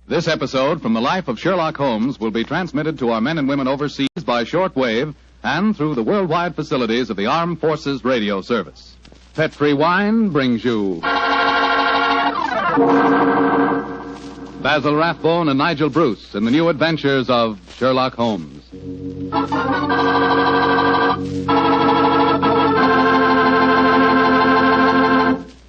This episode from the life of Sherlock Holmes will be transmitted to our men and women overseas by shortwave and through the worldwide facilities of the Armed Forces Radio Service. Pet-Free Wine brings you Basil Rathbone and Nigel Bruce in the new adventures of Sherlock Holmes.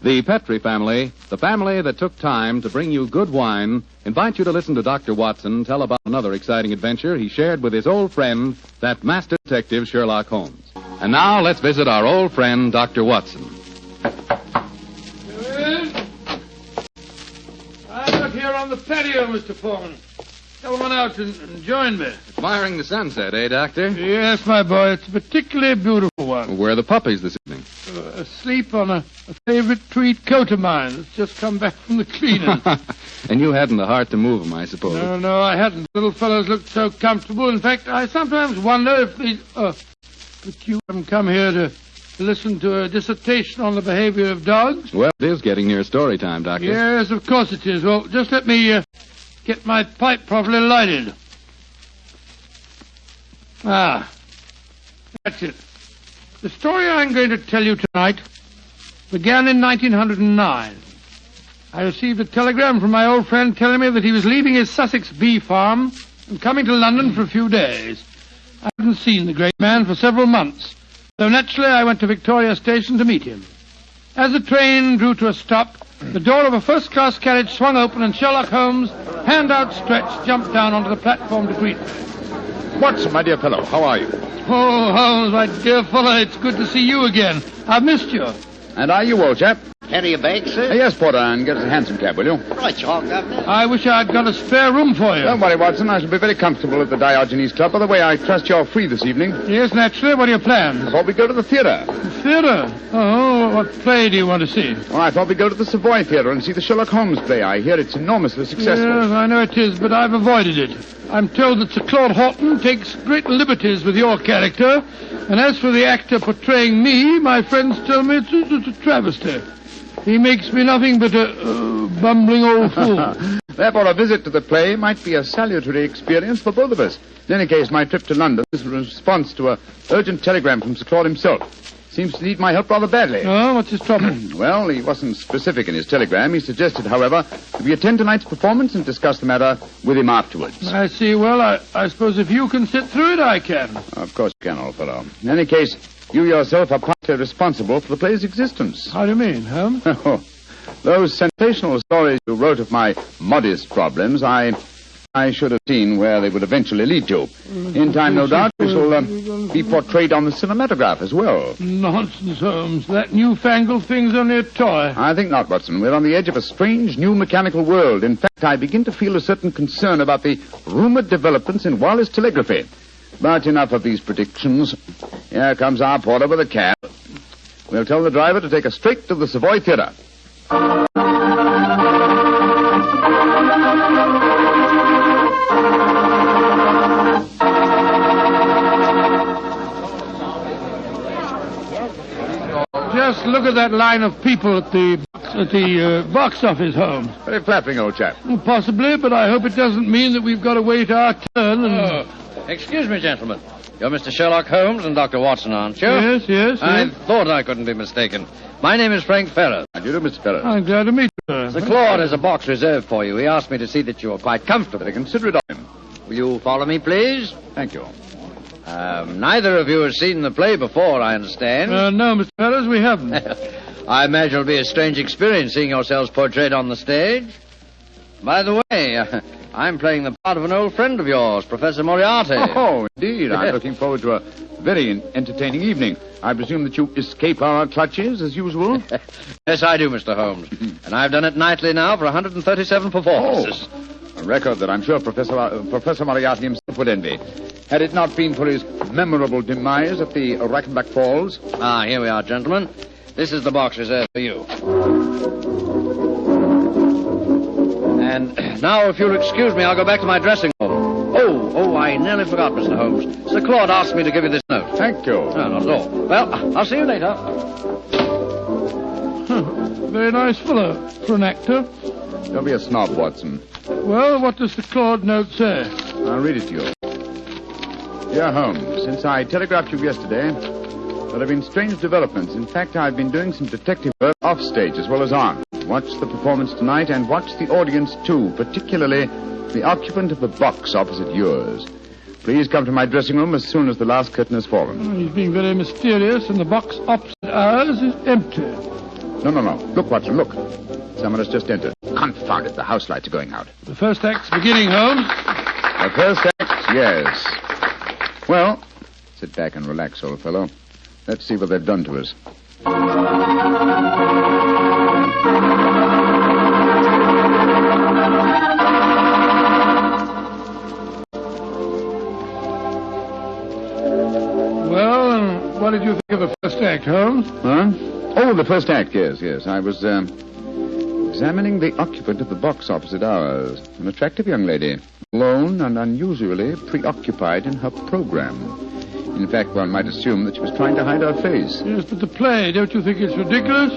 The Petrie family, the family that took time to bring you good wine, invite you to listen to Dr. Watson tell about another exciting adventure he shared with his old friend, that master detective Sherlock Holmes. And now let's visit our old friend, Dr. Watson. I'm out here on the patio, Mr. Foreman. Come on out and join me. Admiring the sunset, eh, Doctor? Yes, my boy. It's a particularly beautiful one. Where are the puppies this evening? Asleep on a favorite tweed coat of mine that's just come back from the cleaners. And you hadn't the heart to move them, I suppose. No, I hadn't. Little fellows looked so comfortable. In fact, I sometimes wonder if these... But you haven't come here to listen to a dissertation on the behavior of dogs? Well, it is getting near story time, Doctor. Yes, of course it is. Well, just let me get my pipe properly lighted. That's it. The story I'm going to tell you tonight began in 1909. I received a telegram from my old friend telling me that he was leaving his Sussex bee farm and coming to London for a few days. I hadn't seen the great man for several months, so naturally I went to Victoria Station to meet him. As the train drew to a stop, the door of a first-class carriage swung open and Sherlock Holmes, hand outstretched, jumped down onto the platform to greet me. Watson, my dear fellow, how are you? Oh, Holmes, my dear fellow, it's good to see you again. I've missed you. And are you, old chap? Carry your bag, sir? Yes, Porter, and get us a hansom cab, will you? Right, you are, Governor. I wish I'd got a spare room for you. Don't worry, Watson. I shall be very comfortable at the Diogenes Club. By the way, I trust you're free this evening. Yes, naturally. What are your plans? I thought we'd go to the theatre. The theatre? Oh, what play do you want to see? Oh, I thought we'd go to the Savoy Theatre and see the Sherlock Holmes play. I hear it's enormously successful. Yes, I know it is, but I've avoided it. I'm told that Sir Claude Horton takes great liberties with your character, and as for the actor portraying me, my friends tell me it's a travesty. He makes me nothing but a bumbling old fool. Therefore, a visit to the play might be a salutary experience for both of us. In any case, my trip to London is a response to an urgent telegram from Sir Claude himself. Seems to need my help rather badly. Oh, what's his trouble? Well, he wasn't specific in his telegram. He suggested, however, that we attend tonight's performance and discuss the matter with him afterwards. I see. Well, I suppose if you can sit through it, I can. Of course you can, old fellow. In any case, you yourself are partly responsible for the play's existence. How do you mean, Holmes? Oh, those sensational stories you wrote of my modest problems, I should have seen where they would eventually lead to. In time, no doubt, we shall be portrayed on the cinematograph as well. Nonsense, Holmes. That newfangled thing's only a toy. I think not, Watson. We're on the edge of a strange new mechanical world. In fact, I begin to feel a certain concern about the rumored developments in wireless telegraphy. But enough of these predictions. Here comes our porter with a cab. We'll tell the driver to take us straight to the Savoy Theatre. Just look at that line of people at the box office, Holmes. Very flattering, old chap. Well, possibly, but I hope it doesn't mean that we've got to wait our turn and... Excuse me, gentlemen. You're Mr. Sherlock Holmes and Dr. Watson, aren't you? Yes. I thought I couldn't be mistaken. My name is Frank Ferris. How do you do, Mr. Ferris? I'm glad to meet you. Sir Claude has a box reserved for you. He asked me to see that you are quite comfortable. I consider it of him. Will you follow me, please? Thank you. Neither of you has seen the play before, I understand. No, Mr. Ferris, we haven't. I imagine it'll be a strange experience seeing yourselves portrayed on the stage. By the way, I'm playing the part of an old friend of yours, Professor Moriarty. Oh, indeed. I'm looking forward to a very entertaining evening. I presume that you escape our clutches, as usual? Yes, I do, Mr. Holmes. And I've done it nightly now for 137 performances. A record that I'm sure Professor Moriarty himself would envy. Had it not been for his memorable demise at the Rackenback Falls. Here we are, gentlemen. This is the box reserved for you. And now, if you'll excuse me, I'll go back to my dressing room. Oh, I nearly forgot, Mr. Holmes. Sir Claude asked me to give you this note. Thank you. No, not at all. Well, I'll see you later. Very nice fellow for an actor. Don't be a snob, Watson. Well, what does the Claude note say? I'll read it to you. Dear Holmes, since I telegraphed you yesterday, there have been strange developments. In fact, I've been doing some detective work off stage as well as on. Watch the performance tonight and watch the audience, too, particularly the occupant of the box opposite yours. Please come to my dressing room as soon as the last curtain has fallen. He's being very mysterious, and the box opposite ours is empty. No. Look, Watson, look. Someone has just entered. Confound it, the house lights are going out. The first act's beginning, Holmes. The first act, yes. Well, sit back and relax, old fellow. Let's see what they've done to us. Well, and what did you think of the first act, Holmes? Huh? Oh, the first act, yes. I was, examining the occupant of the box opposite ours. An attractive young lady, alone and unusually preoccupied in her program. In fact, one might assume that she was trying to hide her face. Yes, but the play, don't you think it's ridiculous?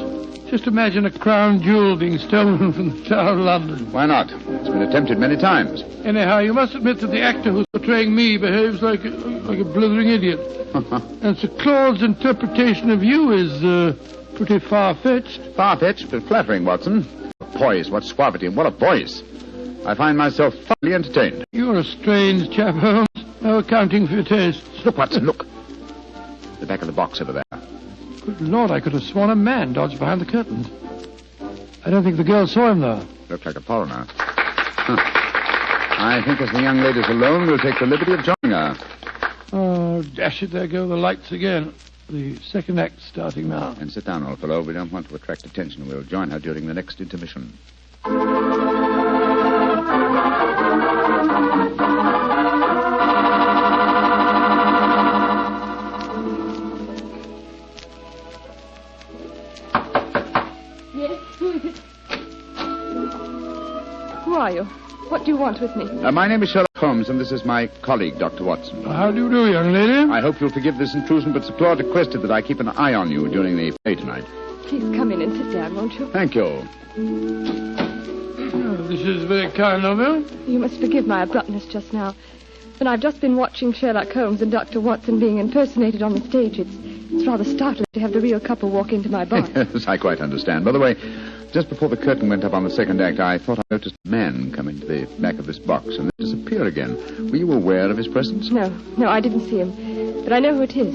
Just imagine a crown jewel being stolen from the Tower of London. Why not? It's been attempted many times. Anyhow, you must admit that the actor who's portraying me behaves like a blithering idiot. And Sir Claude's interpretation of you is pretty far-fetched. Far-fetched, but flattering, Watson. What poise, what suavity, and what a voice. I find myself thoroughly entertained. You're a strange chap, Holmes. No accounting for your tastes. Look, Watson, look. The back of the box over there. Good Lord, I could have sworn a man dodged behind the curtains. I don't think the girl saw him, though. Looked like a foreigner. I think as the young lady's alone, we'll take the liberty of joining her. Oh, dash it, there go the lights again. The second act starting now. And sit down, old fellow. We don't want to attract attention. We'll join her during the next intermission. Yes, who is it? Who are you? What do you want with me? My name is Sherlock Holmes, and this is my colleague, Dr. Watson. How do you do, young lady? I hope you'll forgive this intrusion, but Sir Claude requested that I keep an eye on you during the play tonight. Please come in and sit down, won't you? Thank you. Oh, this is very kind of you. You must forgive my abruptness just now. But I've just been watching Sherlock Holmes and Dr. Watson being impersonated on the stage. It's rather startling to have the real couple walk into my box. Yes, I quite understand. By the way, just before the curtain went up on the second act, I thought I noticed a man come into the back of this box and then disappear again. Were you aware of his presence? No, I didn't see him. But I know who it is.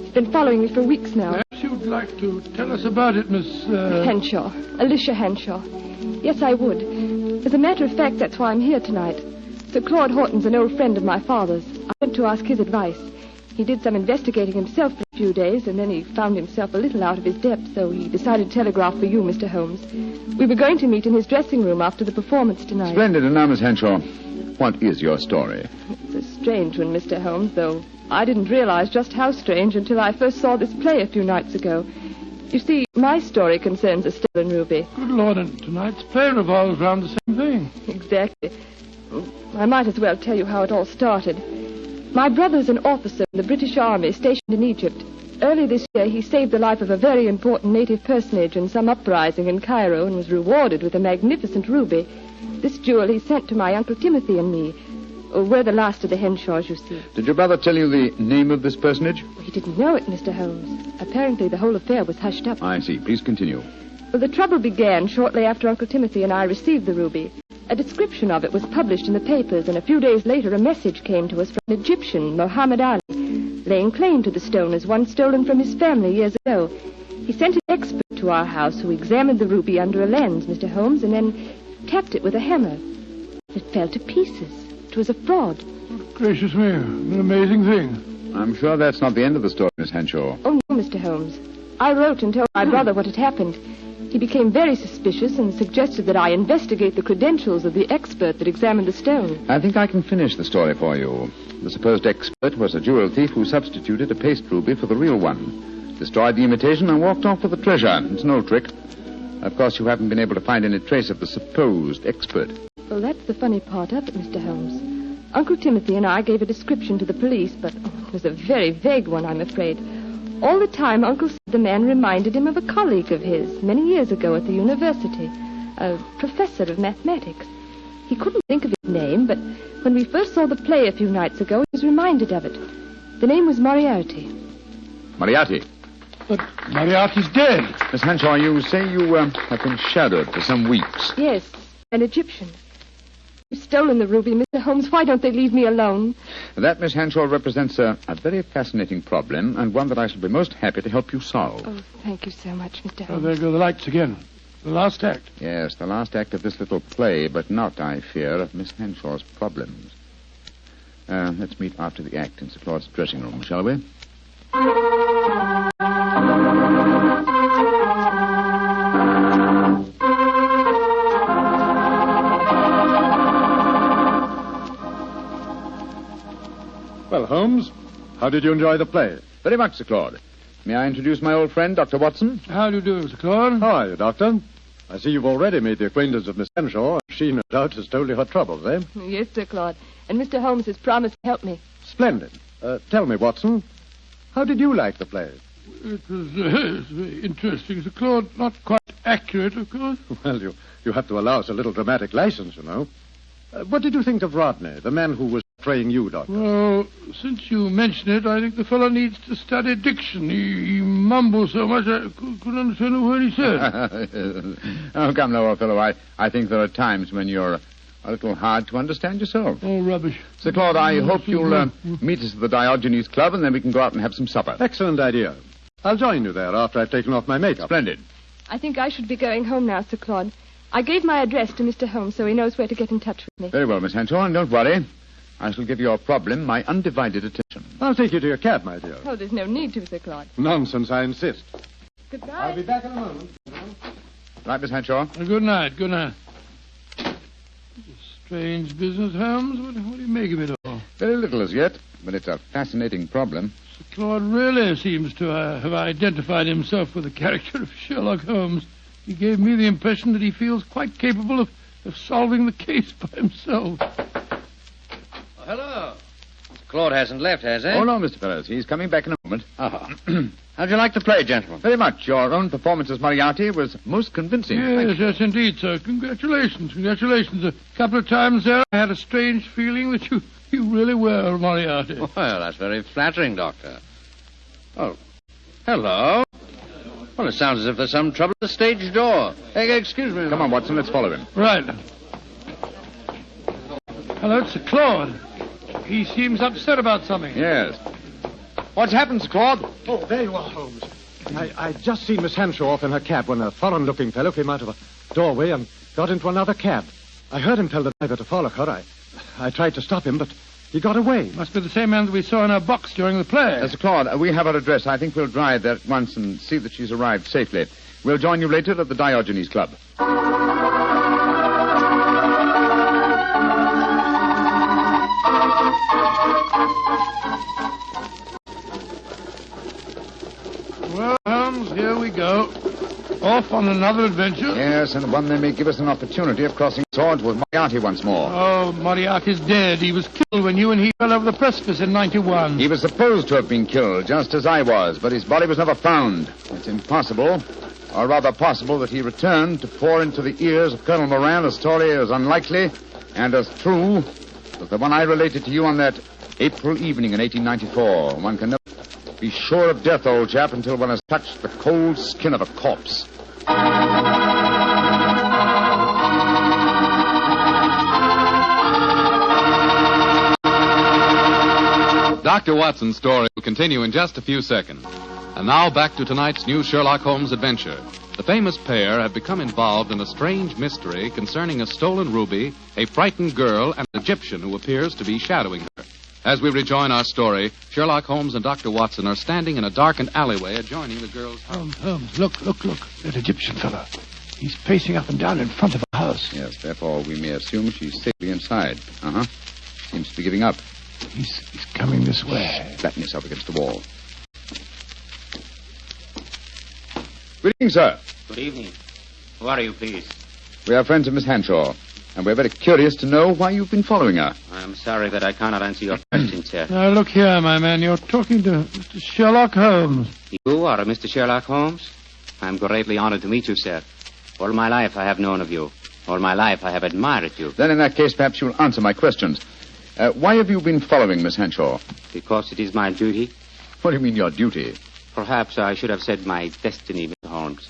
He's been following me for weeks now. Perhaps you'd like to tell us about it, Miss... Henshaw. Alicia Henshaw. Yes, I would. As a matter of fact, that's why I'm here tonight. Sir Claude Horton's an old friend of my father's. I went to ask his advice. He did some investigating himself for a few days, and then he found himself a little out of his depth, so he decided to telegraph for you, Mr. Holmes. We were going to meet in his dressing room after the performance tonight. Splendid. And now, Miss Henshaw, what is your story? It's a strange one, Mr. Holmes, though I didn't realize just how strange until I first saw this play a few nights ago. You see, my story concerns a stolen ruby. Good Lord, and tonight's play revolves around the same thing. Exactly. I might as well tell you how it all started. My brother's an officer in the British Army stationed in Egypt. Early this year, he saved the life of a very important native personage in some uprising in Cairo and was rewarded with a magnificent ruby. This jewel he sent to my Uncle Timothy and me. We're the last of the Henshaws, you see. Did your brother tell you the name of this personage? He didn't know it, Mr. Holmes. Apparently, the whole affair was hushed up. I see. Please continue. Well, the trouble began shortly after Uncle Timothy and I received the ruby. A description of it was published in the papers, and a few days later a message came to us from an Egyptian, Mohammed Ali, laying claim to the stone as one stolen from his family years ago. He sent an expert to our house who examined the ruby under a lens, Mr. Holmes, and then tapped it with a hammer. It fell to pieces. It was a fraud. Gracious me, an amazing thing. I'm sure that's not the end of the story, Miss Henshaw. Oh, no, Mr. Holmes. I wrote and told my brother what had happened. He became very suspicious and suggested that I investigate the credentials of the expert that examined the stone. I think I can finish the story for you. The supposed expert was a jewel thief who substituted a paste ruby for the real one, destroyed the imitation, and walked off with the treasure. It's an old trick. Of course, you haven't been able to find any trace of the supposed expert. Well, that's the funny part of it, Mr. Holmes. Uncle Timothy and I gave a description to the police, but it was a very vague one, I'm afraid. All the time, Uncle said the man reminded him of a colleague of his many years ago at the university. a professor of mathematics. He couldn't think of his name, but when we first saw the play a few nights ago, he was reminded of it. The name was Moriarty. Moriarty. But Moriarty's dead. Miss Henshaw, you say you have been shadowed for some weeks. Yes, an Egyptian. You've stolen the ruby, Mr. Holmes. Why don't they leave me alone? That, Miss Henshaw, represents a very fascinating problem, and one that I shall be most happy to help you solve. Oh, thank you so much, Mr. Oh, Holmes. there go the lights again. The last act. Yes, the last act of this little play, but not, I fear, of Miss Henshaw's problems. Let's meet after the act in Sir Claude's dressing room, shall we? Well, Holmes, how did you enjoy the play? Very much, Sir Claude. May I introduce my old friend, Dr. Watson? How do you do, Sir Claude? How are you, Doctor? I see you've already made the acquaintance of Miss Henshaw. She, no doubt, has told you her troubles, eh? Yes, Sir Claude. And Mr. Holmes has promised to help me. Splendid. Tell me, Watson, how did you like the play? It was very interesting, Sir Claude. Not quite accurate, of course. Well, you have to allow us a little dramatic license, you know. What did you think of Rodney, the man who was portraying you, Doctor? Well, since you mention it, I think the fellow needs to study diction. He mumbles so much I couldn't understand a word he said. Oh, come now, old fellow. I think there are times when you're a little hard to understand yourself. Oh, rubbish. Sir Claude, I hope you'll meet us at the Diogenes Club, and then we can go out and have some supper. Excellent idea. I'll join you there after I've taken off my makeup. Splendid. I think I should be going home now, Sir Claude. I gave my address to Mr. Holmes so he knows where to get in touch with me. Very well, Miss Henshaw, and don't worry. I shall give your problem my undivided attention. I'll take you to your cab, my dear. Oh, there's no need to, Sir Claude. Nonsense, I insist. Goodbye. I'll be back in a moment. Right, Miss Henshaw? Good night, good night. Strange business, Holmes. What do you make of it all? Very little as yet, but it's a fascinating problem. Sir Claude really seems to have identified himself with the character of Sherlock Holmes. He gave me the impression that he feels quite capable of solving the case by himself. Oh, hello. Claude hasn't left, has he? Oh, no, Mr. Ferris. He's coming back in a moment. Oh. How'd you like the play, gentlemen? Very much. Your own performance as Moriarty was most convincing. Yes, indeed, sir. Congratulations. A couple of times there, I had a strange feeling that you really were Moriarty. Well, that's very flattering, Doctor. Oh, hello. Well, it sounds as if there's some trouble at the stage door. Hey, excuse me. Come on, Watson. Let's follow him. Right. Hello, it's Sir Claude. He seems upset about something. Yes. What's happened, Sir Claude? Oh, there you are, Holmes. I just seen Miss Henshaw off in her cab when a foreign-looking fellow came out of a doorway and got into another cab. I heard him tell the driver to follow her. I tried to stop him, but he got away. Must be the same man that we saw in our box during the play. Sir Claude, we have her address. I think we'll drive there at once and see that she's arrived safely. We'll join you later at the Diogenes Club. Well, Holmes, here we go. Off on another adventure. Yes, and one that may give us an opportunity of crossing swords with Moriarty once more. Oh, Moriarty's dead. He was killed when you and he fell over the precipice in 91. He was supposed to have been killed, just as I was, but his body was never found. It's impossible, or rather possible, that he returned to pour into the ears of Colonel Moran a story as unlikely and as true as the one I related to you on that April evening in 1894. One can never be sure of death, old chap, until one has touched the cold skin of a corpse. Dr. Watson's story will continue in just a few seconds. And now back to tonight's new Sherlock Holmes adventure. The famous pair have become involved in a strange mystery concerning a stolen ruby, a frightened girl, and an Egyptian who appears to be shadowing her. As we rejoin our story, Sherlock Holmes and Dr. Watson are standing in a darkened alleyway adjoining the girl's house. Holmes, look. That Egyptian fellow. He's pacing up and down in front of our house. Yes, therefore we may assume she's safely inside. Seems to be giving up. He's coming this way. Flatten yourself against the wall. Good evening, sir. Good evening. Who are you, please? We are friends of Miss Henshaw, and we're very curious to know why you've been following her. I'm sorry that I cannot answer your question, sir. Now, look here, my man. You're talking to Mr. Sherlock Holmes. You are Mr. Sherlock Holmes? I'm greatly honored to meet you, sir. All my life I have known of you. All my life I have admired you. Then in that case, perhaps you'll answer my questions. Why have you been following Miss Henshaw? Because it is my duty. What do you mean, your duty? Perhaps I should have said my destiny, Mr. Holmes.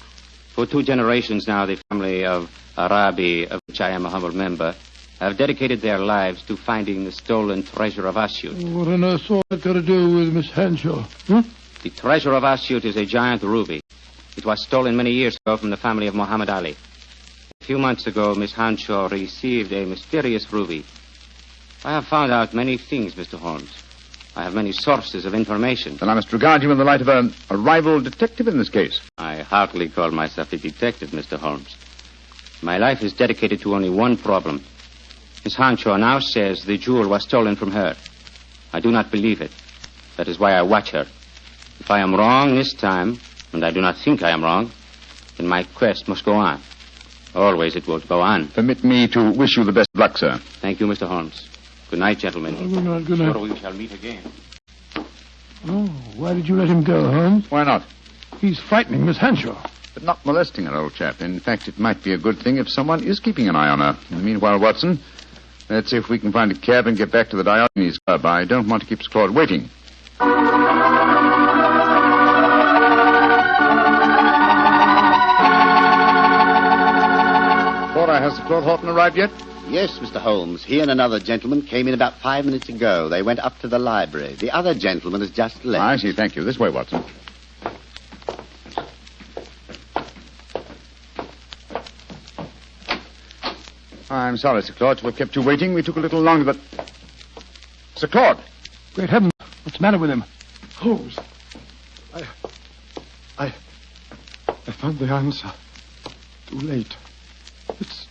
For 2 generations now, the family of Arabi, of which I am a humble member, have dedicated their lives to finding the stolen treasure of Asyut. What on earth's all that got to do with Miss Henshaw? The treasure of Asyut is a giant ruby. It was stolen many years ago from the family of Muhammad Ali. A few months ago, Miss Henshaw received a mysterious ruby. I have found out many things, Mr. Holmes. I have many sources of information. Then I must regard you in the light of a rival detective in this case. I hardly call myself a detective, Mr. Holmes. My life is dedicated to only one problem. Miss Henshaw now says the jewel was stolen from her. I do not believe it. That is why I watch her. If I am wrong this time, and I do not think I am wrong, then my quest must go on. Always it will go on. Permit me to wish you the best of luck, sir. Thank you, Mr. Holmes. Good night, gentlemen. Good night, good night. Sure we shall meet again. Oh, why did you let him go, Holmes? Why not? He's frightening Miss Henshaw. But not molesting her, old chap. In fact, it might be a good thing if someone is keeping an eye on her. In the meanwhile, Watson, let's see if we can find a cab and get back to the Diogenes Club. I don't want to keep Claude waiting. Cora, has Claude Horton arrived yet? Yes, Mr. Holmes. He and another gentleman came in about 5 minutes ago. They went up to the library. The other gentleman has just left. I see. Thank you. This way, Watson. I'm sorry, Sir Claude, to have kept you waiting. We took a little longer, but... Sir Claude! Great heavens. What's the matter with him? Holmes. I found the answer. Too late. It's...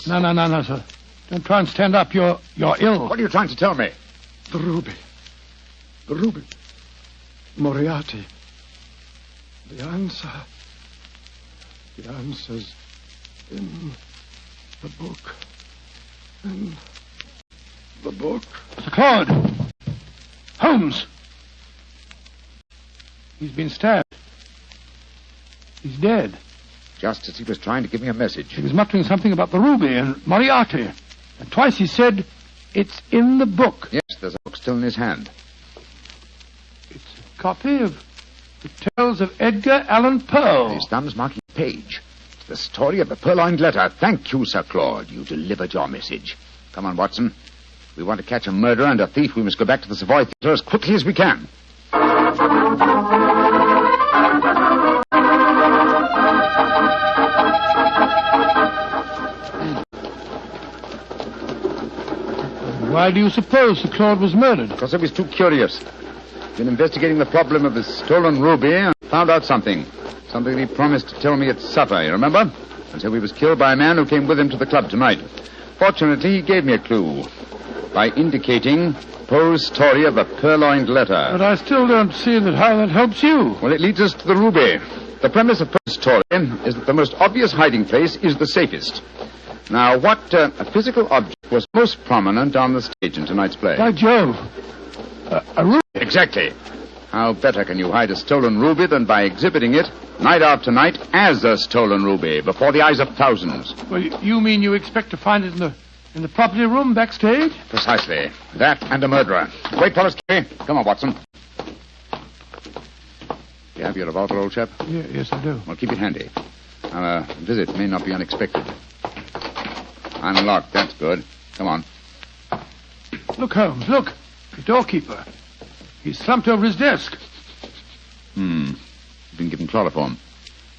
No, sir. Don't try and stand up. You're ill. What are you trying to tell me? The ruby. The ruby. Moriarty. The answer. The answer's in the book. In the book. Sir Claude. Holmes. He's been stabbed. He's dead. Just as he was trying to give me a message. He was muttering something about the ruby and Moriarty. And twice he said, it's in the book. Yes, there's a book still in his hand. It's a copy of The Tales of Edgar Allan Poe. His thumb's marking the page. It's the story of the Purloined letter. Thank you, Sir Claude. You delivered your message. Come on, Watson. If we want to catch a murderer and a thief, we must go back to the Savoy Theatre as quickly as we can. Why do you suppose Sir Claude was murdered? Because I was too curious. Been investigating the problem of the stolen ruby and found out something. Something he promised to tell me at supper, you remember? And so he was killed by a man who came with him to the club tonight. Fortunately, he gave me a clue by indicating Poe's story of the Purloined letter. But I still don't see how that helps you. Well, it leads us to the ruby. The premise of Poe's story is that the most obvious hiding place is the safest. Now, what physical object was most prominent on the stage in tonight's play? By Jove. A ruby. Exactly. How better can you hide a stolen ruby than by exhibiting it night after night as a stolen ruby before the eyes of thousands? Well, you mean you expect to find it in the property room backstage? Precisely. That and a murderer. Wait for us, Kerry. Come on, Watson. You have your revolver, old chap? Yes, I do. Well, keep it handy. Our visit may not be unexpected. Unlocked. That's good. Come on. Look, Holmes, look. The doorkeeper. He's slumped over his desk. He's been given chloroform.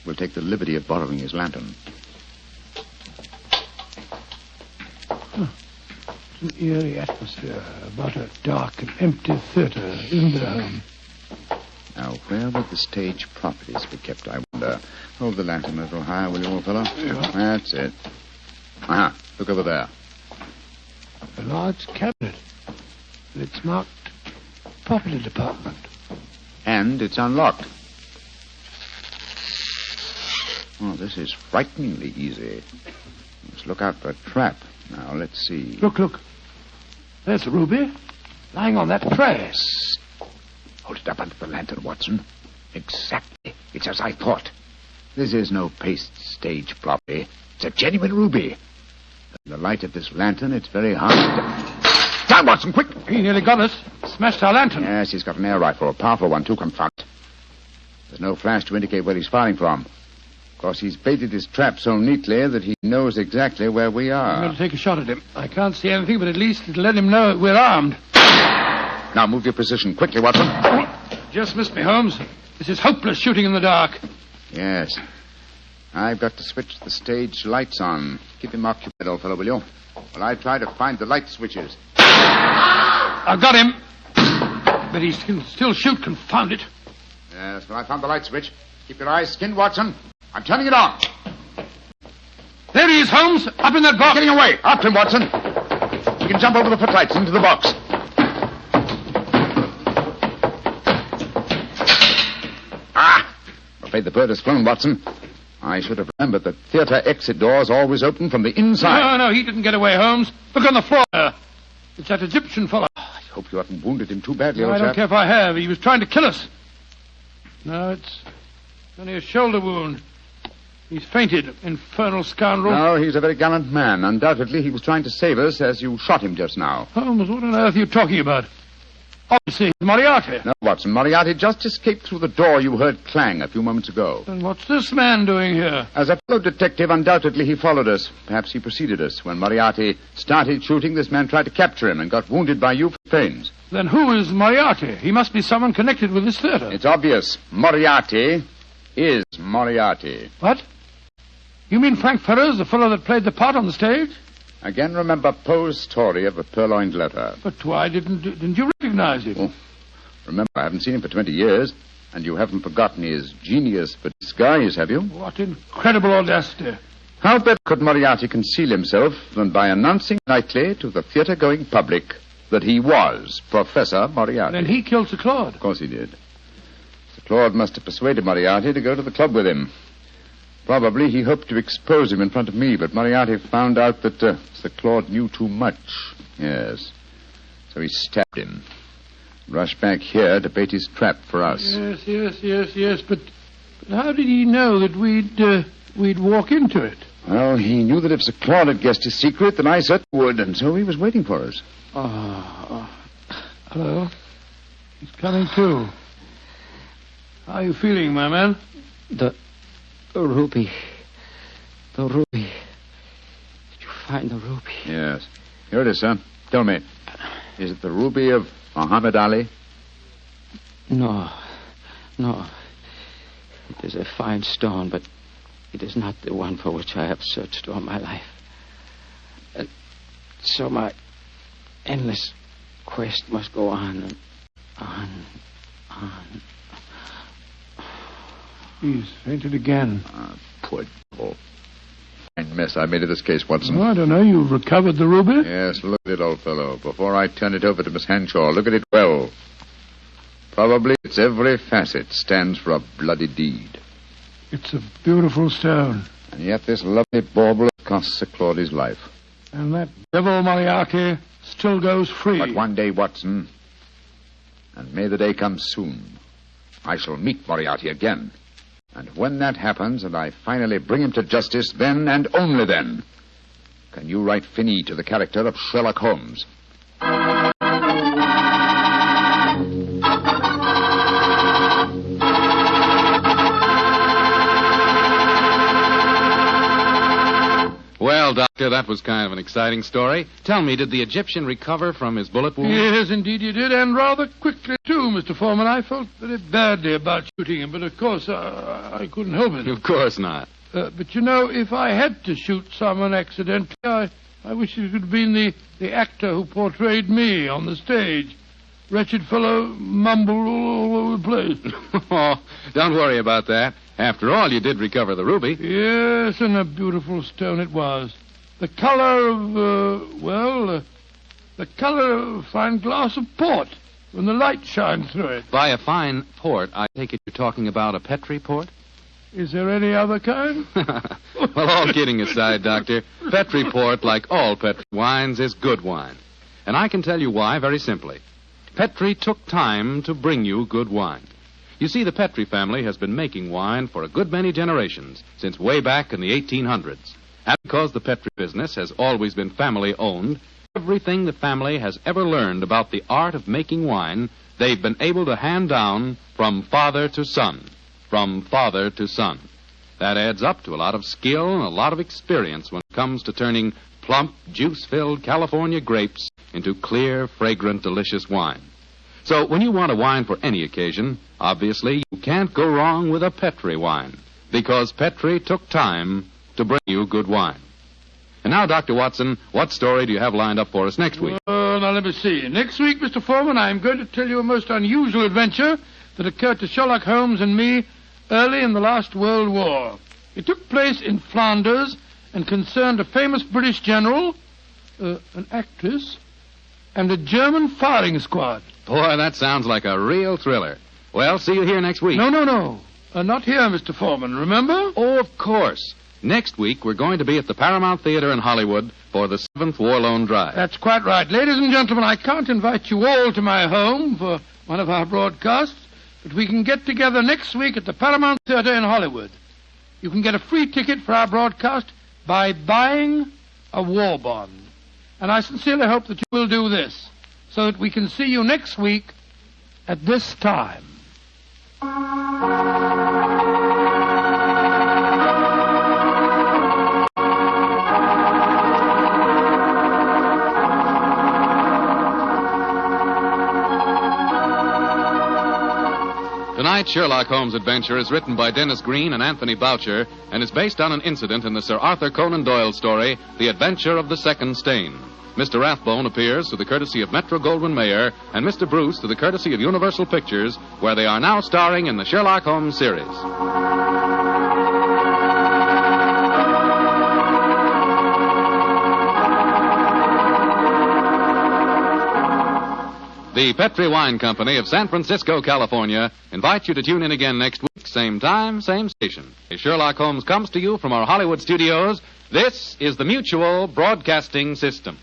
We'll take the liberty of borrowing his lantern. It's an eerie atmosphere about a dark and empty theatre, isn't there, Holmes? Now, where would the stage properties be kept, I wonder? Hold the lantern a little higher, will you, old fellow? Yeah. That's it. Aha, look over there. A large cabinet. It's marked Property Department. And it's unlocked. Oh, this is frighteningly easy. Let's look out for a trap. Now, let's see. Look. There's a ruby lying on that tray. Psst. Hold it up under the lantern, Watson. Exactly. It's as I thought. This is no paste stage properly. It's a genuine ruby. In the light of this lantern, it's very hard to... Down, Watson, quick! He nearly got us. Smashed our lantern. Yes, he's got an air rifle, a powerful one, too, confound it. There's no flash to indicate where he's firing from. Of course, he's baited his trap so neatly that he knows exactly where we I'm are. going to take a shot at him. I can't see anything, but at least it'll let him know we're armed. Now, move your position quickly, Watson. Just missed me, Holmes. This is hopeless shooting in the dark. Yes. I've got to switch the stage lights on. Keep him occupied, old fellow, will you? While I try to find the light switches. I've got him. But he can still shoot, confound it. Yes, well, I found the light switch. Keep your eyes skinned, Watson. I'm turning it on. There he is, Holmes. Up in that box. Getting away. After him, Watson. You can jump over the footlights into the box. Ah! I'm afraid the bird has flown, Watson. I should have remembered that theater exit doors always open from the inside. No, he didn't get away, Holmes. Look on the floor there. It's that Egyptian fellow. I hope you haven't wounded him too badly, No, old I don't chap. care if I have. He was trying to kill us. No, it's only a shoulder wound. He's fainted, infernal scoundrel. No, he's a very gallant man. Undoubtedly, he was trying to save us as you shot him just now. Holmes, what on earth are you talking about? Obviously, it's Moriarty. No, Watson, Moriarty just escaped through the door you heard clang a few moments ago. Then what's this man doing here? As a fellow detective, undoubtedly he followed us. Perhaps he preceded us. When Moriarty started shooting, this man tried to capture him and got wounded by you for pains. Then who is Moriarty? He must be someone connected with this theater. It's obvious. Moriarty is Moriarty. What? You mean Frank Ferrers, the fellow that played the part on the stage? Again, remember Poe's story of the Purloined letter. But why didn't you recognize him? Oh, remember, I haven't seen him for 20 years, and you haven't forgotten his genius for disguise, have you? What incredible audacity. How better could Moriarty conceal himself than by announcing nightly to the theater-going public that he was Professor Moriarty? Then he killed Sir Claude. Of course he did. Sir Claude must have persuaded Moriarty to go to the club with him. Probably he hoped to expose him in front of me, but Moriarty found out that Sir Claude knew too much. Yes. So he stabbed him. Rushed back here to bait his trap for us. Yes. But how did he know that we'd walk into it? Well, he knew that if Sir Claude had guessed his secret, then I certainly would, and so he was waiting for us. Hello. He's coming too. How are you feeling, my man? The ruby. The ruby. Did you find the ruby? Yes. Here it is, sir. Tell me, is it the ruby of Muhammad Ali? No. It is a fine stone, but it is not the one for which I have searched all my life. And so my endless quest must go on and on. He's fainted again. Poor devil. Fine mess I made of this case, Watson. Oh, I don't know. You've recovered the ruby? Yes, look at it, old fellow. Before I turn it over to Miss Hanshaw, look at it well. Probably its every facet stands for a bloody deed. It's a beautiful stone. And yet this lovely bauble cost Sir Claude his life. And that devil Moriarty still goes free. But one day, Watson, and may the day come soon, I shall meet Moriarty again. And when that happens and I finally bring him to justice, then and only then can you write fini to the character of Sherlock Holmes. Well, Doctor, that was kind of an exciting story. Tell me, did the Egyptian recover from his bullet wound? Yes, indeed he did, and rather quickly, too, Mr. Foreman. I felt very badly about shooting him, but of course I couldn't help it. Of course not. But, you know, if I had to shoot someone accidentally, I wish it could have been the actor who portrayed me on the stage. Wretched fellow mumbled all over the place. Oh, don't worry about that. After all, you did recover the ruby. Yes, and a beautiful stone it was. The color of, the color of a fine glass of port when the light shines through it. By a fine port, I take it you're talking about a Petri port? Is there any other kind? Well, all kidding aside, Doctor, Petri port, like all Petri wines, is good wine. And I can tell you why very simply. Petri took time to bring you good wine. You see, the Petri family has been making wine for a good many generations, since way back in the 1800s. And because the Petri business has always been family-owned, everything the family has ever learned about the art of making wine, they've been able to hand down from father to son. From father to son. That adds up to a lot of skill and a lot of experience when it comes to turning plump, juice-filled California grapes into clear, fragrant, delicious wine. So when you want a wine for any occasion, obviously you can't go wrong with a Petri wine, because Petri took time to bring you good wine. And now, Dr. Watson, what story do you have lined up for us next week? Now let me see. Next week, Mr. Foreman, I'm going to tell you a most unusual adventure that occurred to Sherlock Holmes and me early in the last World War. It took place in Flanders and concerned a famous British general, an actress, and a German firing squad. Boy, that sounds like a real thriller. Well, see you here next week. No. Not here, Mr. Foreman, remember? Oh, of course. Next week, we're going to be at the Paramount Theater in Hollywood for the 7th War Loan Drive. That's quite right. Ladies and gentlemen, I can't invite you all to my home for one of our broadcasts, but we can get together next week at the Paramount Theater in Hollywood. You can get a free ticket for our broadcast by buying a war bond. And I sincerely hope that you will do this, so that we can see you next week at this time. Tonight's Sherlock Holmes adventure is written by Dennis Green and Anthony Boucher and is based on an incident in the Sir Arthur Conan Doyle story, The Adventure of the Second Stain. Mr. Rathbone appears through the courtesy of Metro-Goldwyn-Mayer and Mr. Bruce through the courtesy of Universal Pictures, where they are now starring in the Sherlock Holmes series. The Petri Wine Company of San Francisco, California, invites you to tune in again next week, same time, same station. As Sherlock Holmes comes to you from our Hollywood studios, this is the Mutual Broadcasting System.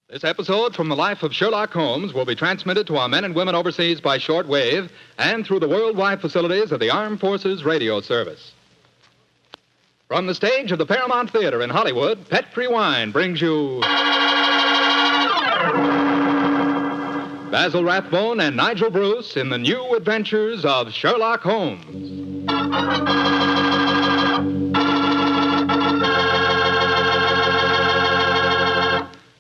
This episode from the life of Sherlock Holmes will be transmitted to our men and women overseas by shortwave and through the worldwide facilities of the Armed Forces Radio Service. From the stage of the Paramount Theater in Hollywood, Petri Wine brings you Basil Rathbone and Nigel Bruce in the new adventures of Sherlock Holmes.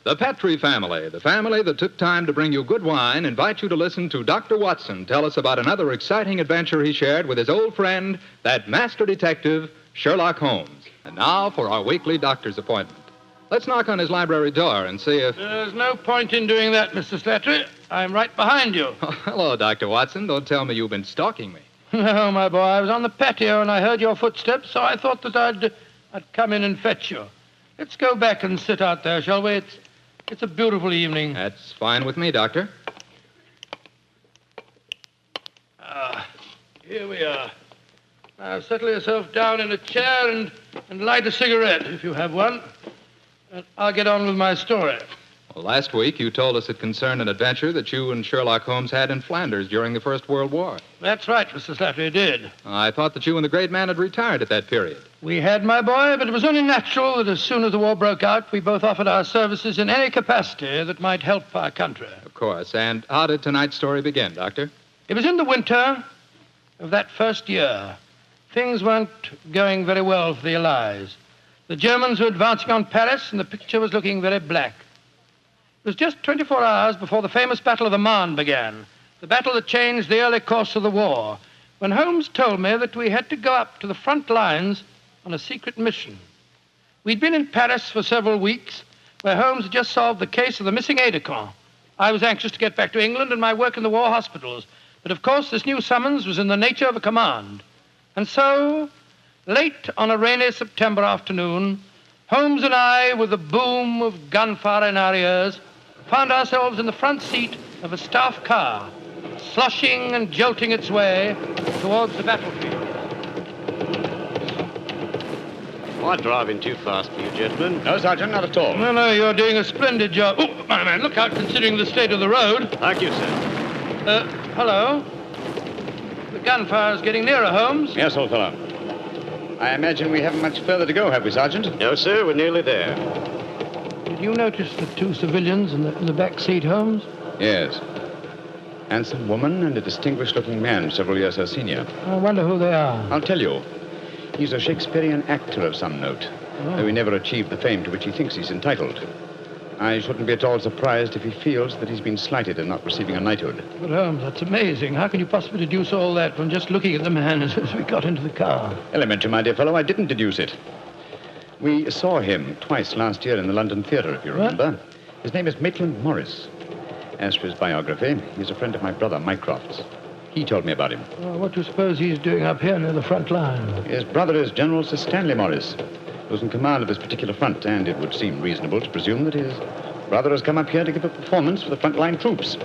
The Petri family, the family that took time to bring you good wine, invite you to listen to Dr. Watson tell us about another exciting adventure he shared with his old friend, that master detective, Sherlock Holmes. And now for our weekly doctor's appointment. Let's knock on his library door and see if... There's no point in doing that, Mr. Slattery. I'm right behind you. Oh, hello, Dr. Watson. Don't tell me you've been stalking me. No, my boy. I was on the patio and I heard your footsteps, so I thought that I'd come in and fetch you. Let's go back and sit out there, shall we? It's a beautiful evening. That's fine with me, Doctor. Here we are. Now, settle yourself down in a chair and light a cigarette, if you have one. And I'll get on with my story. Well, last week you told us it concerned an adventure that you and Sherlock Holmes had in Flanders during the First World War. That's right, Mr. Slattery, did. I thought that you and the great man had retired at that period. We had, my boy, but it was only natural that as soon as the war broke out, we both offered our services in any capacity that might help our country. Of course. And how did tonight's story begin, Doctor? It was in the winter of that first year. Things weren't going very well for the Allies. The Germans were advancing on Paris, and the picture was looking very black. It was just 24 hours before the famous Battle of the Marne began, the battle that changed the early course of the war, when Holmes told me that we had to go up to the front lines on a secret mission. We'd been in Paris for several weeks, where Holmes had just solved the case of the missing aide-de-camp. I was anxious to get back to England and my work in the war hospitals, but of course this new summons was in the nature of a command. And so, late on a rainy September afternoon, Holmes and I, with the boom of gunfire in our ears, found ourselves in the front seat of a staff car, sloshing and jolting its way towards the battlefield. Am I driving too fast for you, gentlemen? No, Sergeant, not at all. No, you're doing a splendid job. Oh, my man, look out considering the state of the road. Thank you, sir. Hello? The gunfire's getting nearer, Holmes. Yes, old fellow. I imagine we haven't much further to go, have we, Sergeant? No, sir, we're nearly there. Did you notice the two civilians in the back seat, Holmes? Yes. Handsome woman and a distinguished-looking man, several years her senior. I wonder who they are. I'll tell you. He's a Shakespearean actor of some note, though he never achieved the fame to which he thinks he's entitled. I shouldn't be at all surprised if he feels that he's been slighted in not receiving a knighthood. But, Holmes, that's amazing. How can you possibly deduce all that from just looking at the man as we got into the car? Elementary, my dear fellow, I didn't deduce it. We saw him twice last year in the London Theatre, if you remember. What? His name is Maitland Morris. As for his biography, he's a friend of my brother, Mycroft's. He told me about him. What do you suppose he's doing up here near the front line? His brother is General Sir Stanley Morris, who's in command of this particular front, and it would seem reasonable to presume that his brother has come up here to give a performance for the front-line troops.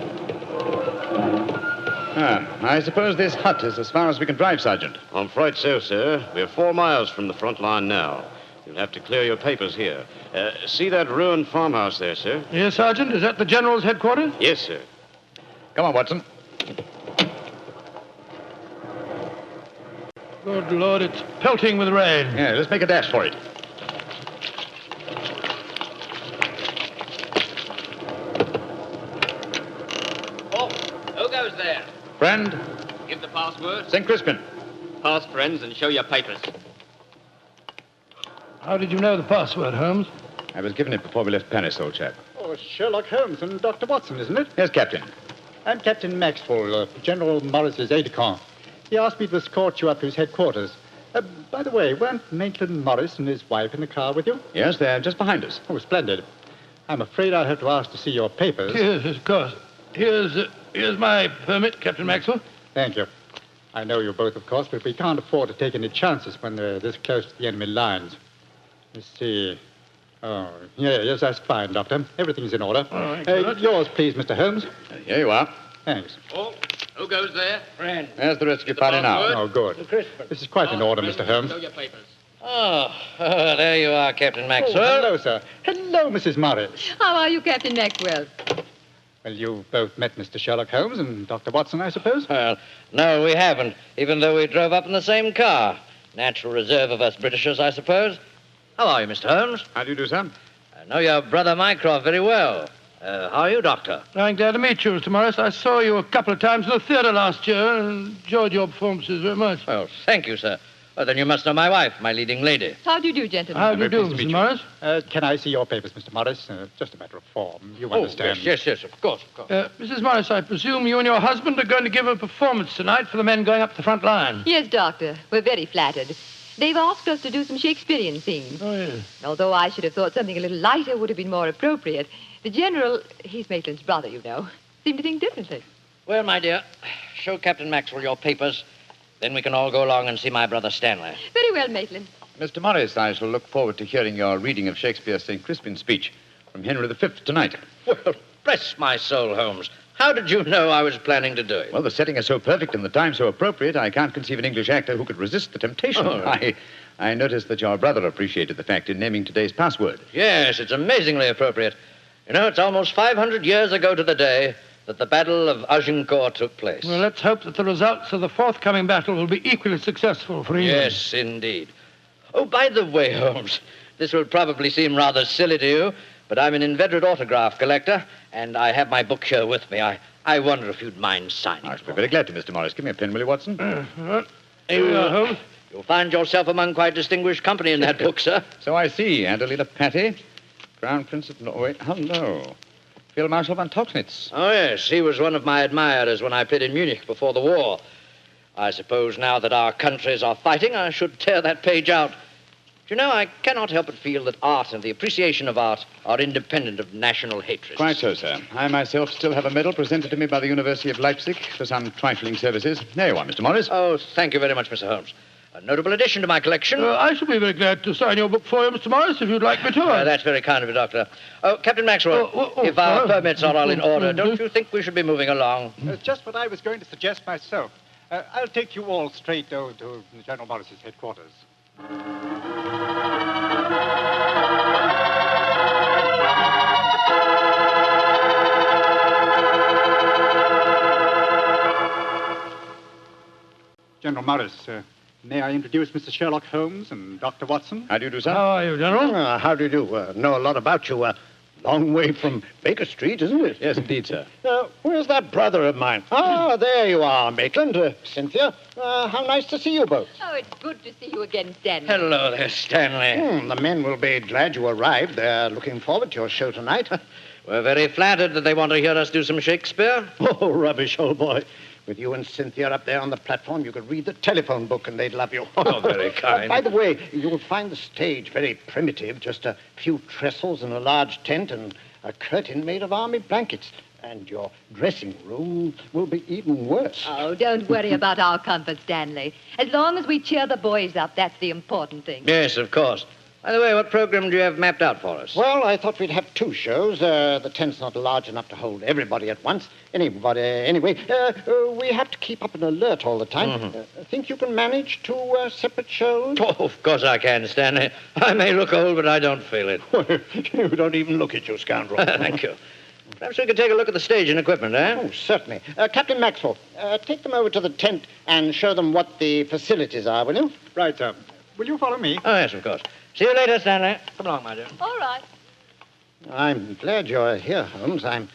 I suppose this hut is as far as we can drive, Sergeant. I'm afraid so, sir. We're 4 miles from the front line now. You'll have to clear your papers here. See that ruined farmhouse there, sir? Yes, Sergeant. Is that the General's headquarters? Yes, sir. Come on, Watson. Good Lord, it's pelting with rain. Yeah, let's make a dash for it. Oh, who goes there? Friend, Give the password. St. Crispin. Pass, friends, and show your papers. How did you know the password, Holmes? I was given it before we left Paris, old chap. Oh, Sherlock Holmes and Dr. Watson, isn't it? Yes, Captain. I'm Captain Maxwell, General Morris's aide-de-camp. He asked me to escort you up to his headquarters. By the way, weren't Maitland Morris and his wife in the car with you? Yes, they're just behind us. Oh, splendid. I'm afraid I'll have to ask to see your papers. Yes, of course. Here's my permit, Captain Maxwell. Thank you. I know you both, of course, but we can't afford to take any chances when they're this close to the enemy lines. Let's see. Oh, yes, that's fine, Doctor. Everything's in order. All right, yours, please, Mr. Holmes. Here you are. Thanks. Oh, who goes there? Friend. There's the rest of your party now. Oh, good. This is quite in order, Mr. Holmes. Show your papers. Oh, there you are, Captain Maxwell. Oh, hello, sir. Hello, Mrs. Morris. How are you, Captain Maxwell? Well, you've both met Mr. Sherlock Holmes and Dr. Watson, I suppose? Well, no, we haven't, even though we drove up in the same car. Natural reserve of us Britishers, I suppose. How are you, Mr. Holmes? How do you do, sir? I know your brother Mycroft very well. How are you, Doctor? I'm glad to meet you, Mr. Morris. I saw you a couple of times in the theatre last year and enjoyed your performances very much. Oh, thank you, sir. Well, then you must know my wife, my leading lady. How do you do, gentlemen? How do you do, Mr. Morris? Can I see your papers, Mr. Morris? Just a matter of form. You understand. Yes, of course. Mrs. Morris, I presume you and your husband are going to give a performance tonight for the men going up the front line. Yes, Doctor. We're very flattered. They've asked us to do some Shakespearean scenes. Oh, yes. Although I should have thought something a little lighter would have been more appropriate. The General, he's Maitland's brother, you know, seemed to think differently. Well, my dear, show Captain Maxwell your papers. Then we can all go along and see my brother Stanley. Very well, Maitland. Mr. Morris, I shall look forward to hearing your reading of Shakespeare's St. Crispin speech from Henry V tonight. Well, bless my soul, Holmes. How did you know I was planning to do it? Well, the setting is so perfect and the time so appropriate, I can't conceive an English actor who could resist the temptation. Oh. I noticed that your brother appreciated the fact in naming today's password. Yes, it's amazingly appropriate. You know, it's almost 500 years ago to the day that the Battle of Agincourt took place. Well, let's hope that the results of the forthcoming battle will be equally successful for England. Yes, indeed. Oh, by the way, Holmes, this will probably seem rather silly to you, but I'm an inveterate autograph collector, and I have my book here with me. I wonder if you'd mind signing. I should be very glad to, Mr. Morris. Give me a pen, will you, Watson? Here we are, Holmes. You'll find yourself among quite distinguished company in that book, sir. So I see. Adelina Patti, Crown Prince of Norway. Hello. Field Marshal von Tauchnitz. Oh, yes. He was one of my admirers when I played in Munich before the war. I suppose now that our countries are fighting, I should tear that page out. Do you know, I cannot help but feel that art and the appreciation of art are independent of national hatred. Quite so, sir. I myself still have a medal presented to me by the University of Leipzig for some trifling services. There you are, Mr. Morris. Oh, thank you very much, Mr. Holmes. A notable addition to my collection. I shall be very glad to sign your book for you, Mr. Morris, if you'd like me to. That's very kind of you, Doctor. Oh, Captain Maxwell, if our permits are all in order, don't you think we should be moving along? Just what I was going to suggest myself. I'll take you all straight over to General Morris's headquarters. General Morris, may I introduce Mr. Sherlock Holmes and Dr. Watson? How do you do, sir? How are you, General? How do you do? Know a lot about you. Long way from Baker Street, isn't it? Yes, indeed, sir. Where's that brother of mine? Ah, there you are, Maitland. Cynthia, how nice to see you both. Oh, it's good to see you again, Stanley. Hello there, Stanley. The men will be glad you arrived. They're looking forward to your show tonight. We're very flattered that they want to hear us do some Shakespeare. Oh, rubbish, old boy. With you and Cynthia up there on the platform, you could read the telephone book and they'd love you. Oh, very kind. By the way, you'll find the stage very primitive. Just a few trestles and a large tent and a curtain made of army blankets. And your dressing room will be even worse. Oh, don't worry about our comfort, Stanley. As long as we cheer the boys up, that's the important thing. Yes, of course. By the way, what program do you have mapped out for us? Well, I thought we'd have two shows. The tent's not large enough to hold everybody at once. Anyway, we have to keep up an alert all the time. Mm-hmm. Think you can manage two separate shows? Oh, of course I can, Stanley. I may look old, but I don't feel it. You don't even look at you, scoundrel. Thank you. Perhaps we could take a look at the stage and equipment, eh? Oh, certainly. Captain Maxwell, take them over to the tent and show them what the facilities are, will you? Right, sir. Will you follow me? Oh, yes, of course. See you later, Stanley. Come along, my dear. All right. I'm glad you're here, Holmes. I'm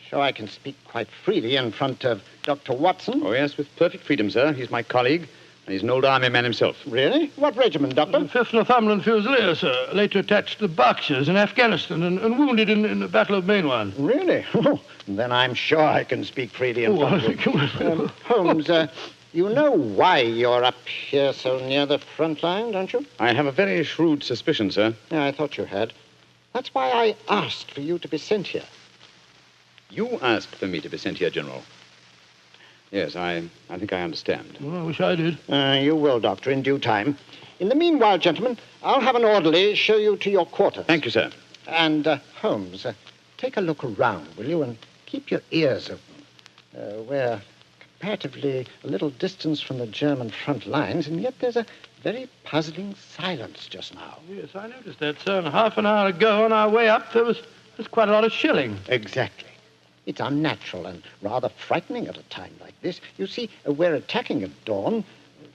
sure I can speak quite freely in front of Dr. Watson. Oh, yes, with perfect freedom, sir. He's my colleague, and he's an old army man himself. Really? What regiment, Doctor? 5th Northumberland Fusiliers, sir. Later attached to the Berkshires in Afghanistan and wounded in the Battle of Mainwan. Really? Oh, then I'm sure I can speak freely in front of you. Holmes, you know why you're up here so near the front line, don't you? I have a very shrewd suspicion, sir. Yeah, I thought you had. That's why I asked for you to be sent here. You asked for me to be sent here, General. Yes, I think I understand. Well, I wish I did. You will, Doctor, in due time. In the meanwhile, gentlemen, I'll have an orderly show you to your quarters. Thank you, sir. And, Holmes, take a look around, will you, and keep your ears open. We're comparatively a little distance from the German front lines, and yet there's a very puzzling silence just now. Yes, I noticed that, sir. And half an hour ago, on our way up, there's quite a lot of shelling. Exactly. It's unnatural and rather frightening at a time like this. You see, we're attacking at dawn.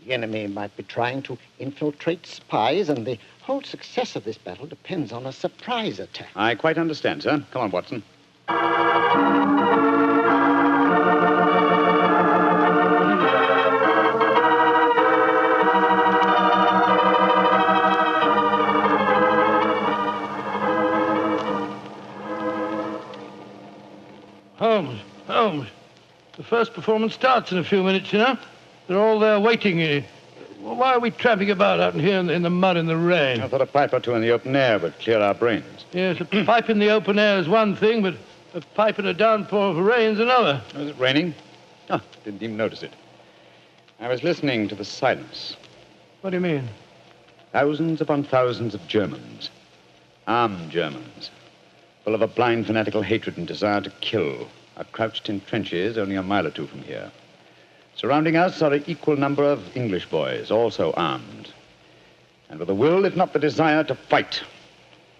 The enemy might be trying to infiltrate spies, and the whole success of this battle depends on a surprise attack. I quite understand, sir. Come on, Watson. Holmes, the first performance starts in a few minutes, you know. They're all there waiting. Why are we tramping about out here in the mud and the rain? I thought a pipe or two in the open air would clear our brains. Yes, a pipe in the open air is one thing, but a pipe in a downpour of rain is another. Was it raining? Oh, didn't even notice it. I was listening to the silence. What do you mean? Thousands upon thousands of Germans. Armed Germans. Full of a blind fanatical hatred and desire to kill, are crouched in trenches only a mile or two from here. Surrounding us are an equal number of English boys, also armed, and with a will, if not the desire, to fight,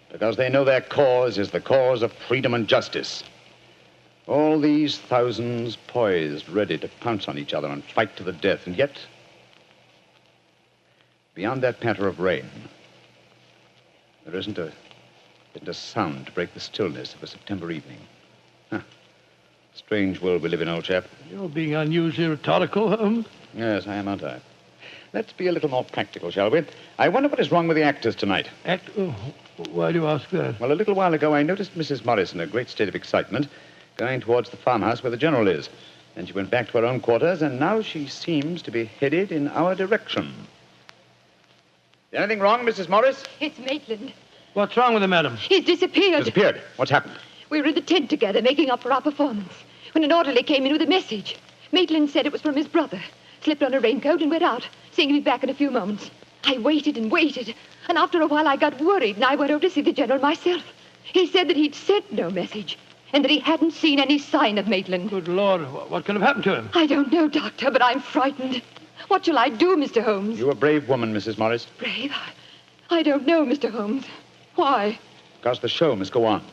because they know their cause is the cause of freedom and justice. All these thousands poised, ready to pounce on each other and fight to the death, and yet, beyond that patter of rain, there isn't a sound to break the stillness of a September evening. Strange world we live in, old chap. You're being unusually rhetorical, Holmes. Yes, I am, aren't I? Let's be a little more practical, shall we? I wonder what is wrong with the actors tonight. Oh, why do you ask that? Well, a little while ago, I noticed Mrs. Morris in a great state of excitement, going towards the farmhouse where the General is. Then she went back to her own quarters, and now she seems to be headed in our direction. Is anything wrong, Mrs. Morris? It's Maitland. What's wrong with him, madam? He's disappeared. Disappeared? What's happened? We were in the tent together, making up for our performance, when an orderly came in with a message. Maitland said it was from his brother. Slipped on a raincoat and went out, saying he'd be back in a few moments. I waited and waited, and after a while I got worried, and I went over to see the General myself. He said that he'd sent no message. and that he hadn't seen any sign of Maitland. Good Lord, what can have happened to him? I don't know, Doctor, but I'm frightened. What shall I do, Mr. Holmes? You're a brave woman, Mrs. Morris. Brave? I don't know, Mr. Holmes. Why? Because the show must go on.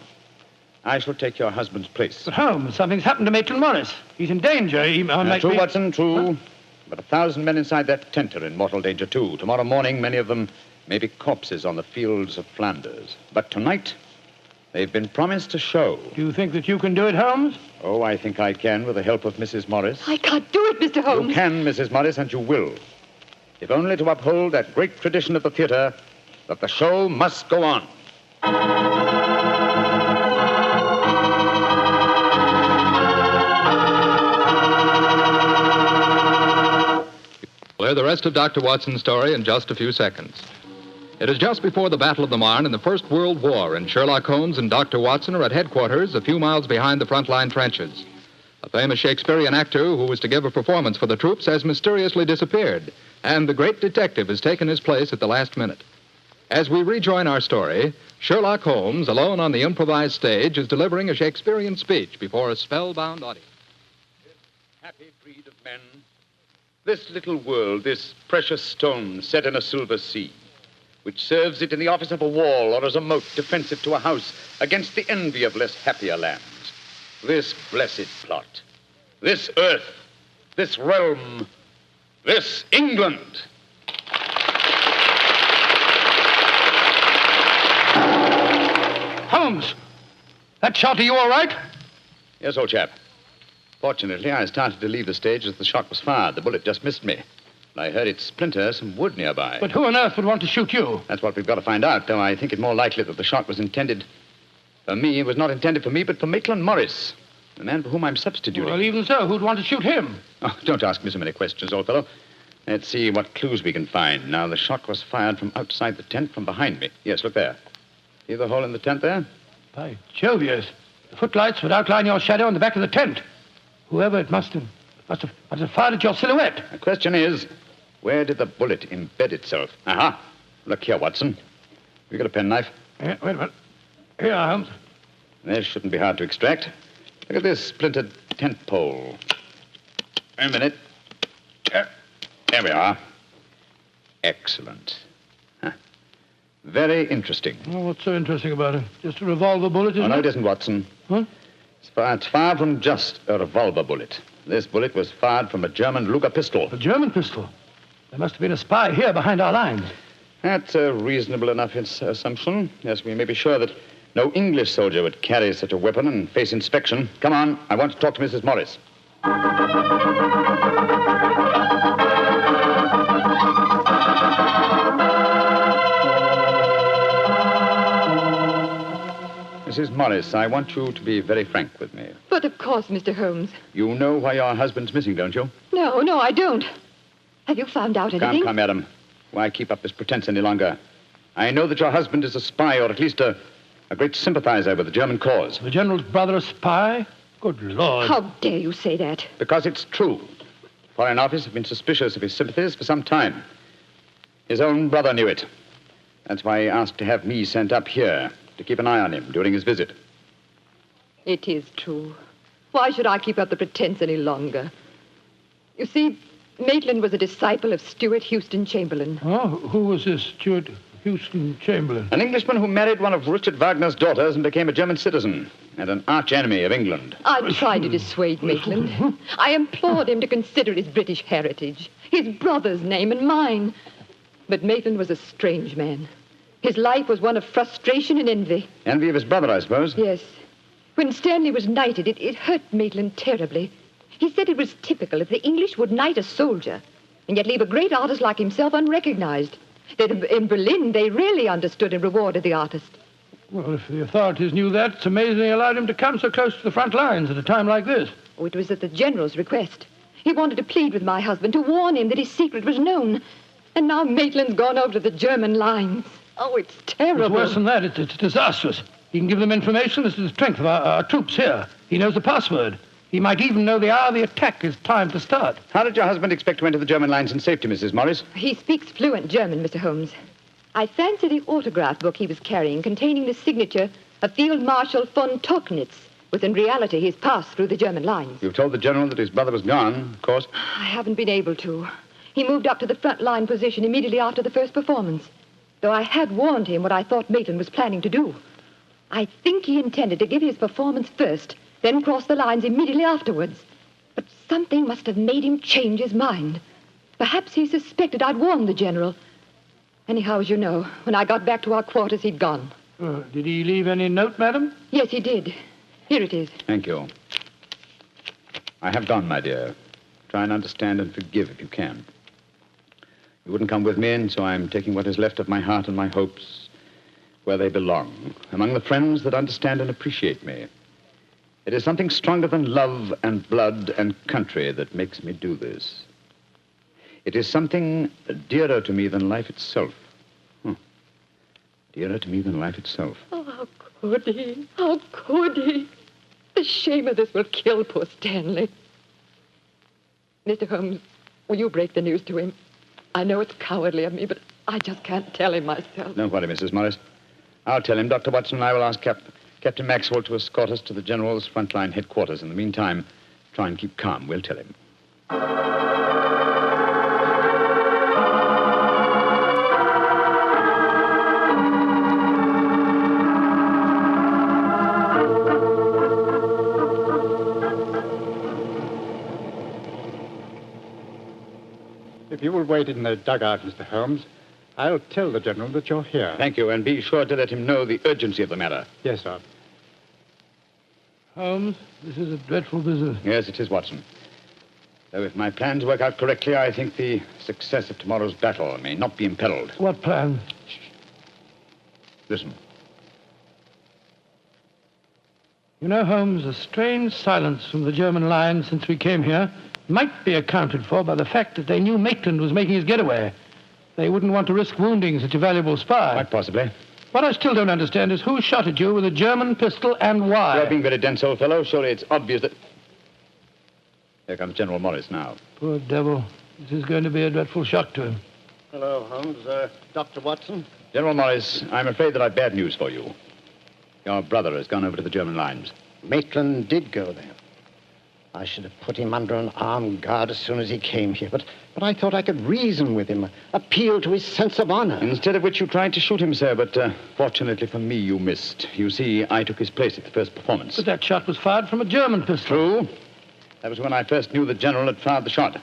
I shall take your husband's place. But Holmes, something's happened to Maitland Morris. He's in danger. He might True, be... Watson, true. Huh? But 1,000 men inside that tent are in mortal danger, too. Tomorrow morning, many of them may be corpses on the fields of Flanders. But tonight, they've been promised a show. Do you think that you can do it, Holmes? Oh, I think I can with the help of Mrs. Morris. I can't do it, Mr. Holmes. You can, Mrs. Morris, and you will. If only to uphold that great tradition of the theater that the show must go on. We'll hear the rest of Dr. Watson's story in just a few seconds. It is just before the Battle of the Marne in the First World War, and Sherlock Holmes and Dr. Watson are at headquarters a few miles behind the front-line trenches. A famous Shakespearean actor who was to give a performance for the troops has mysteriously disappeared, and the great detective has taken his place at the last minute. As we rejoin our story, Sherlock Holmes, alone on the improvised stage, is delivering a Shakespearean speech before a spellbound audience. This happy breed of men, this little world, this precious stone set in a silver sea, which serves it in the office of a wall or as a moat defensive to a house against the envy of less happier lands. This blessed plot, this earth, this realm, this England. Holmes! That shot, are you all right? Yes, old chap. Fortunately, I started to leave the stage as the shot was fired. The bullet just missed me. I heard it splinter some wood nearby. But who on earth would want to shoot you? That's what we've got to find out, though I think it more likely that the shot was intended for me. It was not intended for me, but for Maitland Morris, the man for whom I'm substituting. Well, even so, who'd want to shoot him? Oh, don't ask me so many questions, old fellow. Let's see what clues we can find. Now, the shot was fired from outside the tent from behind me. Yes, look there. See the hole in the tent there? By Jove, yes. The footlights would outline your shadow on the back of the tent. Whoever it must have fired at your silhouette. The question is, where did the bullet embed itself? Aha. Look here, Watson. You got a penknife? Yeah, wait a minute. Here, Holmes. This shouldn't be hard to extract. Look at this splintered tent pole. Wait a minute. There we are. Excellent. Huh. Very interesting. Oh, what's so interesting about it? Just a revolver bullet, isn't it? No, it isn't, Watson. Huh? It's far from just a revolver bullet. This bullet was fired from a German Luger pistol. A German pistol? There must have been a spy here behind our lines. That's a reasonable enough assumption. Yes, we may be sure that no English soldier would carry such a weapon and face inspection. Come on, I want to talk to Mrs. Morris. Mrs. Morris, I want you to be very frank with me. But of course, Mr. Holmes. You know why your husband's missing, don't you? No, I don't. Have you found out anything? Come, madam. Why keep up this pretense any longer? I know that your husband is a spy, or at least a great sympathizer with the German cause. The general's brother a spy? Good Lord. How dare you say that? Because it's true. Foreign Office have been suspicious of his sympathies for some time. His own brother knew it. That's why he asked to have me sent up here to keep an eye on him during his visit. It is true. Why should I keep up the pretense any longer? You see, Maitland was a disciple of Stuart Houston Chamberlain. Oh, who was this Stuart Houston Chamberlain? An Englishman who married one of Richard Wagner's daughters and became a German citizen, and an arch-enemy of England. I tried to dissuade Maitland. I implored him to consider his British heritage, his brother's name and mine. But Maitland was a strange man. His life was one of frustration and envy. Envy of his brother, I suppose? Yes. When Stanley was knighted, it hurt Maitland terribly. He said it was typical if the English would knight a soldier and yet leave a great artist like himself unrecognized. That in Berlin, they really understood and rewarded the artist. Well, if the authorities knew that, it's amazing they allowed him to come so close to the front lines at a time like this. Oh, it was at the general's request. He wanted to plead with my husband to warn him that his secret was known. And now Maitland's gone over to the German lines. Oh, it's terrible. It's worse than that. It's disastrous. He can give them information as to the strength of our troops here. He knows the password. He might even know the hour the attack is timed to start. How did your husband expect to enter the German lines in safety, Mrs. Morris? He speaks fluent German, Mr. Holmes. I fancy the autograph book he was carrying containing the signature of Field Marshal von Tochnitz was in reality he's passed through the German lines. You've told the General that his brother was gone, of course. I haven't been able to. He moved up to the front line position immediately after the first performance, though I had warned him what I thought Maitland was planning to do. I think he intended to give his performance first, then cross the lines immediately afterwards. But something must have made him change his mind. Perhaps he suspected I'd warned the General. Anyhow, as you know, when I got back to our quarters, he'd gone. Did he leave any note, madam? Yes, he did. Here it is. Thank you. I have gone, my dear. Try and understand and forgive if you can. You wouldn't come with me, and so I'm taking what is left of my heart and my hopes where they belong, among the friends that understand and appreciate me. It is something stronger than love and blood and country that makes me do this. It is something dearer to me than life itself. Dearer to me than life itself. Oh, how could he? How could he? The shame of this will kill poor Stanley. Mr. Holmes, will you break the news to him? I know it's cowardly of me, but I just can't tell him myself. Don't worry, Mrs. Morris. I'll tell him. Dr. Watson and I will ask Captain Maxwell to escort us to the General's frontline headquarters. In the meantime, try and keep calm. We'll tell him. If you will wait in the dugout, Mr. Holmes, I'll tell the General that you're here. Thank you, and be sure to let him know the urgency of the matter. Yes, sir. Holmes, this is a dreadful business. Yes, it is, Watson. Though if my plans work out correctly, I think the success of tomorrow's battle may not be imperiled. What plan? Listen. You know, Holmes, a strange silence from the German line since we came here might be accounted for by the fact that they knew Maitland was making his getaway. They wouldn't want to risk wounding such a valuable spy. Quite possibly. What I still don't understand is who shot at you with a German pistol and why. You're being very dense, old fellow. Surely it's obvious that... Here comes General Morris now. Poor devil. This is going to be a dreadful shock to him. Hello, Holmes. Dr. Watson? General Morris, I'm afraid that I've bad news for you. Your brother has gone over to the German lines. Maitland did go there. I should have put him under an armed guard as soon as he came here, but I thought I could reason with him, appeal to his sense of honor. Instead of which you tried to shoot him, sir, but fortunately for me, you missed. You see, I took his place at the first performance. But that shot was fired from a German pistol. True. That was when I first knew the General had fired the shot.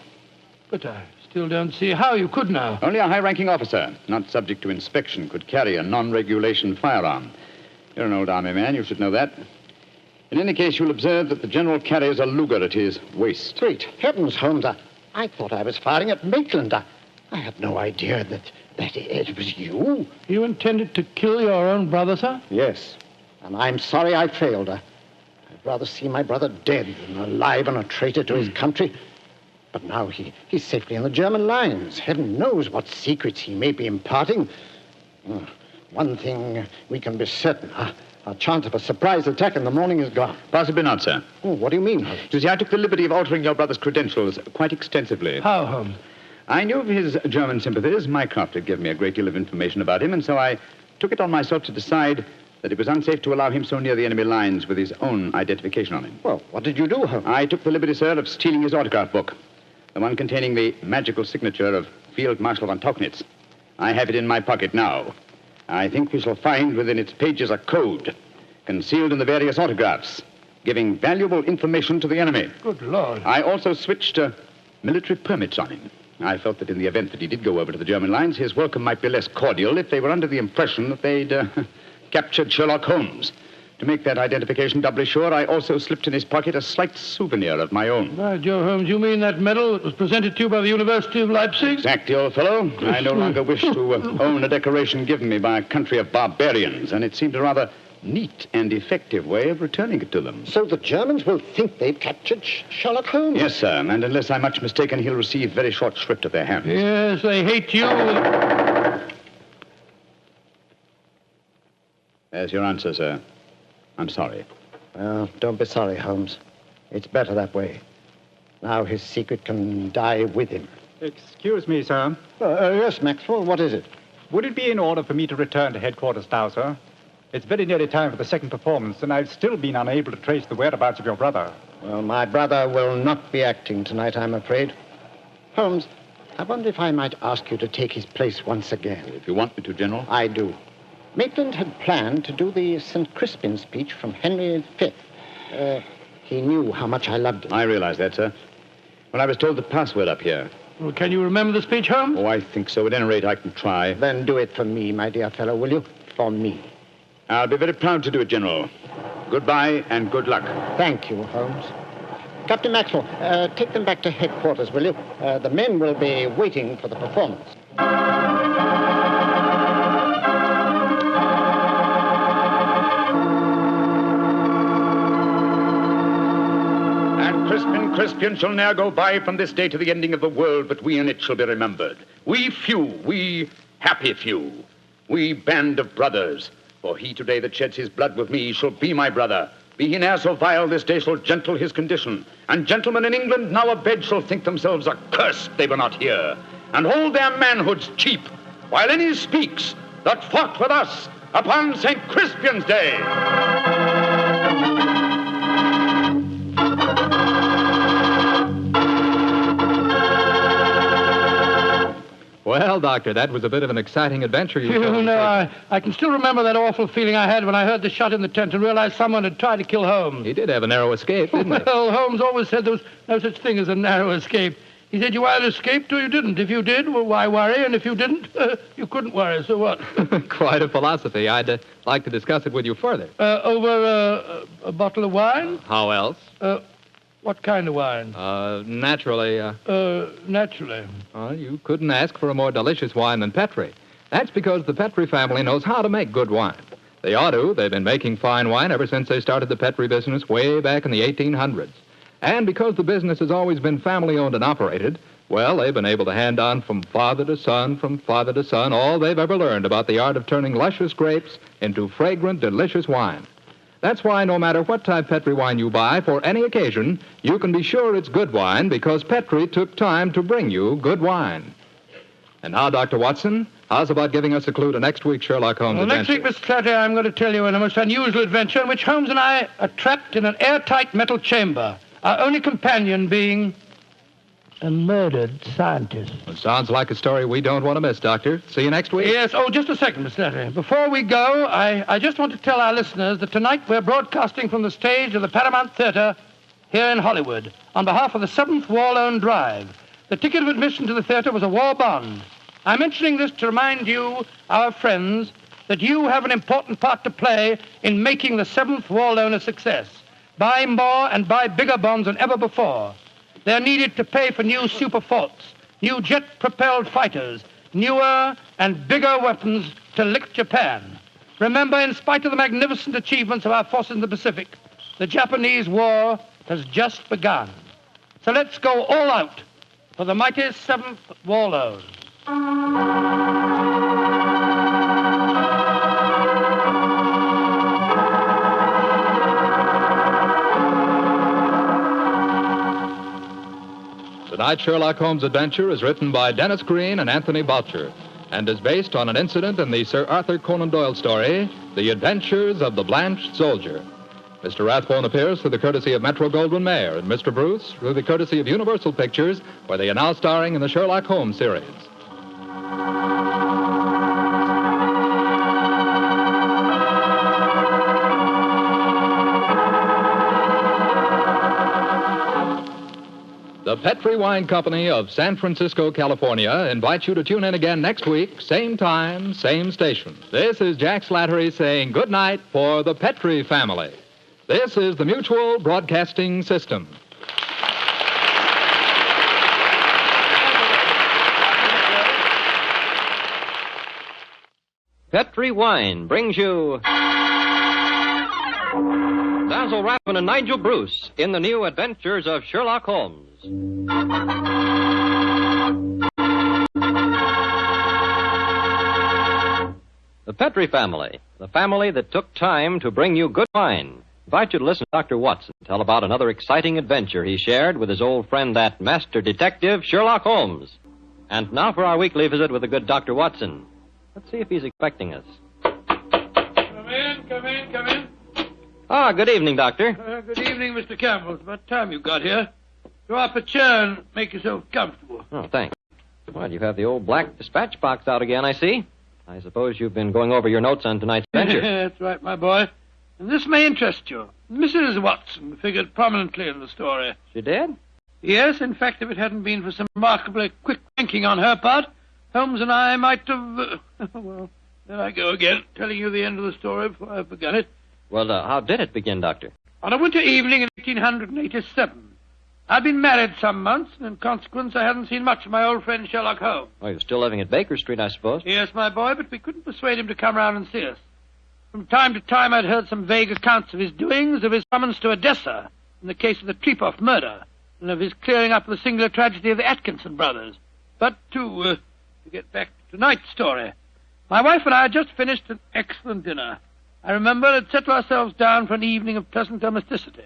But I still don't see how you could now. Only a high-ranking officer, not subject to inspection, could carry a non-regulation firearm. You're an old army man, you should know that. In any case, you'll observe that the General carries a Luger at his waist. Great heavens, Holmes. I thought I was firing at Maitland. I had no idea that it was you. You intended to kill your own brother, sir? Yes, and I'm sorry I failed. I'd rather see my brother dead than alive and a traitor to his country. But now he's safely in the German lines. Heaven knows what secrets he may be imparting. One thing we can be certain, our chance of a surprise attack in the morning is gone. Possibly not, sir. Oh, what do you mean, Holmes? You see, I took the liberty of altering your brother's credentials quite extensively. How, Holmes? I knew of his German sympathies. Mycroft had given me a great deal of information about him, and so I took it on myself to decide that it was unsafe to allow him so near the enemy lines with his own identification on him. Well, what did you do, Holmes? I took the liberty, sir, of stealing his autograph book, the one containing the magical signature of Field Marshal von Tauchnitz. I have it in my pocket now. I think we shall find within its pages a code concealed in the various autographs, giving valuable information to the enemy. Good Lord. I also switched military permits on him. I felt that in the event that he did go over to the German lines, his welcome might be less cordial if they were under the impression that they'd captured Sherlock Holmes. To make that identification doubly sure, I also slipped in his pocket a slight souvenir of my own. By Joe, Holmes, you mean that medal that was presented to you by the University of Leipzig? Exactly, old fellow. I no longer wish to own a decoration given me by a country of barbarians, and it seemed a rather neat and effective way of returning it to them. So the Germans will think they've captured Sherlock Holmes? Yes, sir, and unless I'm much mistaken, he'll receive very short shrift at their hands. Yes, they hate you. There's your answer, sir. I'm sorry. Well, don't be sorry, Holmes. It's better that way. Now his secret can die with him. Excuse me, sir. Yes, Maxwell, what is it? Would it be in order for me to return to headquarters now, sir? It's very nearly time for the second performance, and I've still been unable to trace the whereabouts of your brother. Well, my brother will not be acting tonight, I'm afraid. Holmes, I wonder if I might ask you to take his place once again. If you want me to, General. I do. Maitland had planned to do the St. Crispin speech from Henry V. He knew how much I loved it. I realize that, sir. When I was told the password up here. Well, can you remember the speech, Holmes? Oh, I think so. At any rate, I can try. Then do it for me, my dear fellow, will you? For me. I'll be very proud to do it, General. Goodbye and good luck. Thank you, Holmes. Captain Maxwell, take them back to headquarters, will you? The men will be waiting for the performance. And Crispin shall ne'er go by from this day to the ending of the world, but we in it shall be remembered. We few, we happy few, we band of brothers. For he today that sheds his blood with me shall be my brother. Be he ne'er so vile, this day shall gentle his condition. And gentlemen in England now abed shall think themselves accursed they were not here, and hold their manhoods cheap, while any speaks that fought with us upon St. Crispin's Day. Well, Doctor, that was a bit of an exciting adventure you You know, I can still remember that awful feeling I had when I heard the shot in the tent and realized someone had tried to kill Holmes. He did have a narrow escape, didn't he? Well, Holmes always said there was no such thing as a narrow escape. He said you either escaped or you didn't. If you did, well, why worry? And if you didn't, you couldn't worry, so what? Quite a philosophy. I'd like to discuss it with you further. Over a bottle of wine? How else? What kind of wine? Naturally. Naturally. You couldn't ask for a more delicious wine than Petri. That's because the Petri family knows how to make good wine. They ought to. They've been making fine wine ever since they started the Petri business way back in the 1800s. And because the business has always been family-owned and operated, well, they've been able to hand on from father to son, all they've ever learned about the art of turning luscious grapes into fragrant, delicious wine. That's why no matter what type Petri wine you buy for any occasion, you can be sure it's good wine because Petri took time to bring you good wine. And now, Dr. Watson, how's about giving us a clue to next week's Sherlock Holmes adventure? Next week, Mr. Clatter, I'm going to tell you a most unusual adventure in which Holmes and I are trapped in an airtight metal chamber, our only companion being a murdered scientist. Well, sounds like a story we don't want to miss, Doctor. See you next week. Yes. Oh, just a second, Mr. Clatter. Before we go, I just want to tell our listeners that tonight we're broadcasting from the stage of the Paramount Theater here in Hollywood on behalf of the 7th War Loan Drive. The ticket of admission to the theater was a war bond. I'm mentioning this to remind you, our friends, that you have an important part to play in making the 7th War Loan a success. Buy more and buy bigger bonds than ever before. They're needed to pay for new super forts, new jet-propelled fighters, newer and bigger weapons to lick Japan. Remember, in spite of the magnificent achievements of our forces in the Pacific, the Japanese war has just begun. So let's go all out for the mighty 7th War Loan. Tonight's Sherlock Holmes adventure is written by Dennis Green and Anthony Boucher and is based on an incident in the Sir Arthur Conan Doyle story, The Adventures of the Blanched Soldier. Mr. Rathbone appears through the courtesy of Metro-Goldwyn-Mayer and Mr. Bruce through the courtesy of Universal Pictures, where they are now starring in the Sherlock Holmes series. The Petri Wine Company of San Francisco, California, invites you to tune in again next week, same time, same station. This is Jack Slattery saying good night for the Petri family. This is the Mutual Broadcasting System. Petri Wine brings you Basil Rathbone and Nigel Bruce in the new Adventures of Sherlock Holmes. The Petri family, the family that took time to bring you good wine. Invite you to listen to Dr. Watson tell about another exciting adventure he shared with his old friend, that master detective, Sherlock Holmes. And now for our weekly visit with the good Dr. Watson. Let's see if he's expecting us. Come in. come in, come in. Ah, good evening, Doctor. Good evening, Mr. Campbell. It's about time you got here. Go up a chair and make yourself comfortable. Oh, thanks. Well, you have the old black dispatch box out again, I see. I suppose you've been going over your notes on tonight's adventure. That's right, my boy. And this may interest you. Mrs. Watson figured prominently in the story. She did? Yes, in fact, if it hadn't been for some remarkably quick thinking on her part, Holmes and I might have... well, there I go again, telling you the end of the story before I've begun it. Well, how did it begin, Doctor? On a winter evening in 1887. I'd been married some months, and in consequence I hadn't seen much of my old friend Sherlock Holmes. Oh, you're still living at Baker Street, I suppose? Yes, my boy, but we couldn't persuade him to come round and see us. From time to time I'd heard some vague accounts of his doings, of his summons to Odessa in the case of the Trepoff murder, and of his clearing up the singular tragedy of the Atkinson brothers. But to get back to tonight's story, my wife and I had just finished an excellent dinner. I remember had settled ourselves down for an evening of pleasant domesticity.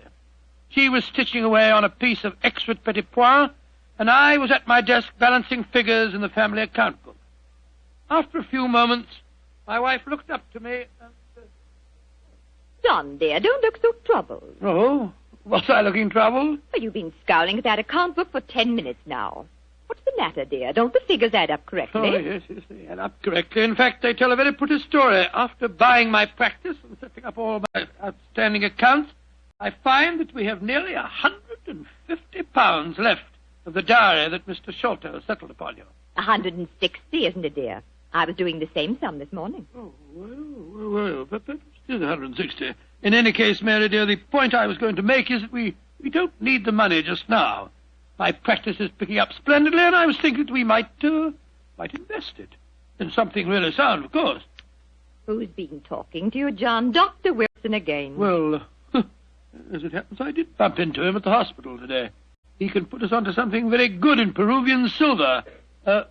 She was stitching away on a piece of exquisite petit pois, and I was at my desk balancing figures in the family account book. After a few moments, my wife looked up to me and said, John, dear, don't look so troubled. "Oh, was I looking troubled?" Well, you've been scowling at that account book for 10 minutes now. What's the matter, dear? Don't the figures add up correctly? Oh, yes, they add up correctly. In fact, they tell a very pretty story. After buying my practice and setting up all my outstanding accounts, I find that we have nearly £150 left of the diary that Mr. Sholto settled upon you. 160, isn't it, dear? I was doing the same sum this morning. Oh, well, but still 160. In any case, Mary, dear, the point I was going to make is that we don't need the money just now. My practice is picking up splendidly, and I was thinking that we might invest it in something really sound, of course. Who's been talking to you, John? Dr. Wilson again. Well, as it happens, I did bump into him at the hospital today. He can put us onto something very good in Peruvian silver. What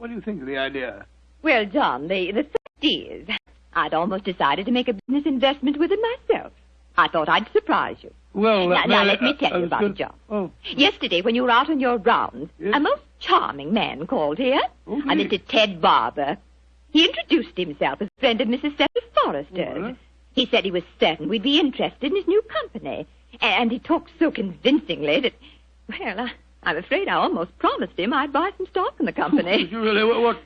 do you think of the idea? Well, John, the fact is, I'd almost decided to make a business investment with it myself. I thought I'd surprise you. Well, now let me tell you about it, John. Oh. Yesterday, when you were out on your rounds, Yes? a most charming man called here, Oh, a Mr. Ted Barber. He introduced himself as a friend of Mrs. Cecil Forrester's. Well. He said he was certain we'd be interested in his new company. And he talked so convincingly that, well, I'm afraid I almost promised him I'd buy some stock in the company. Did you really? What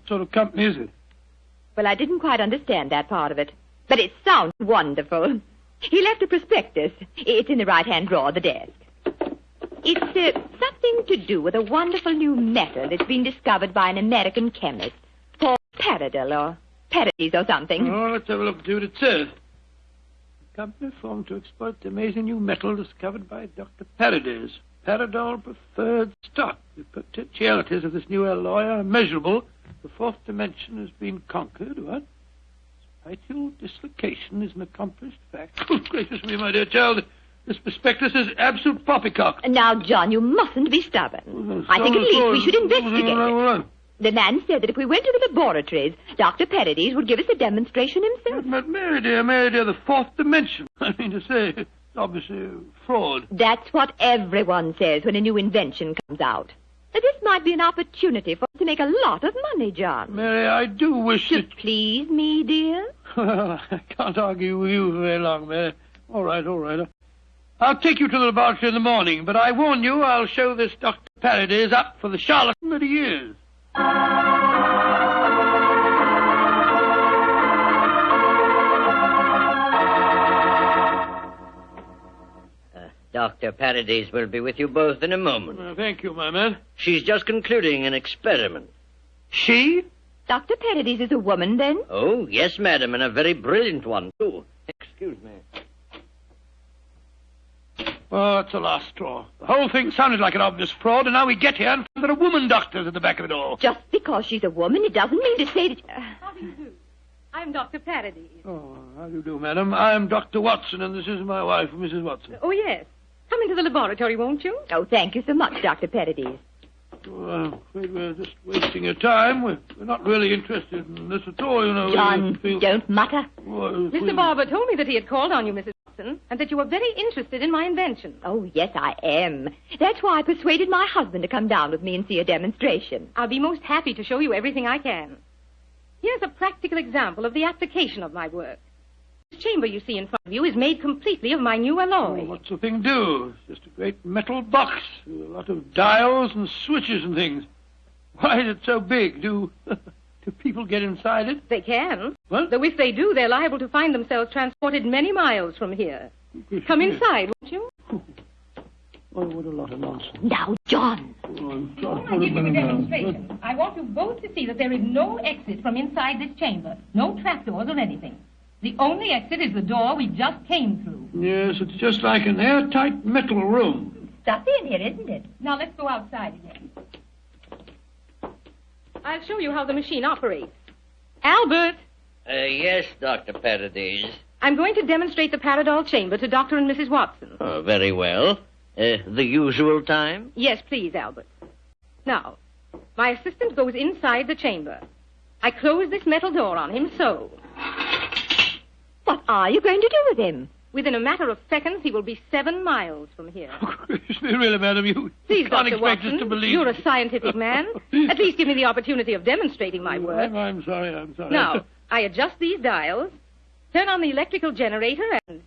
sort of company is it? Well, I didn't quite understand that part of it. But it sounds wonderful. He left a prospectus. It's in the right-hand drawer of the desk. It's something to do with a wonderful new metal that's been discovered by an American chemist called Paradol or Paradis or something. Oh, let's have a look and see what it says. A company formed to exploit the amazing new metal discovered by Dr. Paradis. Paradol preferred stock. The potentialities of this new alloy are immeasurable. The fourth dimension has been conquered. What? Spital dislocation is an accomplished fact. Oh, gracious me, my dear child. This prospectus is absolute poppycock. Now, John, you mustn't be stubborn. I think at least we should investigate it. The man said that if we went to the laboratories, Dr. Paradis would give us a demonstration himself. But Mary dear, the fourth dimension. I mean to say, it's obviously fraud. That's what everyone says when a new invention comes out. But this might be an opportunity for us to make a lot of money, John. Mary, I do wish to please me, dear. Well, I can't argue with you very long, Mary. All right. I'll take you to the laboratory in the morning, but I warn you, I'll show this Dr. Paradis up for the charlatan that he is. Dr. Paradis will be with you both in a moment. Thank you, my man. She's just concluding an experiment. She? Dr. Paradis is a woman, then? Oh, yes, madam, and a very brilliant one, too. Excuse me. Oh, it's the last straw. The whole thing sounded like an obvious fraud, and now we get here and find there are woman doctors at the back of it all. Just because she's a woman, it doesn't mean to say that... How do you do? I'm Dr. Paradis. Oh, how do you do, madam? I'm Dr. Watson, and this is my wife, Mrs. Watson. Oh, yes. Come into the laboratory, won't you? Oh, thank you so much, Dr. Paradis. I'm afraid we're just wasting your time. We're not really interested in this at all, you know. John, don't mutter. Mr. Barber told me that he had called on you, Mrs. Watson, and that you were very interested in my invention. Oh, yes, I am. That's why I persuaded my husband to come down with me and see a demonstration. I'll be most happy to show you everything I can. Here's a practical example of the application of my work. The chamber you see in front of you is made completely of my new alloy. Oh, what's the thing do? It's just a great metal box with a lot of dials and switches and things. Why is it so big? Do people get inside it? They can. What? Though if they do, they're liable to find themselves transported many miles from here. Come inside, won't you? Oh, what a lot of nonsense. Now, John. I give you a demonstration. I want you both to see that there is no exit from inside this chamber. No trapdoors or anything. The only exit is the door we just came through. Yes, it's just like an airtight metal room. Stuffy in here, isn't it? Now let's go outside again. I'll show you how the machine operates. Albert! Yes, Dr. Paradise. I'm going to demonstrate the Paradol chamber to Dr. and Mrs. Watson. Oh, very well. The usual time? Yes, please, Albert. Now, my assistant goes inside the chamber. I close this metal door on him, so. What are you going to do with him? Within a matter of seconds, he will be 7 miles from here. Really, madam, you Please, can't Dr. expect Watson, us to believe. you're a scientific man. At least give me the opportunity of demonstrating my work. I'm sorry. Now, I adjust these dials, turn on the electrical generator, and...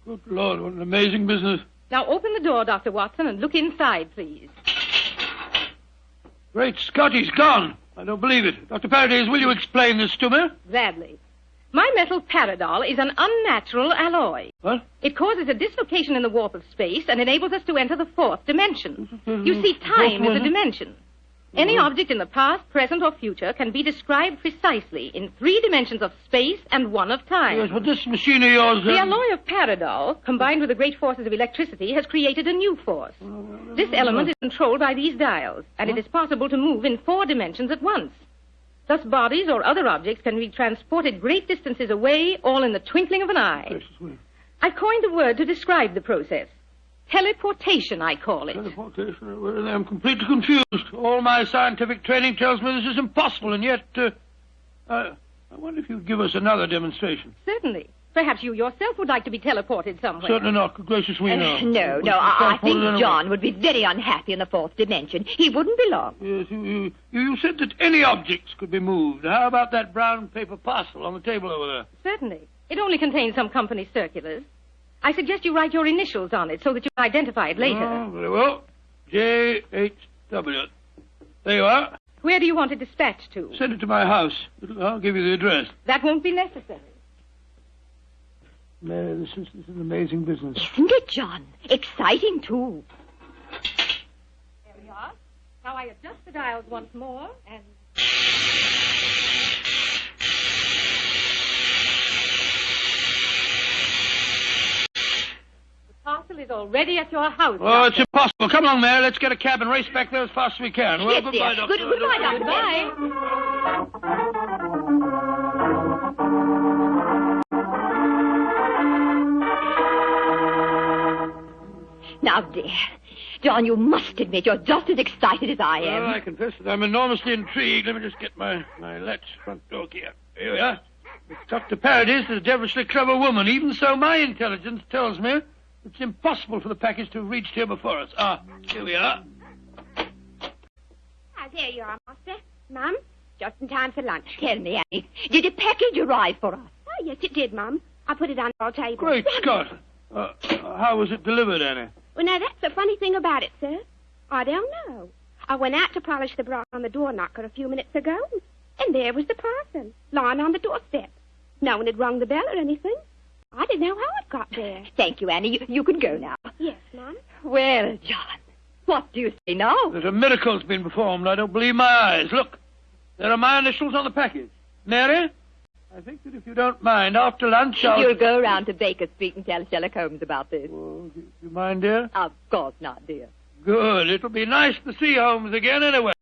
Good Lord, what an amazing business. Now open the door, Dr. Watson, and look inside, please. Great Scott, he's gone. I don't believe it. Dr. Paradise, will you explain this to me? Gladly. My metal Paradol is an unnatural alloy. What? It causes a dislocation in the warp of space and enables us to enter the 4th dimension. You see, time is a dimension. Any object in the past, present, or future can be described precisely in 3 dimensions of space and 1 of time. Yes, but this machine of yours... The alloy of Paradol, combined with the great forces of electricity, has created a new force. This element is controlled by these dials, and it is possible to move in 4 dimensions at once. Thus, bodies or other objects can be transported great distances away, all in the twinkling of an eye. I've coined a word to describe the process. Teleportation, I call it. Teleportation? Well, I'm completely confused. All my scientific training tells me this is impossible, and yet... I wonder if you'd give us another demonstration. Certainly. Perhaps you yourself would like to be teleported somewhere. Certainly not. Good gracious, we know. No, I think John would be very unhappy in the 4th dimension. He wouldn't belong. Yes, you said that any objects could be moved. How about that brown paper parcel on the table over there? Certainly. It only contains some company circulars. I suggest you write your initials on it so that you can identify it later. Oh, very well. J.H.W. There you are. Where do you want it dispatched to? Send it to my house. I'll give you the address. That won't be necessary. Mary, this is an amazing business. Isn't it, John? Exciting, too. There we are. Now I adjust the dials once more, and... The parcel is already at your house. Oh, it's impossible. Come along, Mary. Let's get a cab and race back there as fast as we can. Well, Yes, goodbye, dear. Doctor. Goodbye, Doctor. Now, dear, John, you must admit you're just as excited as I am. Well, I confess that I'm enormously intrigued. Let me just get my latch front door key up. Here we are. Dr. Paradise is a devilishly clever woman. Even so, my intelligence tells me it's impossible for the package to have reached here before us. Here we are. There you are, Master. Mum, just in time for lunch. Tell me, Annie, did a package arrive for us? Oh, yes, it did, Mum. I put it on our table. Great Scott. How was it delivered, Annie? Well, now, that's the funny thing about it, sir. I don't know. I went out to polish the brass on the door knocker a few minutes ago, and there was the parcel, lying on the doorstep. No one had rung the bell or anything. I didn't know how it got there. Thank you, Annie. You can go now. Yes, Mum. Well, John, what do you say now? That a miracle's been performed. I don't believe my eyes. Look, there are my initials on the package. Mary, I think that if you don't mind, after lunch You'll go round to Baker Street and tell Sherlock Holmes about this. Oh, do you mind, dear? Of course not, dear. Good. It'll be nice to see Holmes again anyway.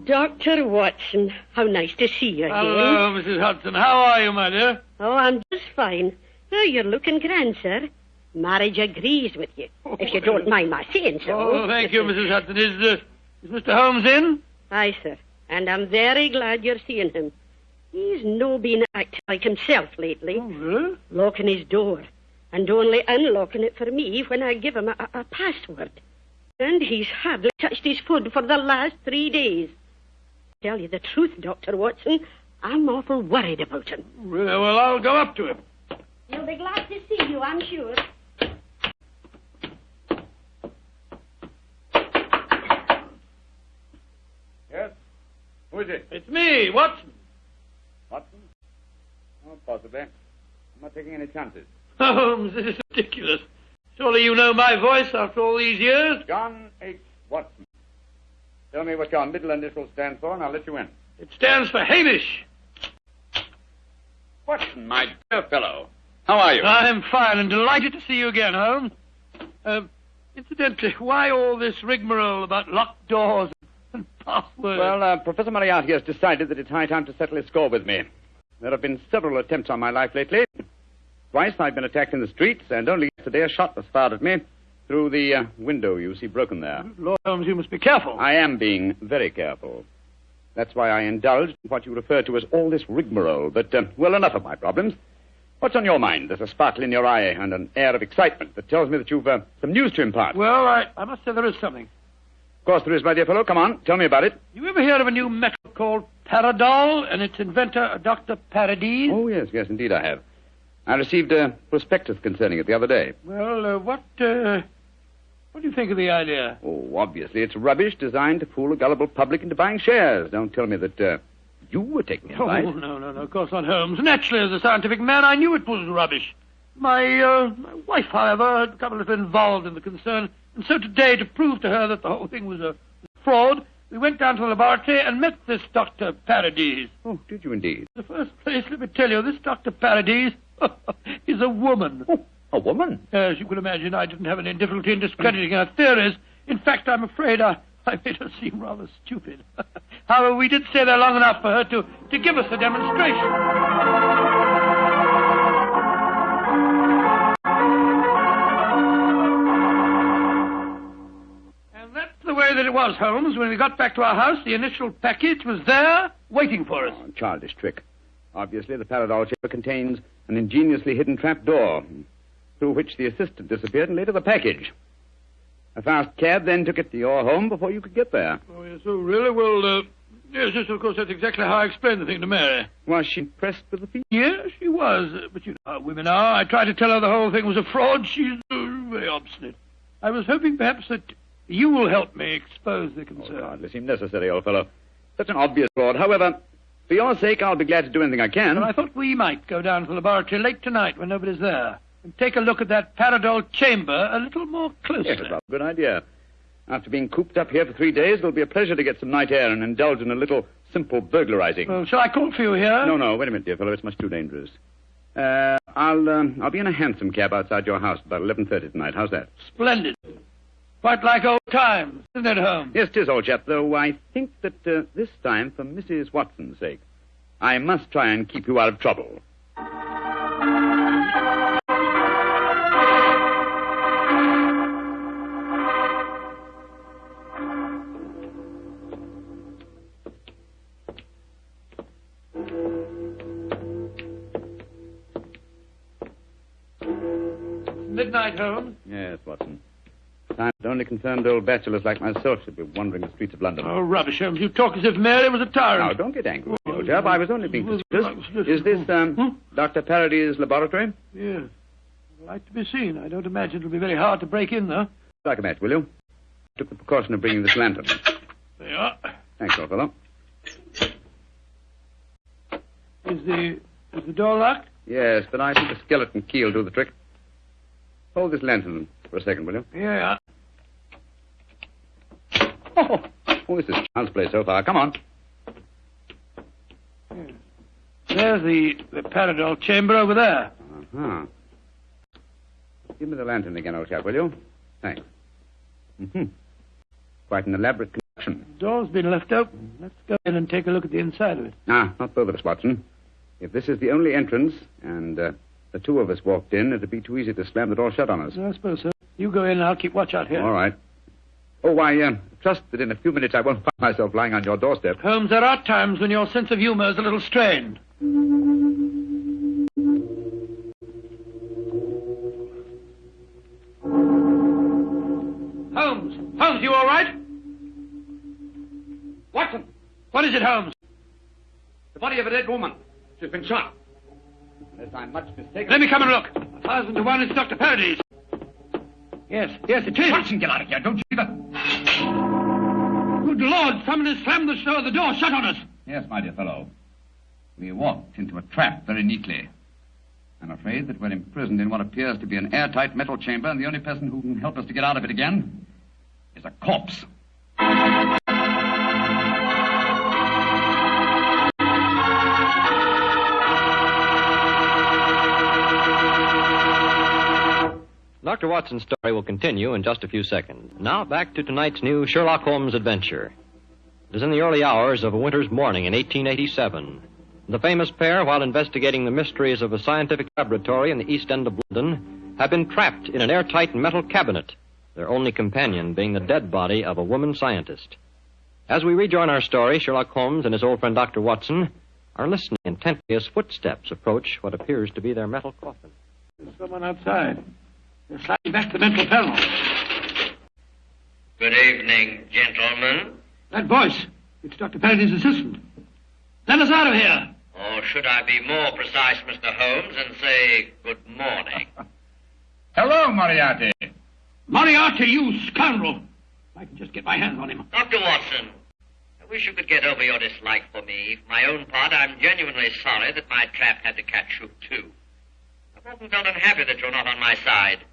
Dr. Watson, how nice to see you again. Hello, Mrs. Hudson. How are you, my dear? Oh, I'm just fine. Oh, you're looking grand, sir. Marriage agrees with you, if you don't mind my saying so. Oh, thank you, Mrs. Hudson. Is Mr. Holmes in? Aye, sir. And I'm very glad you're seeing him. He's no been acting like himself lately. Oh, really? Locking his door and only unlocking it for me when I give him a password. And he's hardly touched his food for the last 3 days. Tell you the truth, Dr. Watson, I'm awful worried about him. Really? Well, I'll go up to him. He'll be glad to see you, I'm sure. Yes? Who is it? It's me, Watson. Watson? Oh, possibly. I'm not taking any chances. Holmes, this is ridiculous. Surely you know my voice after all these years? John H. Watson. Tell me what your middle initial stands for, and I'll let you in. It stands for Hamish. Watson, my dear fellow. How are you? I'm fine and delighted to see you again, Holmes. Incidentally, why all this rigmarole about locked doors and passwords? Well, Professor Moriarty has decided that it's high time to settle his score with me. There have been several attempts on my life lately. Twice I've been attacked in the streets, and only yesterday a shot was fired at me through the window you see broken there. Lord Holmes, you must be careful. I am being very careful. That's why I indulged in what you refer to as all this rigmarole. But, well, enough of my problems. What's on your mind? There's a sparkle in your eye and an air of excitement that tells me that you've some news to impart. Well, I must say there is something. Of course there is, my dear fellow. Come on, tell me about it. You ever heard of a new metal called Paradol and its inventor, Dr. Paradis? Oh, yes, indeed I have. I received a prospectus concerning it the other day. Well, what do you think of the idea? Oh, obviously it's rubbish designed to fool a gullible public into buying shares. Don't tell me that you were taking advice. Oh, no, of course not, Holmes. Naturally, as a scientific man, I knew it was rubbish. My wife, however, had become a little involved in the concern, and so today, to prove to her that the whole thing was a fraud, we went down to the laboratory and met this Dr. Paradis. Oh, did you indeed? In the first place, let me tell you, this Dr. Paradis is a woman. Oh, a woman? As you can imagine, I didn't have any difficulty in discrediting her theories. In fact, I'm afraid I made her seem rather stupid. However, we did stay there long enough for her to give us a demonstration. And that's the way that it was, Holmes. When we got back to our house, the initial package was there, waiting for us. Oh, childish trick. Obviously, the Paradol chamber contains an ingeniously hidden trap door, through which the assistant disappeared and later the package. A fast cab then took it to your home before you could get there. Oh, yes, oh, really? Well, yes, of course, that's exactly how I explained the thing to Mary. Was she impressed with the feat? Yes, she was. But you know how women are. I tried to tell her the whole thing was a fraud. She's very obstinate. I was hoping perhaps that you will help me expose the concern. Oh, hardly seemed necessary, old fellow. Such an obvious fraud. However, for your sake, I'll be glad to do anything I can. Well, I thought we might go down to the laboratory late tonight when nobody's there and take a look at that Paradol chamber a little more closely. Yes, a good idea. After being cooped up here for 3 days, it'll be a pleasure to get some night air and indulge in a little simple burglarizing. Well, shall I call for you here? No, wait a minute, dear fellow. It's much too dangerous. I'll be in a hansom cab outside your house about 11:30 tonight. How's that? Splendid. Quite like old times, isn't it, Holmes? Yes, 'tis, old chap, though I think that this time, for Mrs. Watson's sake, I must try and keep you out of trouble. Midnight, Holmes? Yes, Watson. Time that only confirmed old bachelors like myself should be wandering the streets of London. Oh, rubbish, Holmes. You talk as if Mary was a tyrant. Now, don't get angry, old chap. I was only being facetious. Is this, Dr. Paradis' laboratory? Yes. Like to be seen. I don't imagine it'll be very hard to break in, though. Strike a match, will you? Took the precaution of bringing this lantern. There you are. Thanks, old fellow. Is the door locked? Yes, but I think a skeleton key will do the trick. Hold this lantern for a second, will you? Yeah. Oh, this is child's play so far. Come on. There's the Paradol chamber over there. Uh-huh. Give me the lantern again, old chap, will you? Thanks. Mm-hmm. Quite an elaborate construction. The door's been left open. Let's go in and take a look at the inside of it. Not both of us, Watson. If this is the only entrance, and the two of us walked in, it'd be too easy to slam the door shut on us. I suppose so. You go in and I'll keep watch out here. All right. Oh, I trust that in a few minutes I won't find myself lying on your doorstep. Holmes, there are times when your sense of humor is a little strained. Holmes, you all right? Watson, what is it, Holmes? The body of a dead woman. She's been shot. Unless I'm much mistaken. Let me come and look. 1,000 to 1, it's Dr. Paradis. Yes, it is. Watson, get out of here. Don't you either. Good Lord, someone has slammed the door shut on us. Yes, my dear fellow. We walked into a trap very neatly. I'm afraid that we're imprisoned in what appears to be an airtight metal chamber, and the only person who can help us to get out of it again is a corpse. Dr. Watson's story will continue in just a few seconds. Now, back to tonight's new Sherlock Holmes adventure. It is in the early hours of a winter's morning in 1887. The famous pair, while investigating the mysteries of a scientific laboratory in the East End of London, have been trapped in an airtight metal cabinet, their only companion being the dead body of a woman scientist. As we rejoin our story, Sherlock Holmes and his old friend Dr. Watson are listening intently as footsteps approach what appears to be their metal coffin. There's someone outside. They're sliding back the metal panel. Good evening, gentlemen. That voice, it's Dr. Paradis' assistant. Let us out of here. Or should I be more precise, Mr. Holmes, and say good morning? Hello, Moriarty. Moriarty, you scoundrel. If I can just get my hands on him. Dr. Watson, I wish you could get over your dislike for me. For my own part, I'm genuinely sorry that my trap had to catch you, too. I've often felt unhappy that you're not on my side.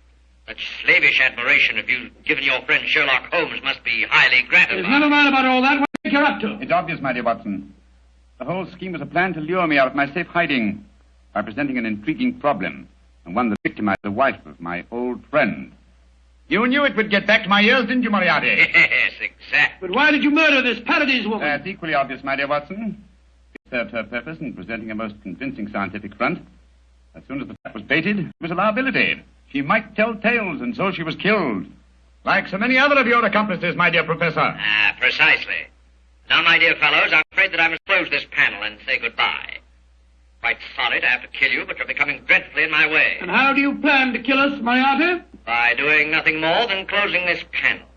Such slavish admiration of you given your friend Sherlock Holmes must be highly gratifying. There's never mind about all that. What do you think you're up to? It's obvious, my dear Watson. The whole scheme was a plan to lure me out of my safe hiding by presenting an intriguing problem, and one that victimized the wife of my old friend. You knew it would get back to my ears, didn't you, Moriarty? Yes, exactly. But why did you murder this Paradis woman? That's equally obvious, my dear Watson. It served her purpose in presenting a most convincing scientific front. As soon as the trap was baited, it was a liability. She might tell tales, and so she was killed. Like so many other of your accomplices, my dear Professor. Ah, precisely. Now, my dear fellows, I'm afraid that I must close this panel and say goodbye. Quite sorry to have to kill you, but you're becoming dreadfully in my way. And how do you plan to kill us, Moriarty? By doing nothing more than closing this panel.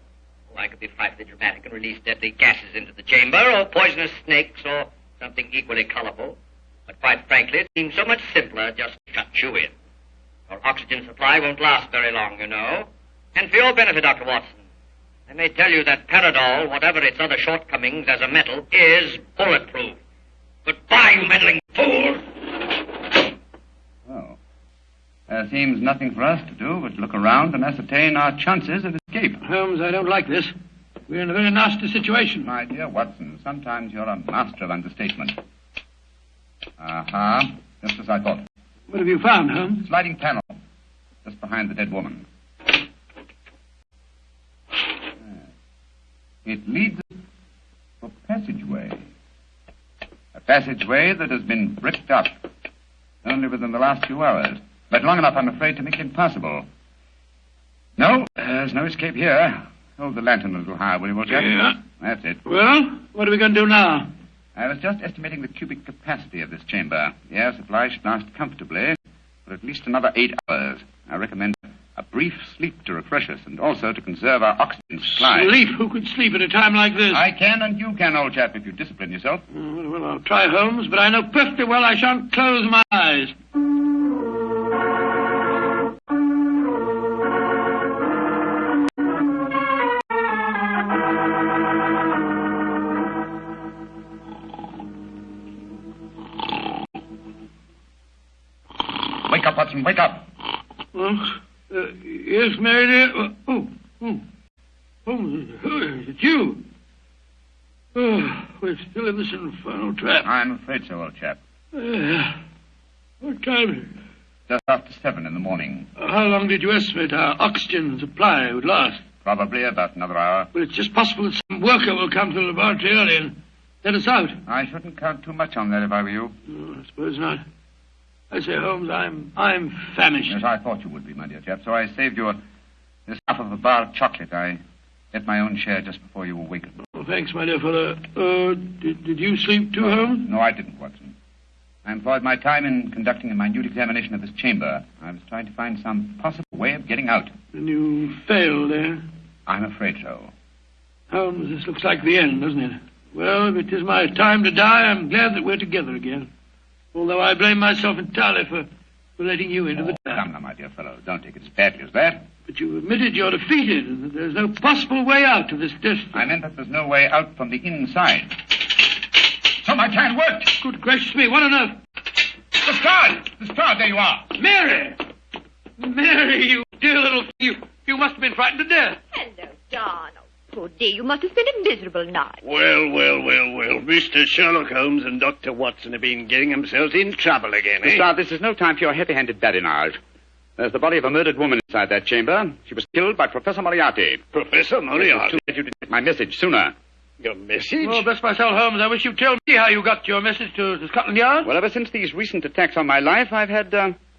Oh, I could be frightfully dramatic and release deadly gases into the chamber, or poisonous snakes, or something equally colorful. But quite frankly, it seems so much simpler just to shut you in. Your oxygen supply won't last very long, you know. And for your benefit, Dr. Watson, I may tell you that Paradol, whatever its other shortcomings as a metal, is bulletproof. Goodbye, you meddling fool! Well, there seems nothing for us to do but look around and ascertain our chances of escape. Holmes, I don't like this. We're in a very nasty situation. My dear Watson, sometimes you're a master of understatement. Aha, just as I thought. What have you found, Holmes? Sliding panel, just behind the dead woman. It leads to a passageway. A passageway that has been bricked up only within the last few hours. But long enough, I'm afraid, to make it impossible. No, there's no escape here. Hold the lantern a little higher, will you, Walter? Yeah. That's it. Well, what are we going to do now? I was just estimating the cubic capacity of this chamber. The air supply should last comfortably for at least another 8 hours. I recommend a brief sleep to refresh us and also to conserve our oxygen supply. Sleep? Who could sleep at a time like this? I can and you can, old chap, if you discipline yourself. Well, I'll try, Holmes, but I know perfectly well I shan't close my eyes. Wake up, Watson, wake up. Yes, Mary dear. It's you. Oh, we're still in this infernal trap. I'm afraid so, old chap. What time is it? Just after 7 in the morning. How long did you estimate our oxygen supply would last? Probably about another hour. Well, it's just possible that some worker will come to the laboratory early and let us out. I shouldn't count too much on that if I were you. I suppose not. I say, Holmes, I'm famished. Yes, I thought you would be, my dear chap, so I saved you this half of a bar of chocolate. I ate my own share just before you awakened. Oh, thanks, my dear fellow. Did you sleep too, Holmes? No, I didn't, Watson. I employed my time in conducting a minute examination of this chamber. I was trying to find some possible way of getting out. And you failed, eh? I'm afraid so. Holmes, this looks like the end, doesn't it? Well, if it is my time to die, I'm glad that we're together again. Although I blame myself entirely for letting you into the trap. Come now, my dear fellow. Don't take it as badly as that. But you admitted you're defeated and that there's no possible way out of this destiny. I meant that there's no way out from the inside. So my plan worked. Good gracious me, what on earth? The Strad, there you are. Mary! Mary, you dear little... You must have been frightened to death. Hello, John. Oh, poor dear, you must have spent a miserable night. Well. Mr. Sherlock Holmes and Dr. Watson have been getting themselves in trouble again, eh? Strad, this is no time for your heavy-handed badinage. There's the body of a murdered woman inside that chamber. She was killed by Professor Moriarty. Professor Moriarty? Yes, you didn't get my message sooner. Your message? Oh, bless my soul, Holmes. I wish you'd tell me how you got your message to Scotland Yard. Well, ever since these recent attacks on my life, I've had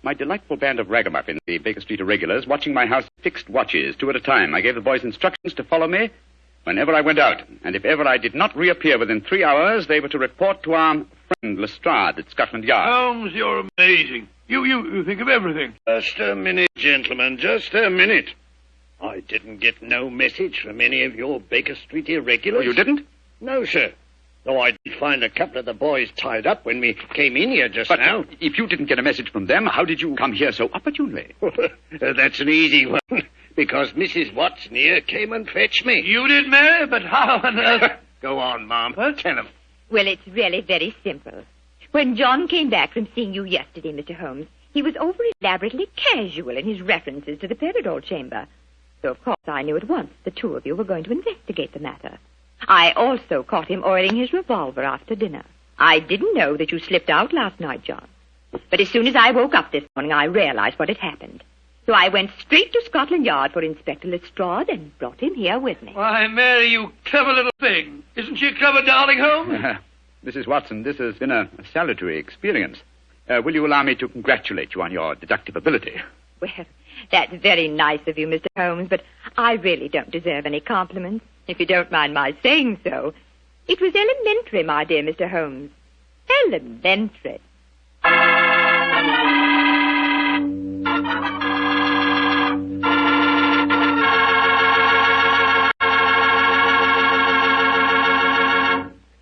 my delightful band of ragamuffins, the Baker Street irregulars, watching my house fixed watches, 2 at a time. I gave the boys instructions to follow me whenever I went out. And if ever I did not reappear within 3 hours, they were to report to our friend Lestrade at Scotland Yard. Holmes, you're amazing. You think of everything. Just a minute, gentlemen, just a minute. I didn't get no message from any of your Baker Street irregulars. Oh, you didn't? No, sir. Though I did find a couple of the boys tied up when we came in here just now. If you didn't get a message from them, how did you come here so opportunely? That's an easy one. Because Mrs. Watson here came and fetched me. You did, Mary? But how on earth... Go on, Mom. Tell him. Well, it's really very simple. When John came back from seeing you yesterday, Mr. Holmes, he was over elaborately casual in his references to the Paradol chamber. So, of course, I knew at once the two of you were going to investigate the matter. I also caught him oiling his revolver after dinner. I didn't know that you slipped out last night, John. But as soon as I woke up this morning, I realized what had happened. So I went straight to Scotland Yard for Inspector Lestrade and brought him here with me. Why, Mary, you clever little thing. Isn't she a clever darling, Holmes? Mrs. Watson, this has been a salutary experience. Will you allow me to congratulate you on your deductive ability? Well, that's very nice of you, Mr. Holmes, but I really don't deserve any compliments, if you don't mind my saying so. It was elementary, my dear Mr. Holmes. Elementary.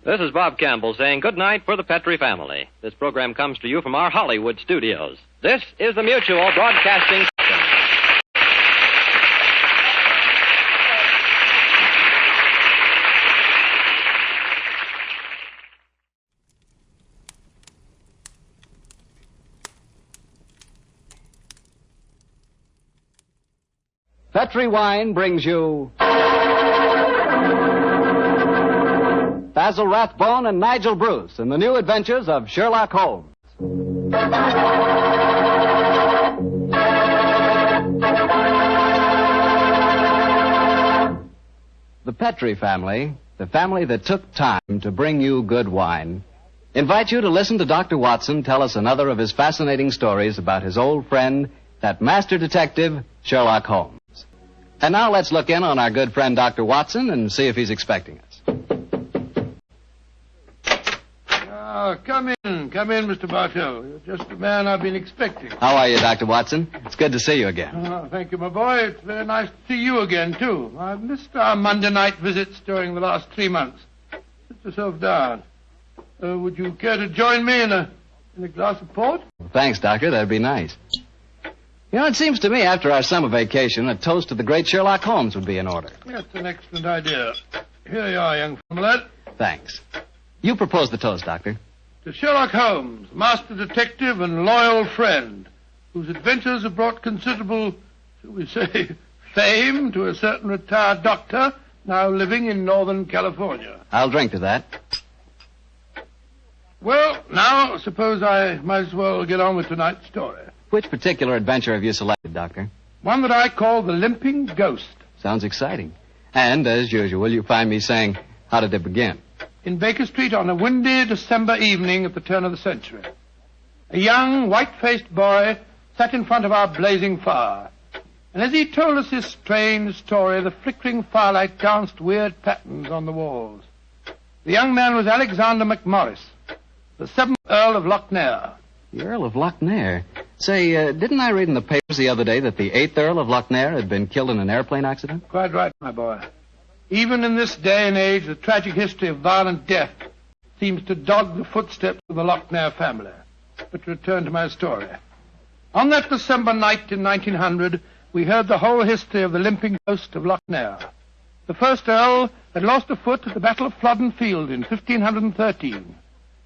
This is Bob Campbell saying good night for the Petrie family. This program comes to you from our Hollywood studios. This is the Mutual Broadcasting System. Petrie Wine brings you Basil Rathbone and Nigel Bruce in the new adventures of Sherlock Holmes. The Petrie family, the family that took time to bring you good wine, invite you to listen to Dr. Watson tell us another of his fascinating stories about his old friend, that master detective, Sherlock Holmes. And now let's look in on our good friend Dr. Watson and see if he's expecting us. Come in, Mr. Bartell. You're just the man I've been expecting. How are you, Dr. Watson? It's good to see you again. Thank you, my boy. It's very nice to see you again, too. I've missed our Monday night visits during the last 3 months. Sit yourself down. Would you care to join me in a glass of port? Thanks, Doctor. That'd be nice. You know, it seems to me after our summer vacation, a toast to the great Sherlock Holmes would be in order. That's an excellent idea. Here you are, young lad. Thanks. You propose the toast, Doctor. To Sherlock Holmes, master detective and loyal friend, whose adventures have brought considerable, shall we say, fame to a certain retired doctor now living in Northern California. I'll drink to that. Well, now, suppose I might as well get on with tonight's story. Which particular adventure have you selected, Doctor? One that I call the Limping Ghost. Sounds exciting. And, as usual, you find me saying, how did it begin? In Baker Street on a windy December evening at the turn of the century. A young, white-faced boy sat in front of our blazing fire. And as he told us this strange story, the flickering firelight danced weird patterns on the walls. The young man was Alexander McMorris, the 7th Earl of Lochnair. The Earl of Lochnair? Say, didn't I read in the papers the other day that the 8th Earl of Lochnair had been killed in an airplane accident? Quite right, my boy. Even in this day and age, the tragic history of violent death seems to dog the footsteps of the Lochnair family. But to return to my story. On that December night in 1900, we heard the whole history of the limping ghost of Lochnair. The first Earl had lost a foot at the Battle of Flodden Field in 1513.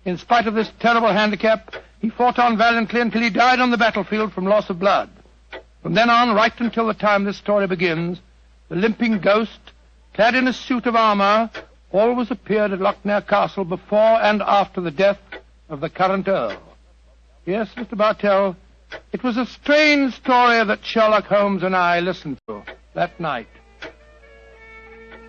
In spite of this terrible handicap, he fought on valiantly until he died on the battlefield from loss of blood. From then on, right until the time this story begins, the limping ghost, clad in a suit of armor, always appeared at Lochnair Castle before and after the death of the current Earl. Yes, Mr. Bartell, it was a strange story that Sherlock Holmes and I listened to that night.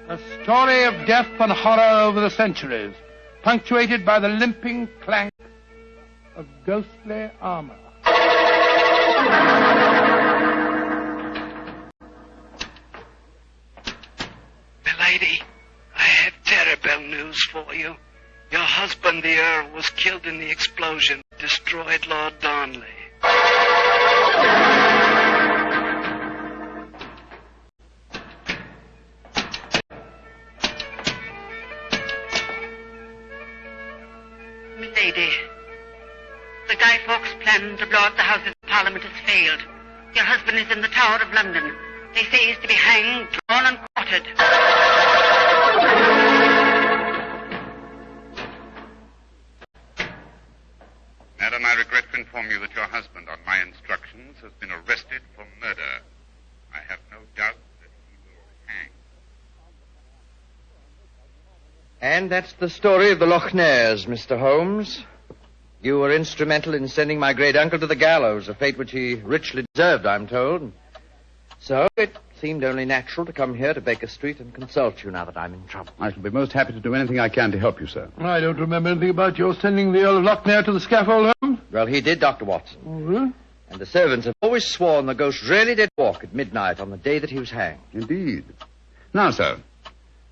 A story of death and horror over the centuries, punctuated by the limping clank of ghostly armor. Milady, I have terrible news for you. Your husband, the Earl, was killed in the explosion that destroyed Lord Darnley. Milady, the Guy Fawkes plan to blow up the Houses of Parliament has failed. Your husband is in the Tower of London. They say he's to be hanged, drawn and quartered. Madam, I regret to inform you that your husband, on my instructions, has been arrested for murder. I have no doubt that he will hang. And that's the story of the Lochnairs, Mr. Holmes. You were instrumental in sending my great uncle to the gallows, a fate which he richly deserved, I'm told. So it seemed only natural to come here to Baker Street and consult you now that I'm in trouble. I shall be most happy to do anything I can to help you, sir. I don't remember anything about your sending the Earl of Lochnair to the scaffold, Holmes. Well, he did, Dr. Watson. Mm-hmm. And the servants have always sworn the ghost really did walk at midnight on the day that he was hanged. Indeed. Now, sir,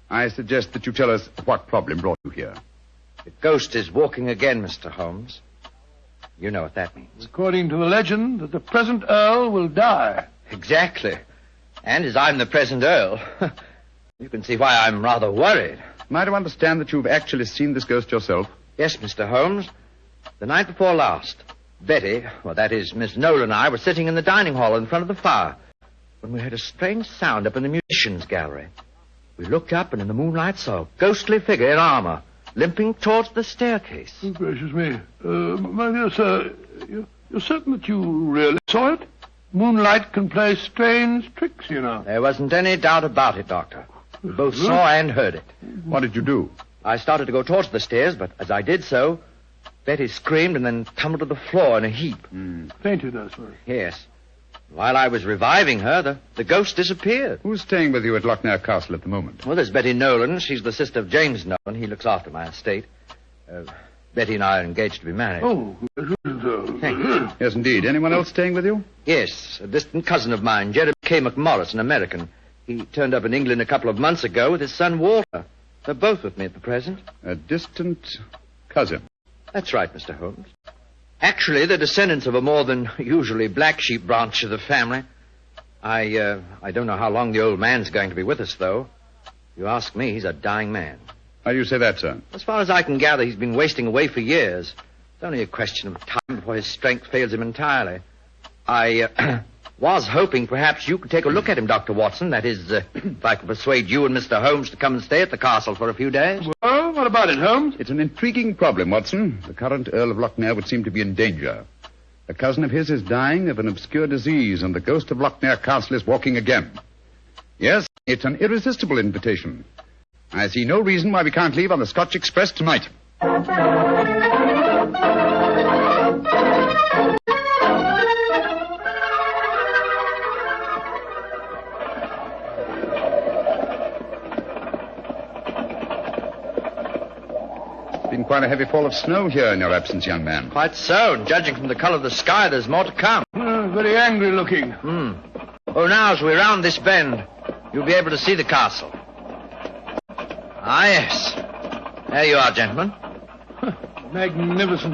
I suggest that you tell us what problem brought you here. The ghost is walking again, Mr. Holmes. You know what that means. According to the legend, that the present Earl will die. Exactly. And as I'm the present Earl, you can see why I'm rather worried. Am I to understand that you've actually seen this ghost yourself? Yes, Mr. Holmes. The night before last, Betty, well, that is, Miss Noel and I were sitting in the dining hall in front of the fire when we heard a strange sound up in the musicians' gallery. We looked up and in the moonlight saw a ghostly figure in armor limping towards the staircase. Oh, gracious me. My dear sir, you're certain that you really saw it? Moonlight can play strange tricks, you know. There wasn't any doubt about it, Doctor. We both saw and heard it. What did you do? I started to go towards the stairs, but as I did so, Betty screamed and then tumbled to the floor in a heap. Fainted, I suppose. Yes. While I was reviving her, the ghost disappeared. Who's staying with you at Lochnair Castle at the moment? Well, there's Betty Nolan. She's the sister of James Nolan. He looks after my estate. Betty and I are engaged to be married. Oh, thank you. Yes, indeed. Anyone else staying with you? Yes, a distant cousin of mine, Jeremy K. McMorris, an American. He turned up in England a couple of months ago with his son Walter. They're both with me at the present. A distant cousin? That's right, Mr. Holmes. Actually, they're descendants of a more than usually black sheep branch of the family. I don't know how long the old man's going to be with us, though. If you ask me, he's a dying man. How do you say that, sir? As far as I can gather, he's been wasting away for years. It's only a question of time before his strength fails him entirely. I was hoping perhaps you could take a look at him, Dr. Watson. That is, if I could persuade you and Mr. Holmes to come and stay at the castle for a few days. Well, what about it, Holmes? It's an intriguing problem, Watson. The current Earl of Lochnair would seem to be in danger. A cousin of his is dying of an obscure disease, and the ghost of Lochnair Castle is walking again. Yes, it's an irresistible invitation. I see no reason why we can't leave on the Scotch Express tonight. Been quite a heavy fall of snow here in your absence, young man. Quite so, and judging from the color of the sky, there's more to come. Very angry looking. Oh, now, as we round this bend, you'll be able to see the castle. Ah, yes. There you are, gentlemen. Magnificent.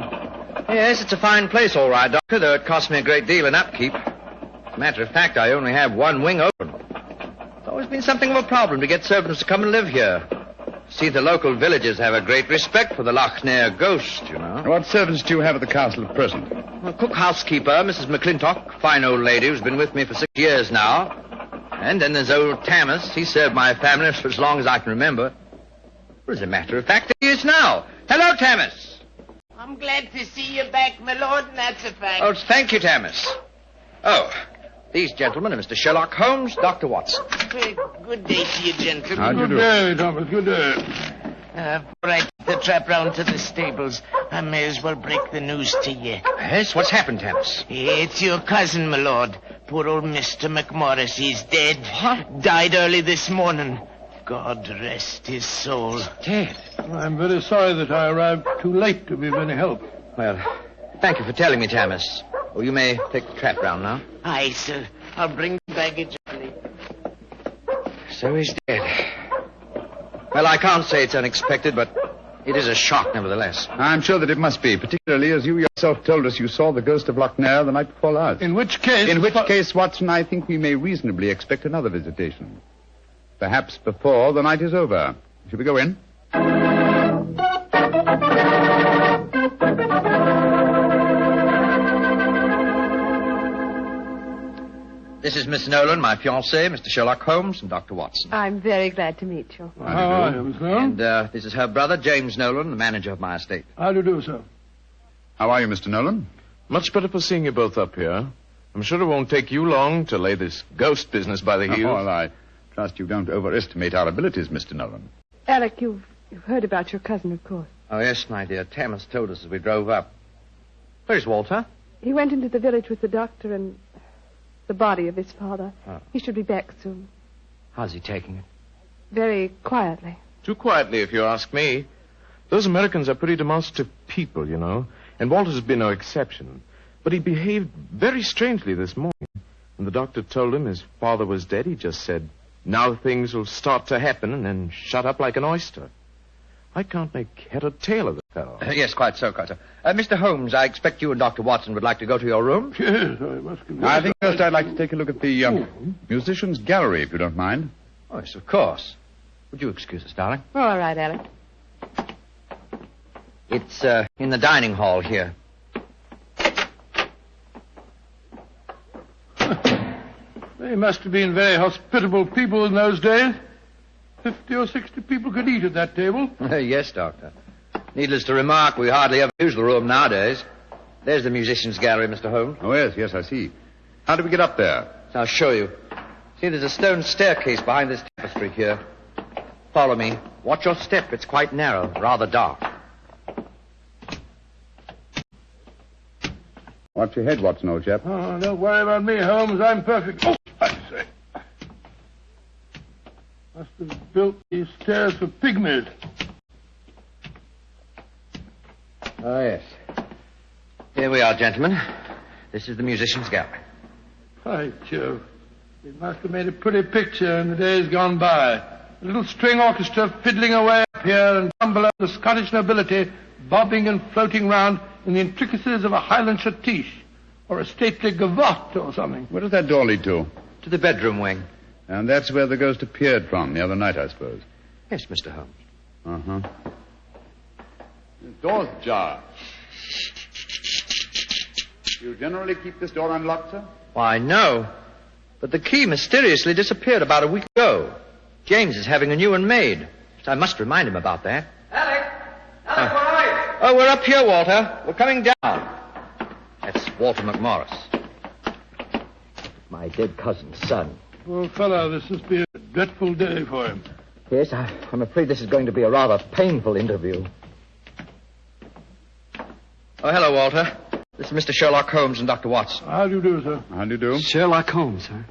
Yes, it's a fine place, all right, Doctor, though it cost me a great deal in upkeep. As a matter of fact, I only have one wing open. It's always been something of a problem to get servants to come and live here. See, the local villagers have a great respect for the Loch Ness ghost, you know. What servants do you have at the castle at present? A cook housekeeper, Mrs. McClintock, fine old lady who's been with me for 6 years now. And then there's old Tammas. He served my family for as long as I can remember. Well, as a matter of fact, he is now. Hello, Tammas. I'm glad to see you back, my lord, and that's a fact. Oh, thank you, Tammas. Oh, these gentlemen are Mr. Sherlock Holmes, Dr. Watson. Good day to you, gentlemen. How do you do? Good day, Thomas. Good day. Before I get the trap round to the stables, I may as well break the news to you. Yes? What's happened, Tammas? It's your cousin, my lord. Poor old Mr. McMorris. He's dead. What? Died early this morning. God rest his soul. Dead? I'm very sorry that I arrived too late to be of any help. Well, thank you for telling me, Tammas. Oh, you may take the trap round now. Aye, sir. I'll bring the baggage early. So he's dead. Well, I can't say it's unexpected, but it is a shock nevertheless. I'm sure that it must be, particularly as you yourself told us you saw the ghost of Loch Ness the night before last. In which case... In which case, Watson, I think we may reasonably expect another visitation. Perhaps before the night is over. Shall we go in? This is Miss Nolan, my fiancée, Mr. Sherlock Holmes, and Dr. Watson. I'm very glad to meet you. How are you, Miss Nolan? And this is her brother, James Nolan, the manager of my estate. How do you do, sir? How are you, Mr. Nolan? Much better for seeing you both up here. I'm sure it won't take you long to lay this ghost business by the heels. Oh, well, I trust you don't overestimate our abilities, Mr. Nolan. Alec, you've heard about your cousin, of course. Oh, yes, my dear. Tammas told us as we drove up. Where's Walter? He went into the village with the doctor and the body of his father. Oh. He should be back soon. How's he taking it? Very quietly. Too quietly, if you ask me. Those Americans are pretty demonstrative people, you know, and Walter's has been no exception. But he behaved very strangely this morning. When the doctor told him his father was dead, he just said, now things will start to happen, and then shut up like an oyster. I can't make head or tail of the fellow. Yes, quite so, quite so. Mr. Holmes, I expect you and Dr. Watson would like to go to your room. Yes, I must confess. I think first I'd like to take a look at the musicians' gallery, if you don't mind. Oh, yes, of course. Would you excuse us, darling? All right, Alec. It's in the dining hall here. They must have been very hospitable people in those days. 50 or 60 people could eat at that table. Yes, Doctor. Needless to remark, we hardly ever use the room nowadays. There's the musicians' gallery, Mr. Holmes. Oh, yes, I see. How do we get up there? I'll show you. See, there's a stone staircase behind this tapestry here. Follow me. Watch your step. It's quite narrow, rather dark. Watch your head, Watson, old chap. Oh, don't worry about me, Holmes. I'm perfect. Oh, I say. Must have built these stairs for pygmies. Oh, yes. Here we are, gentlemen. This is the musicians' gallery. By Jove. It must have made a pretty picture in the days gone by. A little string orchestra fiddling away up here, and down below the Scottish nobility bobbing and floating round in the intricacies of a Highland schottische or a stately gavotte or something. Where does that door lead to? To the bedroom wing. And that's where the ghost appeared from the other night, I suppose. Yes, Mr. Holmes. Uh-huh. The door's ajar. Do you generally keep this door unlocked, sir? Why, no. But the key mysteriously disappeared about a week ago. James is having a new one made. So I must remind him about that. Alec! Alec, where are you? Oh, we're up here, Walter. We're coming down. That's Walter McMorris. My dead cousin's son. Poor fellow, this must be a dreadful day for him. Yes, I'm afraid this is going to be a rather painful interview. Oh, hello, Walter. This is Mr. Sherlock Holmes and Dr. Watson. How do you do, sir? How do you do? Sherlock Holmes, sir.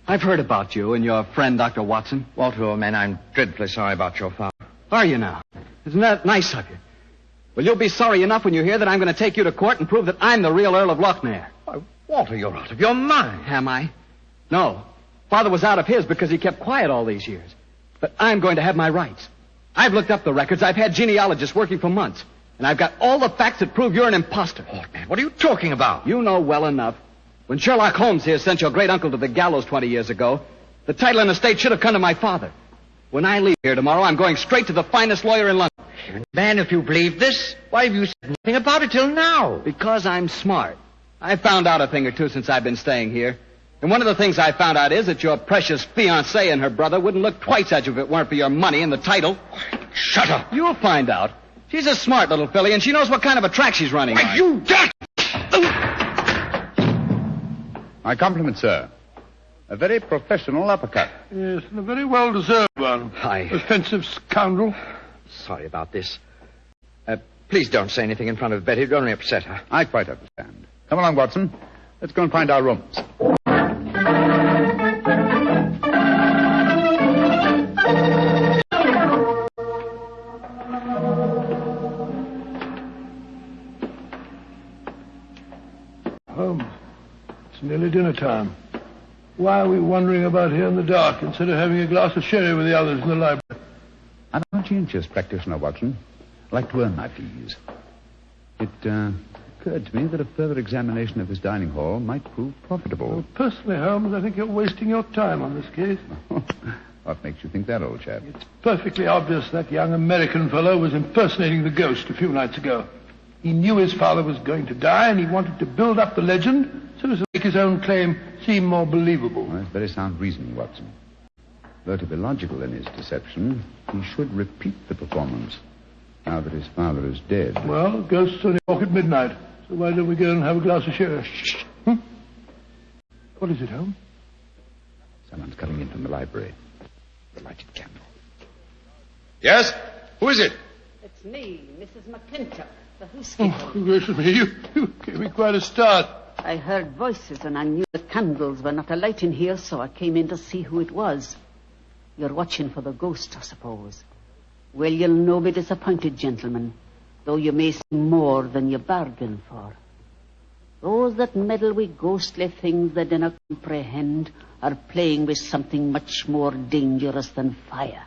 I've heard about you and your friend, Dr. Watson. Walter, old man, I'm dreadfully sorry about your father. Are you now? Isn't that nice of you? Well, you'll be sorry enough when you hear that I'm going to take you to court and prove that I'm the real Earl of Loch Ness. Why, Walter, you're out of your mind. Am I? No. Father was out of his because he kept quiet all these years. But I'm going to have my rights. I've looked up the records. I've had genealogists working for months. And I've got all the facts that prove you're an imposter. Oh, man, what are you talking about? You know well enough. When Sherlock Holmes here sent your great-uncle to the gallows 20 years ago, the title and estate should have come to my father. When I leave here tomorrow, I'm going straight to the finest lawyer in London. Man, if you believe this, why have you said nothing about it till now? Because I'm smart. I found out a thing or two since I've been staying here. And one of the things I found out is that your precious fiancée and her brother wouldn't look twice at you if it weren't for your money and the title. Shut up. You'll find out. She's a smart little filly, and she knows what kind of a track she's running on. You done! My compliments, sir. A very professional uppercut. Yes, and a very well-deserved one. Offensive scoundrel. Sorry about this. Please don't say anything in front of Betty. It'll only upset her. I quite understand. Come along, Watson. Let's go and find our rooms. Holmes, it's nearly dinner time. Why are we wandering about here in the dark instead of having a glass of sherry with the others in the library? I'm a conscientious practitioner, Watson. I like to earn my fees. It occurred to me that a further examination of this dining hall might prove profitable. Well, personally, Holmes, I think you're wasting your time on this case. What makes you think that, old chap? It's perfectly obvious that young American fellow was impersonating the ghost a few nights ago. He knew his father was going to die, and he wanted to build up the legend so as to make his own claim seem more believable. Well, that's very sound reasoning, Watson. Though to be logical in his deception, he should repeat the performance now that his father is dead. Well, ghosts only walk at midnight, so why don't we go and have a glass of sherry? What is it, Holmes? Someone's coming in from the library. The lighted candle. Yes? Who is it? It's me, Mrs. McClintock, the housekeeper. Oh, gracious me, you gave me quite a start. I heard voices and I knew the candles were not alight in here, so I came in to see who it was. You're watching for the ghost, I suppose. Well, you'll no be disappointed, gentlemen, though you may see more than you bargained for. Those that meddle with ghostly things they do not comprehend are playing with something much more dangerous than fire.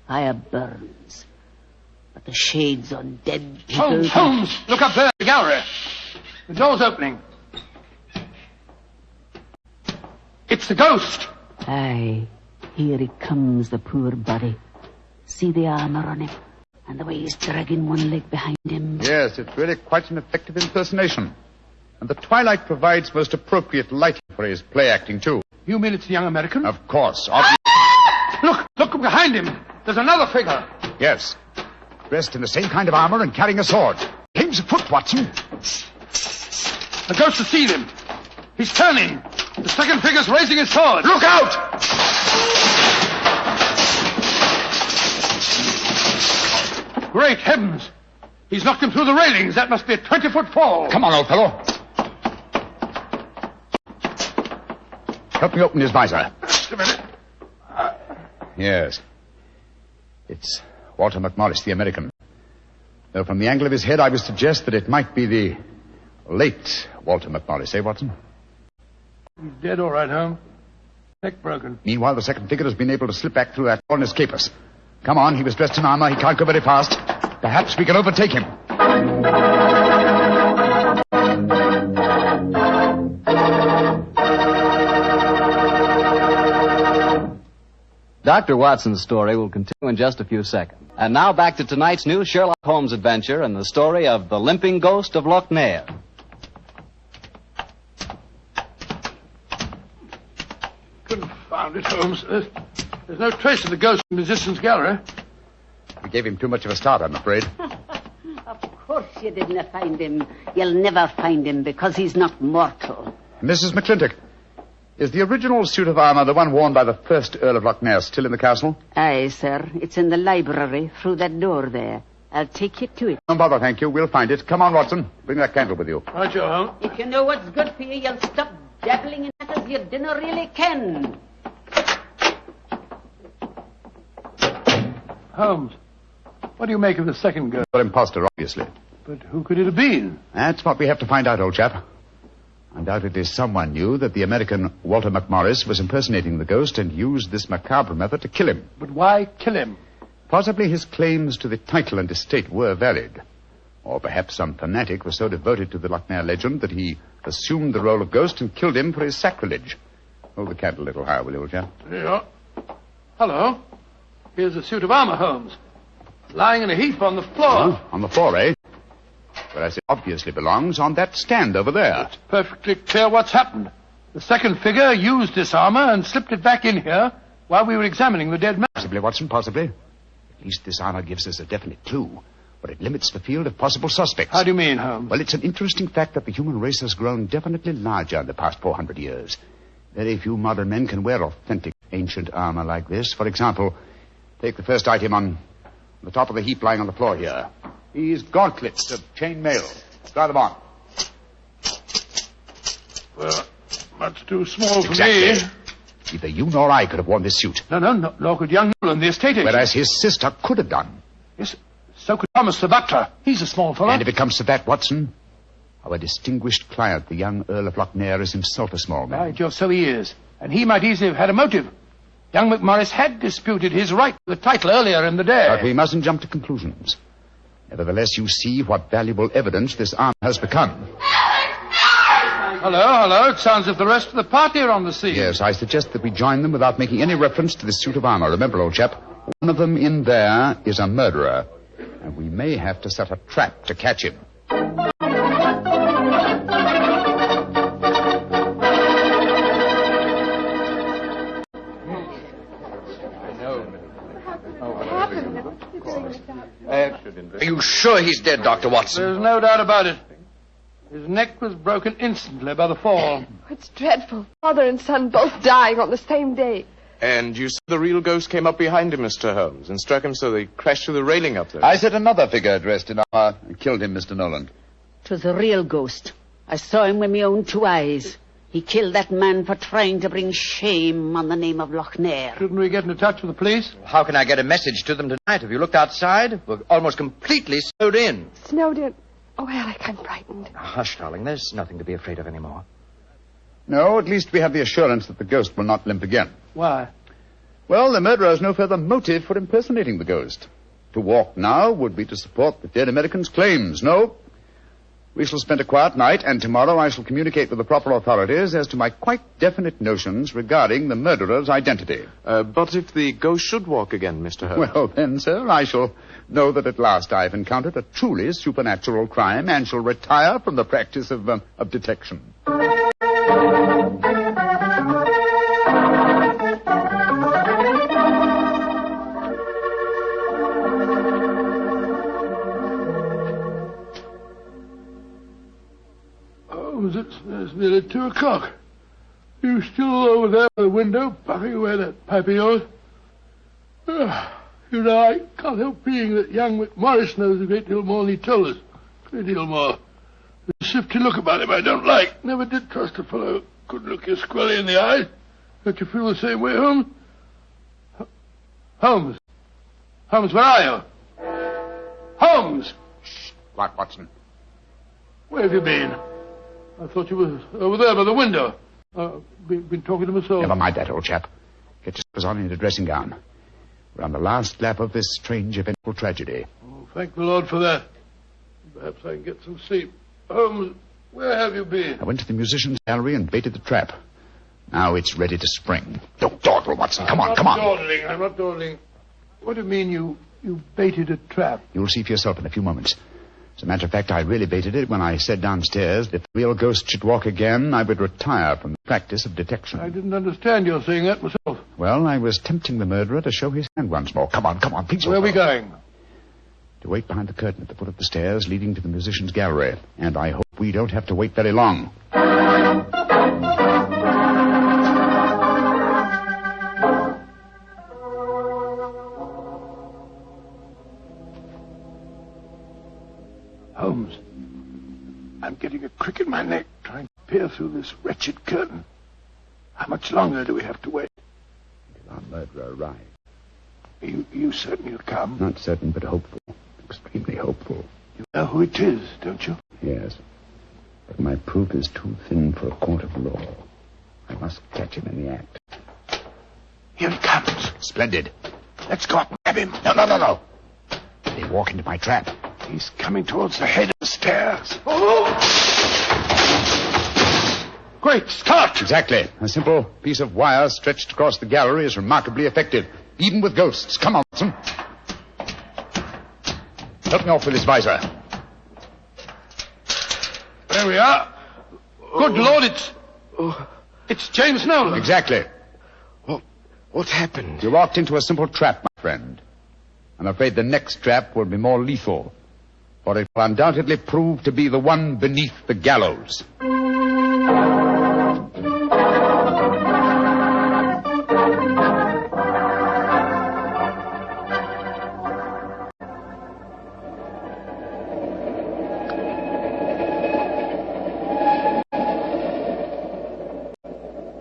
Fire burns. But the shades on dead people... Holmes! Look up there in the gallery. The door's opening. It's the ghost. Aye, here he comes, the poor body. See the armor on him, and the way he's dragging one leg behind him. Yes, it's really quite an effective impersonation. And the twilight provides most appropriate lighting for his play acting, too. You mean it's the young American? Of course. Look behind him. There's another figure. Yes. Dressed in the same kind of armor and carrying a sword. Game's afoot, Watson. The ghost has seen him. He's turning. The second figure's raising his sword. Look out! Great heavens. He's knocked him through the railings. That must be a 20-foot fall. Come on, old fellow. Help me open his visor. Just a minute. Yes. It's Walter McMorris, the American. Though from the angle of his head, I would suggest that it might be the late Walter McMorris, eh, Watson? He's dead, all right, Holmes. Neck broken. Meanwhile, the second figure has been able to slip back through that door and escape us. Come on, he was dressed in armor. He can't go very fast. Perhaps we can overtake him. Dr. Watson's story will continue in just a few seconds. And now back to tonight's new Sherlock Holmes adventure and the story of the Limping Ghost of Loch Ness. Confound it, Holmes. There's no trace of the ghost in Musician's Gallery. We gave him too much of a start, I'm afraid. Of course you didn't find him. You'll never find him because he's not mortal. Mrs. McClintock, is the original suit of armor the one worn by the first Earl of Loch Ness still in the castle? Aye, sir. It's in the library through that door there. I'll take you to it. Don't bother, thank you. We'll find it. Come on, Watson. Bring that candle with you. Right, you, Holmes. If you know what's good for you, you'll stop dabbling in it as you dinner really can. Holmes, what do you make of the second ghost? An imposter, obviously. But who could it have been? That's what we have to find out, old chap. Undoubtedly someone knew that the American Walter McMorris was impersonating the ghost and used this macabre method to kill him. But why kill him? Possibly his claims to the title and estate were valid. Or perhaps some fanatic was so devoted to the Lochnair legend that he assumed the role of ghost and killed him for his sacrilege. Hold the candle a little higher, will you, old chap? Yeah. Hello. Here's a suit of armor, Holmes. Lying in a heap on the floor. Oh, on the floor, eh? Whereas it obviously belongs on that stand over there. It's perfectly clear what's happened. The second figure used this armor and slipped it back in here while we were examining the dead man. Possibly, Watson, possibly. At least this armor gives us a definite clue. But it limits the field of possible suspects. How do you mean, Holmes? Well, it's an interesting fact that the human race has grown definitely larger in the past 400 years. Very few modern men can wear authentic ancient armor like this. For example, take the first item on the top of the heap lying on the floor here. These gauntlets of chain mail. Try them on. Well, much too small for exactly. me. Neither you nor I could have worn this suit. No, nor could young Nolan, the estate agent. Whereas his sister could have done. Yes, so could Thomas the butler. He's a small fellow. And if it comes to that, Watson, our distinguished client, the young Earl of Lochnair, is himself a small man. By Jove, so he is. And he might easily have had a motive. Young McMorris had disputed his right to the title earlier in the day. But we mustn't jump to conclusions. Nevertheless, you see what valuable evidence this arm has become. Hello. It sounds as if the rest of the party are on the scene. Yes, I suggest that we join them without making any reference to this suit of armor. Remember, old chap, one of them in there is a murderer. And we may have to set a trap to catch him. Are you sure he's dead, Dr. Watson? There's no doubt about it. His neck was broken instantly by the fall. It's dreadful. Father and son both dying on the same day. And you said the real ghost came up behind him, Mr. Holmes, and struck him so they crashed through the railing up there. I said another figure dressed in armor killed him, Mr. Nolan. It was a real ghost. I saw him with my own two eyes. He killed that man for trying to bring shame on the name of Lochnair. Shouldn't we get into touch with the police? How can I get a message to them tonight? Have you looked outside? We're almost completely snowed in. Snowed in? Oh, Alec, I'm frightened. Hush, darling. There's nothing to be afraid of anymore. No, at least we have the assurance that the ghost will not limp again. Why? Well, the murderer has no further motive for impersonating the ghost. To walk now would be to support the dead American's claims. No. We shall spend a quiet night, and tomorrow I shall communicate with the proper authorities as to my quite definite notions regarding the murderer's identity. But if the ghost should walk again, Mr. Holmes? Well, then, sir, I shall know that at last I've encountered a truly supernatural crime and shall retire from the practice of detection. It's nearly 2 o'clock. You still over there by the window, puffing away that pipe of yours? You know, I can't help feeling that young McMorris knows a great deal more than he told us. A great deal more. There's a shifty look about him I don't like. Never did trust a fellow who couldn't look you squarely in the eyes. Don't you feel the same way, Holmes? Holmes? Holmes, where are you? Holmes! Shh. What, Watson? Where have you been? I thought you were over there by the window. Been talking to myself. Never mind that, old chap. Get yourselves on in a dressing gown. We're on the last lap of this strange eventful tragedy. Oh, thank the Lord for that. Perhaps I can get some sleep. Holmes, where have you been? I went to the musician's gallery and baited the trap. Now it's ready to spring. Don't dawdle, Watson. Come on. I'm not dawdling. What do you mean you baited a trap? You'll see for yourself in a few moments. As a matter of fact, I really baited it when I said downstairs that if the real ghost should walk again, I would retire from the practice of detection. I didn't understand your saying that myself. Well, I was tempting the murderer to show his hand once more. Come on, please. Where are we going? To wait behind the curtain at the foot of the stairs leading to the musician's gallery. And I hope we don't have to wait very long. Holmes, I'm getting a crick in my neck trying to peer through this wretched curtain. How much longer do we have to wait? Until our murderer arrives. You certain he'll come? Not certain, but hopeful. Extremely hopeful. You know who it is, don't you? Yes. But my proof is too thin for a court of law. I must catch him in the act. Here he comes. Splendid. Let's go up and grab him. No. They walk into my trap. He's coming towards the head of the stairs. Great Scott! Exactly. A simple piece of wire stretched across the gallery is remarkably effective, even with ghosts. Come on, Watson. Help me off with this visor. There we are. Good Lord, it's James Nolan. Exactly. What happened? You walked into a simple trap, my friend. I'm afraid the next trap will be more lethal, for it will undoubtedly prove to be the one beneath the gallows.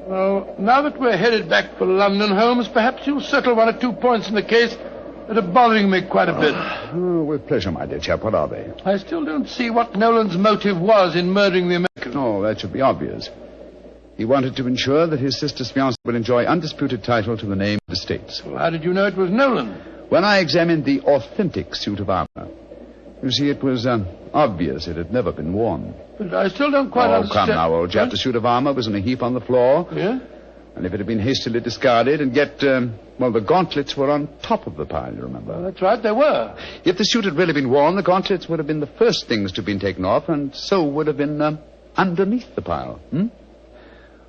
Well, now that we're headed back for London, Holmes, perhaps you'll settle one or 2 points in the case that are bothering me quite a bit. With pleasure, my dear chap. What are they? I still don't see what Nolan's motive was in murdering the American. Oh, that should be obvious. He wanted to ensure that his sister's fiancé would enjoy undisputed title to the name of the States. Well, how did you know it was Nolan? When I examined the authentic suit of armor, you see, it was obvious it had never been worn. But I still don't quite understand. Oh, come now, old chap. The suit of armor was in a heap on the floor. Yeah? And if it had been hastily discarded, and yet, the gauntlets were on top of the pile, you remember? Well, that's right, they were. If the suit had really been worn, the gauntlets would have been the first things to have been taken off, and so would have been underneath the pile.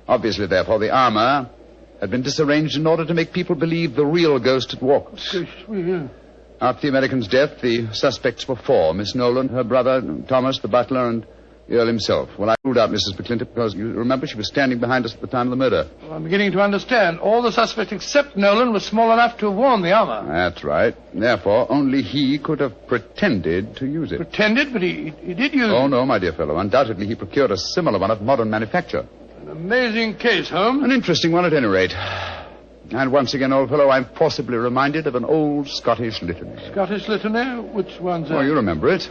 Obviously, therefore, the armor had been disarranged in order to make people believe the real ghost had walked. Yeah. After the American's death, the suspects were 4. Miss Nolan, her brother, Thomas, the butler, and the Earl himself. Well, I ruled out Mrs. McClintock because, you remember, she was standing behind us at the time of the murder. Well, I'm beginning to understand. All the suspects except Nolan were small enough to have worn the armor. That's right. Therefore, only he could have pretended to use it. Pretended? But he did use it. Oh, no, my dear fellow. Undoubtedly, he procured a similar one of modern manufacture. An amazing case, Holmes. An interesting one, at any rate. And once again, old fellow, I'm forcibly reminded of an old Scottish litany. Scottish litany? Which one's that? Oh, you remember it.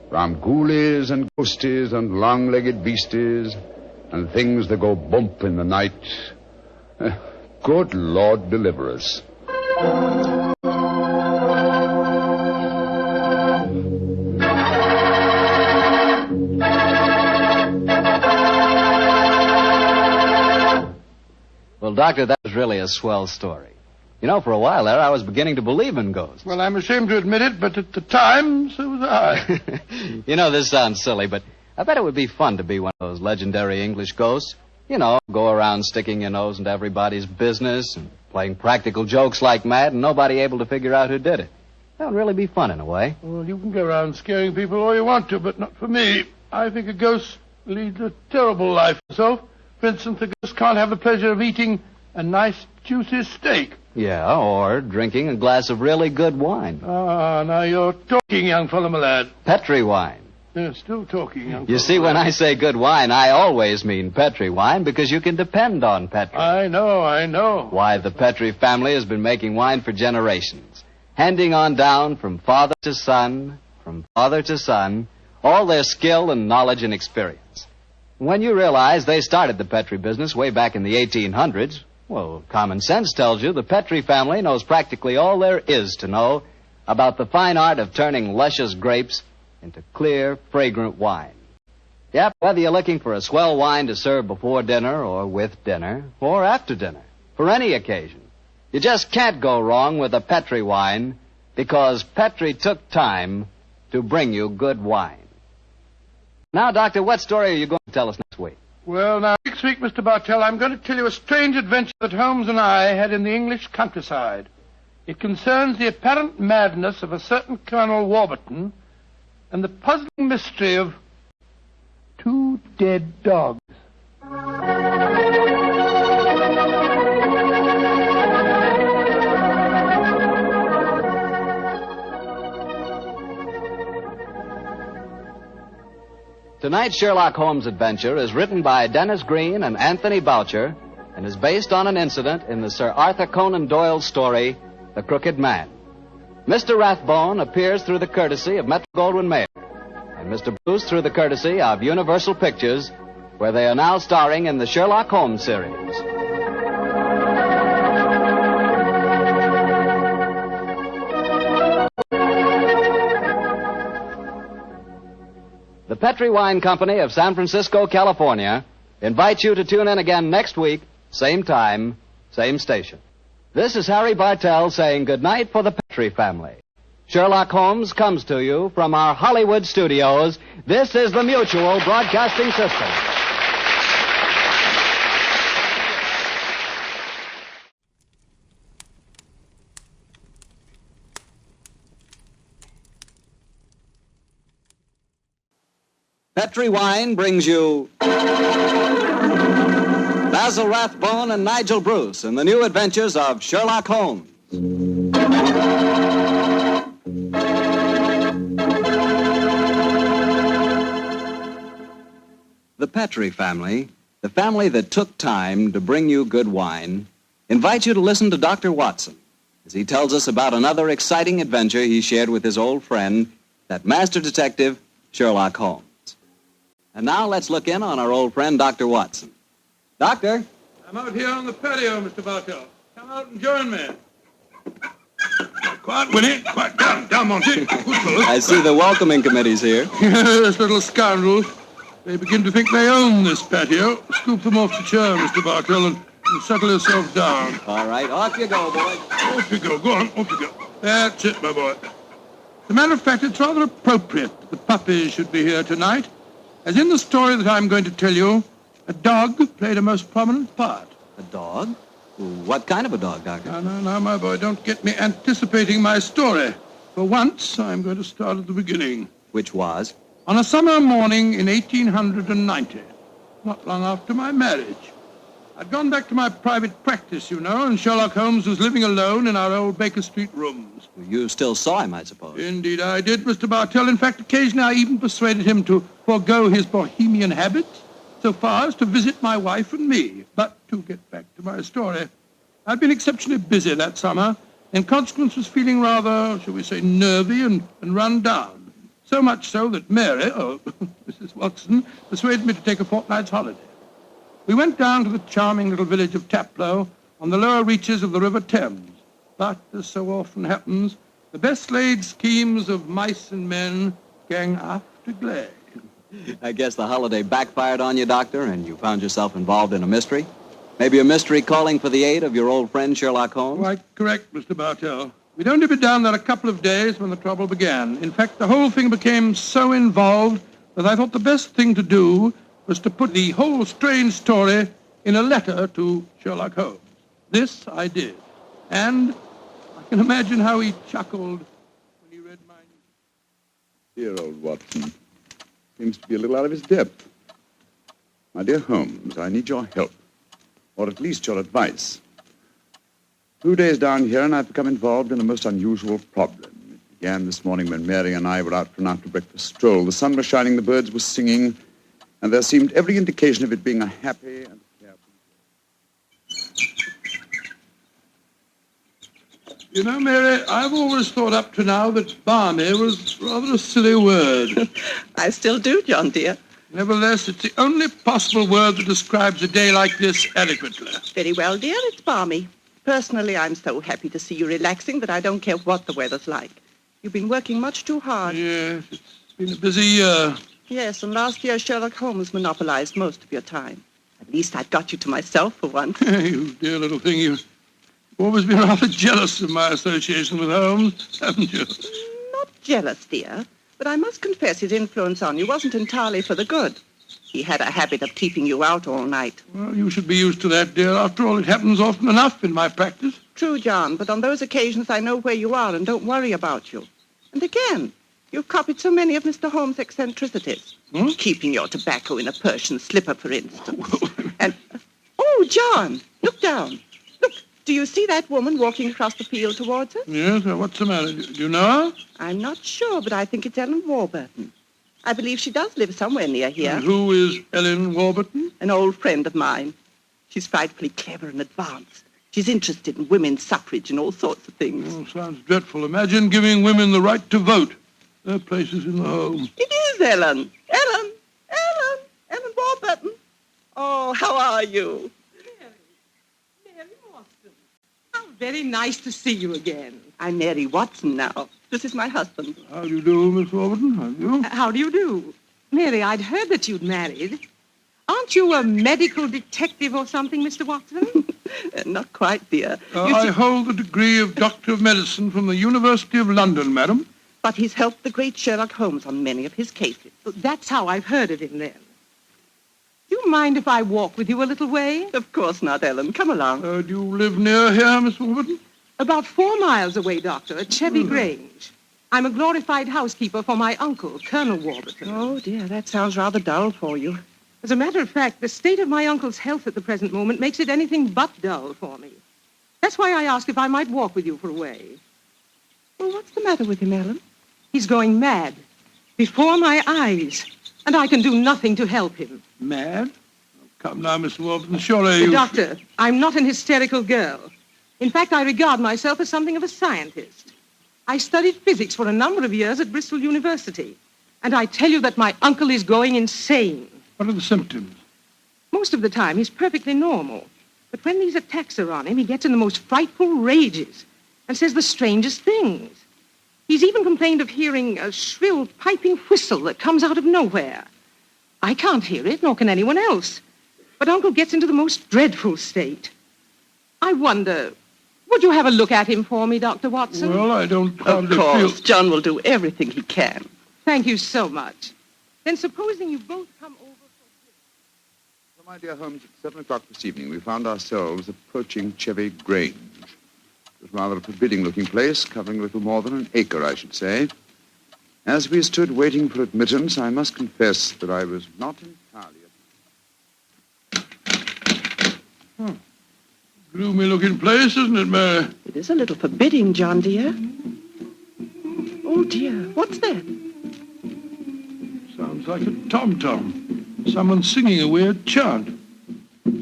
From ghoulies and ghosties and long-legged beasties and things that go bump in the night. Good Lord deliver us. Well, Doctor, that was really a swell story. You know, for a while there, I was beginning to believe in ghosts. Well, I'm ashamed to admit it, but at the time, so was I. You know, this sounds silly, but I bet it would be fun to be one of those legendary English ghosts. You know, go around sticking your nose into everybody's business and playing practical jokes like mad and nobody able to figure out who did it. That would really be fun in a way. Well, you can go around scaring people all you want to, but not for me. I think a ghost leads a terrible life himself. For instance, a ghost can't have the pleasure of eating a nice, juicy steak. Yeah, or drinking a glass of really good wine. Ah, now you're talking, young fellow, my lad. Petri wine. Yeah, still talking, young fellow. You see, when I say good wine, I always mean Petri wine because you can depend on Petri. I know. Why, the Petri family has been making wine for generations, handing on down from father to son, all their skill and knowledge and experience. When you realize they started the Petri business way back in the 1800s, well, common sense tells you the Petri family knows practically all there is to know about the fine art of turning luscious grapes into clear, fragrant wine. Yep, whether you're looking for a swell wine to serve before dinner or with dinner or after dinner, for any occasion, you just can't go wrong with a Petri wine because Petri took time to bring you good wine. Now, Doctor, what story are you going to tell us next week? Well, now, next week, Mr. Bartell, I'm going to tell you a strange adventure that Holmes and I had in the English countryside. It concerns the apparent madness of a certain Colonel Warburton and the puzzling mystery of 2 dead dogs. Tonight's Sherlock Holmes adventure is written by Dennis Green and Anthony Boucher and is based on an incident in the Sir Arthur Conan Doyle story, The Crooked Man. Mr. Rathbone appears through the courtesy of Metro-Goldwyn-Mayer. and Mr. Bruce through the courtesy of Universal Pictures, where they are now starring in the Sherlock Holmes series. The Petri Wine Company of San Francisco, California, invites you to tune in again next week, same time, same station. This is Harry Bartell saying goodnight for the Petri family. Sherlock Holmes comes to you from our Hollywood studios. This is the Mutual Broadcasting System. Petri Wine brings you Basil Rathbone and Nigel Bruce in the new adventures of Sherlock Holmes. The Petri family, the family that took time to bring you good wine, invites you to listen to Dr. Watson as he tells us about another exciting adventure he shared with his old friend, that master detective, Sherlock Holmes. And now let's look in on our old friend, Dr. Watson. Doctor? I'm out here on the patio, Mr. Bartell. Come out and join me. Quiet, Winnie. Quiet. Down, Monty. I see the welcoming committee's here. Yes, little scoundrels. They begin to think they own this patio. Scoop them off the chair, Mr. Bartell, and settle yourself down. All right, off you go, boy. Off you go. Go on, off you go. That's it, my boy. As a matter of fact, it's rather appropriate that the puppies should be here tonight. As in the story that I'm going to tell you, a dog played a most prominent part. A dog? What kind of a dog, Doctor? No, my boy, don't get me anticipating my story. For once, I'm going to start at the beginning. Which was? On a summer morning in 1890, not long after my marriage. I'd gone back to my private practice, you know, and Sherlock Holmes was living alone in our old Baker Street rooms. You still saw him, I suppose. Indeed I did, Mr. Bartell. In fact, occasionally I even persuaded him to forego his bohemian habits so far as to visit my wife and me. But to get back to my story, I'd been exceptionally busy that summer. In consequence, was feeling rather, shall we say, nervy and run down. So much so that Mary, Mrs. Watson, persuaded me to take a fortnight's holiday. We went down to the charming little village of Taplow on the lower reaches of the River Thames. But, as so often happens, the best laid schemes of mice and men gang after glade. I guess the holiday backfired on you, Doctor, and you found yourself involved in a mystery? Maybe a mystery calling for the aid of your old friend Sherlock Holmes? Quite correct, Mr. Bartell. We'd only been down there a couple of days when the trouble began. In fact, the whole thing became so involved that I thought the best thing to do was to put the whole strange story in a letter to Sherlock Holmes. This I did. And I can imagine how he chuckled when he read my news. Dear old Watson. Seems to be a little out of his depth. My dear Holmes, I need your help. Or at least your advice. 2 days down here, and I've become involved in a most unusual problem. It began this morning when Mary and I were out for an after-breakfast stroll. The sun was shining, the birds were singing, and there seemed every indication of it being a happy and carefree. You know, Mary, I've always thought up to now that balmy was rather a silly word. I still do, John, dear. Nevertheless, it's the only possible word that describes a day like this adequately. Very well, dear, it's balmy. Personally, I'm so happy to see you relaxing that I don't care what the weather's like. You've been working much too hard. Yes, it's been a busy year. Yes, and last year Sherlock Holmes monopolized most of your time. At least I've got you to myself for once. You dear little thing, you've always been rather jealous of my association with Holmes, haven't you? Not jealous, dear, but I must confess his influence on you wasn't entirely for the good. He had a habit of keeping you out all night. Well, you should be used to that, dear. After all, it happens often enough in my practice. True, John, but on those occasions I know where you are and don't worry about you. And again, you've copied so many of Mr. Holmes' eccentricities. Keeping your tobacco in a Persian slipper, for instance. And, oh, John, look down. Look, do you see that woman walking across the field towards us? Yes, what's the matter? Do you know her? I'm not sure, but I think it's Ellen Warburton. I believe she does live somewhere near here. And who is Ellen Warburton? An old friend of mine. She's frightfully clever and advanced. She's interested in women's suffrage and all sorts of things. Oh, sounds dreadful. Imagine giving women the right to vote. Their place is in the home. It is, Ellen. Ellen Warburton. Oh, how are you? Mary Watson. How very nice to see you again. I'm Mary Watson now. This is my husband. How do you do, Miss Warburton? How do you do? How do you do? Mary, I'd heard that you'd married. Aren't you a medical detective or something, Mr. Watson? Not quite, dear. I hold the degree of Doctor of Medicine from the University of London, madam. But he's helped the great Sherlock Holmes on many of his cases. That's how I've heard of him, then. Do you mind if I walk with you a little way? Of course not, Ellen. Come along. Do you live near here, Miss Warburton? About 4 miles away, Doctor, at Chevy Grange. I'm a glorified housekeeper for my uncle, Colonel Warburton. Oh, dear, that sounds rather dull for you. As a matter of fact, the state of my uncle's health at the present moment makes it anything but dull for me. That's why I asked if I might walk with you for a way. Well, what's the matter with him, Ellen? He's going mad. Before my eyes. And I can do nothing to help him. Mad? Oh, come now, Miss Warburton, surely you... Doctor, I'm not an hysterical girl. In fact, I regard myself as something of a scientist. I studied physics for a number of years at Bristol University. And I tell you that my uncle is going insane. What are the symptoms? Most of the time, he's perfectly normal. But when these attacks are on him, he gets in the most frightful rages and says the strangest things. He's even complained of hearing a shrill, piping whistle that comes out of nowhere. I can't hear it, nor can anyone else. But Uncle gets into the most dreadful state. I wonder, would you have a look at him for me, Dr. Watson? Well, I don't Of course, John will do everything he can. Thank you so much. Then supposing you both come over... So, my dear Holmes, at 7 o'clock this evening, we found ourselves approaching Chevy Grange. It was rather a forbidding-looking place, covering a little more than an acre, I should say. As we stood waiting for admittance, I must confess that I was not entirely... Gloomy-looking place, isn't it, Mary? It is a little forbidding, John, dear. Oh, dear, what's that? Sounds like a tom-tom. Someone singing a weird chant.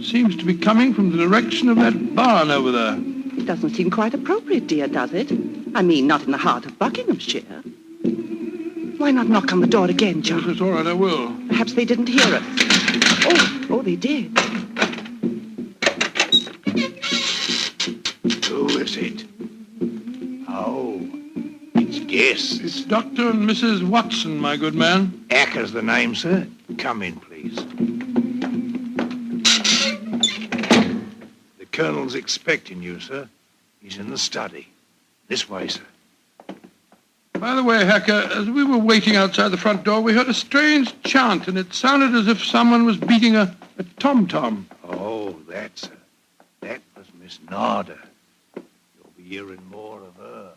Seems to be coming from the direction of that barn over there. It doesn't seem quite appropriate, dear, does it? I mean, not in the heart of Buckinghamshire. Why not knock on the door again, John? Yes, it's all right, I will. Perhaps they didn't hear us. Oh, they did. Who is it? Oh, it's Guess. It's Dr. and Mrs. Watson, my good man. Acker's the name, sir. Come in, please. The Colonel's expecting you, sir. He's in the study. This way, sir. By the way, Hacker, as we were waiting outside the front door, we heard a strange chant, and it sounded as if someone was beating a tom-tom. Oh, that was Miss Narder. You'll be hearing more of her.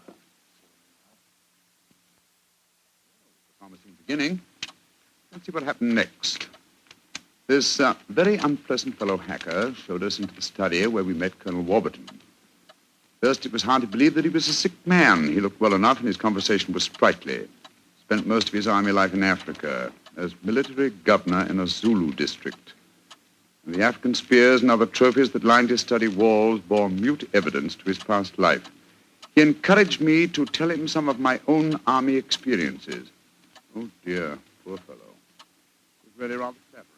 Promising beginning. Let's see what happened next. This very unpleasant fellow Hacker showed us into the study where we met Colonel Warburton. First, it was hard to believe that he was a sick man. He looked well enough, and his conversation was sprightly. Spent most of his army life in Africa as military governor in a Zulu district. And the African spears and other trophies that lined his study walls bore mute evidence to his past life. He encouraged me to tell him some of my own army experiences. Oh, dear, poor fellow. It was really rather flattering.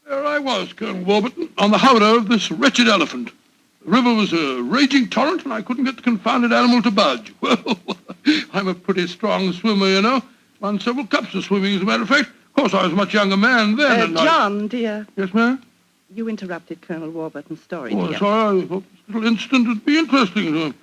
There I was, Colonel Warburton, on the howdah of this wretched elephant. The river was a raging torrent, and I couldn't get the confounded animal to budge. Well, I'm a pretty strong swimmer, you know. Won several cups of swimming, as a matter of fact. Of course, I was a much younger man then. And John, dear. Yes, ma'am? You interrupted Colonel Warburton's story, Oh, dear. sorry. I thought this little incident would be interesting.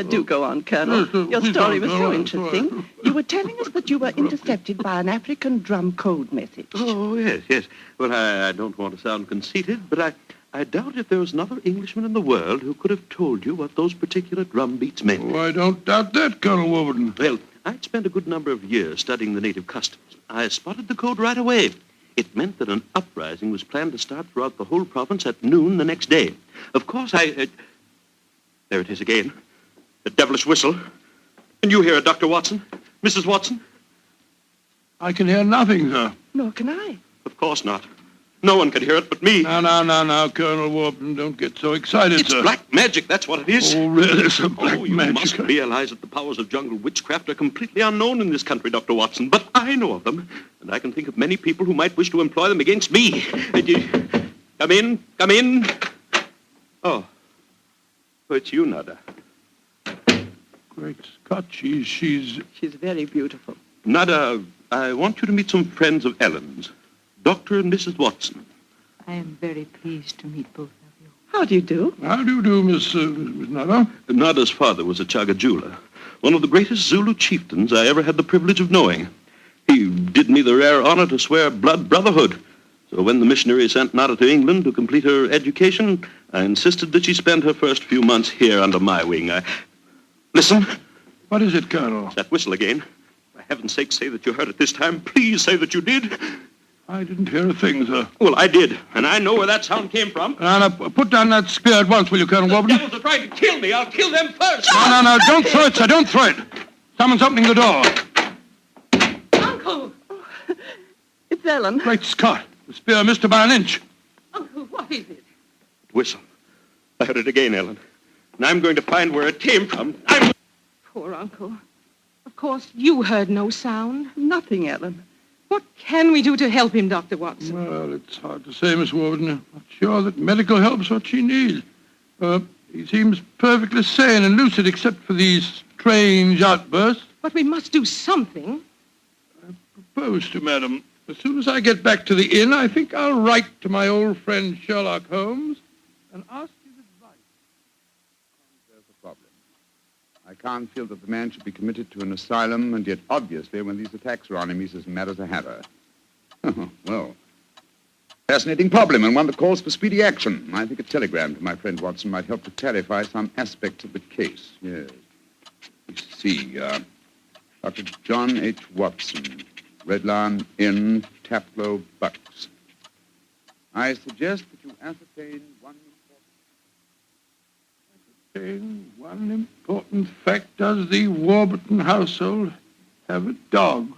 Do go on, Colonel. Yes, Your please story don't. was All so right, interesting. all right. You were telling us that you were intercepted by an African drum code message. Oh, yes. Well, I don't want to sound conceited, but I doubt if there was another Englishman in the world who could have told you what those particular drum beats meant. Oh, I don't doubt that, Colonel Warburton. Well, I'd spent a good number of years studying the native customs. I spotted the code right away. It meant that an uprising was planned to start throughout the whole province at noon the next day. Of course, there it is again. The devilish whistle. Can you hear it, Dr. Watson? Mrs. Watson? I can hear nothing, sir. Nor can I. Of course not. No one can hear it but me. Now, Colonel Warburton, don't get so excited, It's sir. black magic, that's what it is. Oh, really, sir, black you magic. must realize that the powers of jungle witchcraft are completely unknown in this country, Dr. Watson. But I know of them, and I can think of many people who might wish to employ them against me. Come in. Oh, it's you, Nada. Great Scott, she's very beautiful. Nada, I want you to meet some friends of Ellen's. Dr. and Mrs. Watson. I am very pleased to meet both of you. How do you do? How do you do, Miss Nada? Nada's father was a Chagajula, one of the greatest Zulu chieftains I ever had the privilege of knowing. He did me the rare honor to swear blood brotherhood. So when the missionary sent Nada to England to complete her education, I insisted that she spend her first few months here under my wing. Listen. What is it, Colonel? That whistle again. For heaven's sake, say that you heard it this time. Please say that you did. I didn't hear a thing, sir. Well, I did, and I know where that sound came from. Now, put down that spear at once, will you, Colonel Warburton? The devils are trying to kill me. I'll kill them first. No, don't throw it, sir, don't throw it. Someone's opening the door. Uncle! It's Ellen. Great Scott, the spear missed her by an inch. Uncle, what is it? Whistle. I heard it again, Ellen. And I'm going to find where it came from. Poor Uncle. Of course, you heard no sound. Nothing, Ellen. What can we do to help him, Dr. Watson? Well, it's hard to say, Miss Warburton. I'm not sure that medical help's what she needs. He seems perfectly sane and lucid except for these strange outbursts. But we must do something. I propose to, madam. As soon as I get back to the inn, I think I'll write to my old friend Sherlock Holmes and ask his advice. There's a problem. I can't feel that the man should be committed to an asylum, and yet, obviously, when these attacks are on him, he's as mad as a hatter. Well, fascinating problem, and one that calls for speedy action. I think a telegram to my friend Watson might help to clarify some aspects of the case. Yes. You see, Dr. John H. Watson, Red Lion Inn, Taplow, Bucks. I suggest that you ascertain one important fact. Does the Warburton household have a dog?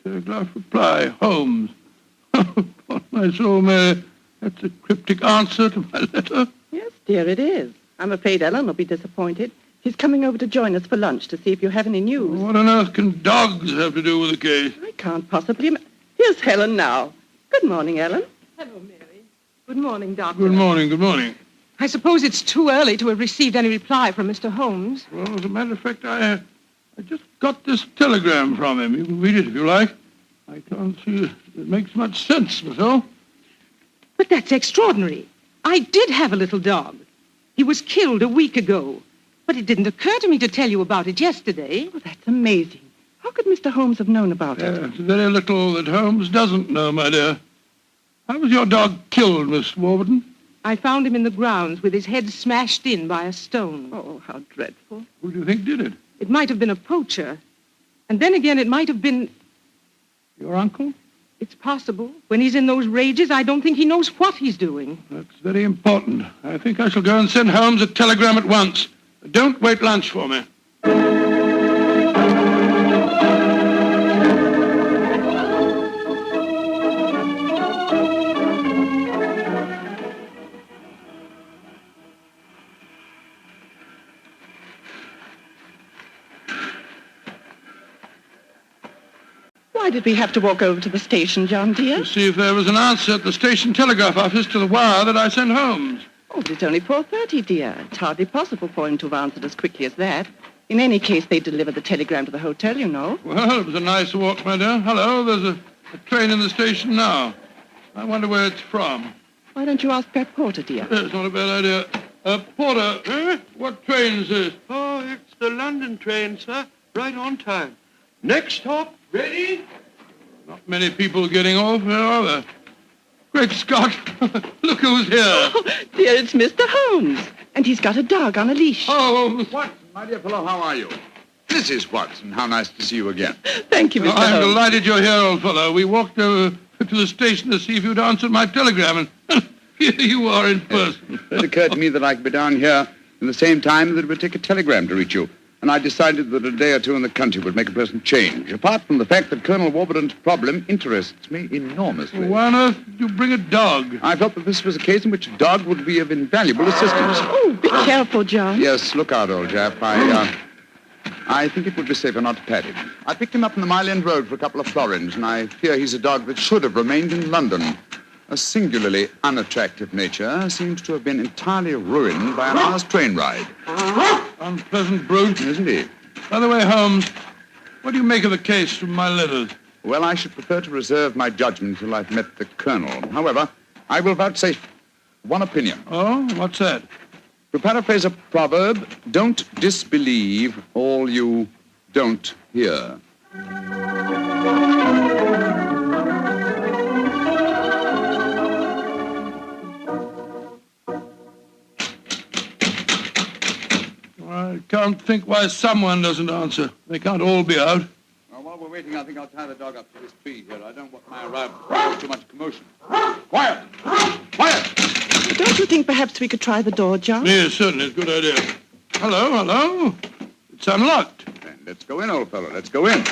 Telegraph reply, Holmes. Upon my soul, Mary, that's a cryptic answer to my letter. Yes, dear, it is. I'm afraid Ellen will be disappointed. He's coming over to join us for lunch to see if you have any news. What on earth can dogs have to do with the case? I can't possibly... Here's Helen now. Good morning, Ellen. Hello, Mary. Good morning, Doctor. Good morning. I suppose it's too early to have received any reply from Mr. Holmes. Well, as a matter of fact, I just got this telegram from him. You can read it if you like. I can't see it makes much sense, myself. But that's extraordinary. I did have a little dog. He was killed a week ago. But it didn't occur to me to tell you about it yesterday. Oh, that's amazing. How could Mr. Holmes have known about it? It's very little that Holmes doesn't know, my dear. How was your dog killed, Miss Warburton? I found him in the grounds with his head smashed in by a stone. Oh, how dreadful. Who do you think did it? It might have been a poacher. And then again, it might have been... Your uncle? It's possible. When he's in those rages, I don't think he knows what he's doing. That's very important. I think I shall go and send Holmes a telegram at once. Don't wait lunch for me. Why did we have to walk over to the station, John, dear? To see if there was an answer at the station telegraph office to the wire that I sent Holmes. Oh, but it's only 4:30, dear. It's hardly possible for him to have answered as quickly as that. In any case, they delivered the telegram to the hotel, you know. Well, it was a nice walk, my dear. Hello, there's a train in the station now. I wonder where it's from. Why don't you ask that porter, dear? It's not a bad idea. Porter, what train is this? Oh, it's the London train, sir. Right on time. Next stop, ready? Not many people getting off here, are there? Great Scott! Look who's here. Oh, dear, it's Mr. Holmes. And he's got a dog on a leash. Oh, Watson, my dear fellow, how are you? Mrs. Watson, how nice to see you again. Thank you, Mr. Holmes. I'm delighted you're here, old fellow. We walked over to the station to see if you'd answered my telegram, and here you are in person. It occurred to me that I could be down here in the same time that it would take a telegram to reach you. and I decided that a day or two in the country would make a pleasant change, apart from the fact that Colonel Warburton's problem interests me enormously. Why on earth did you bring a dog? I felt that this was a case in which a dog would be of invaluable assistance. Oh, be careful, John. Yes, look out, old chap. I think it would be safer not to pat him. I picked him up on the Mile End Road for a couple of florins, and I fear he's a dog that should have remained in London. A singularly unattractive nature seems to have been entirely ruined by an hour's train ride. Unpleasant brute. Isn't he? By the way, Holmes, what do you make of the case from my letters? Well, I should prefer to reserve my judgment until I've met the Colonel. However, I will vouchsafe one opinion. Oh, what's that? To paraphrase a proverb, don't disbelieve all you don't hear. I can't think why someone doesn't answer. They can't all be out. Well, while we're waiting, I think I'll tie the dog up to this tree here. I don't want my arrival to cause too much commotion. Quiet! Quiet! Don't you think perhaps we could try the door, John? Yes, certainly. It's a good idea. Hello? It's unlocked. Then let's go in, old fellow. Let's go in.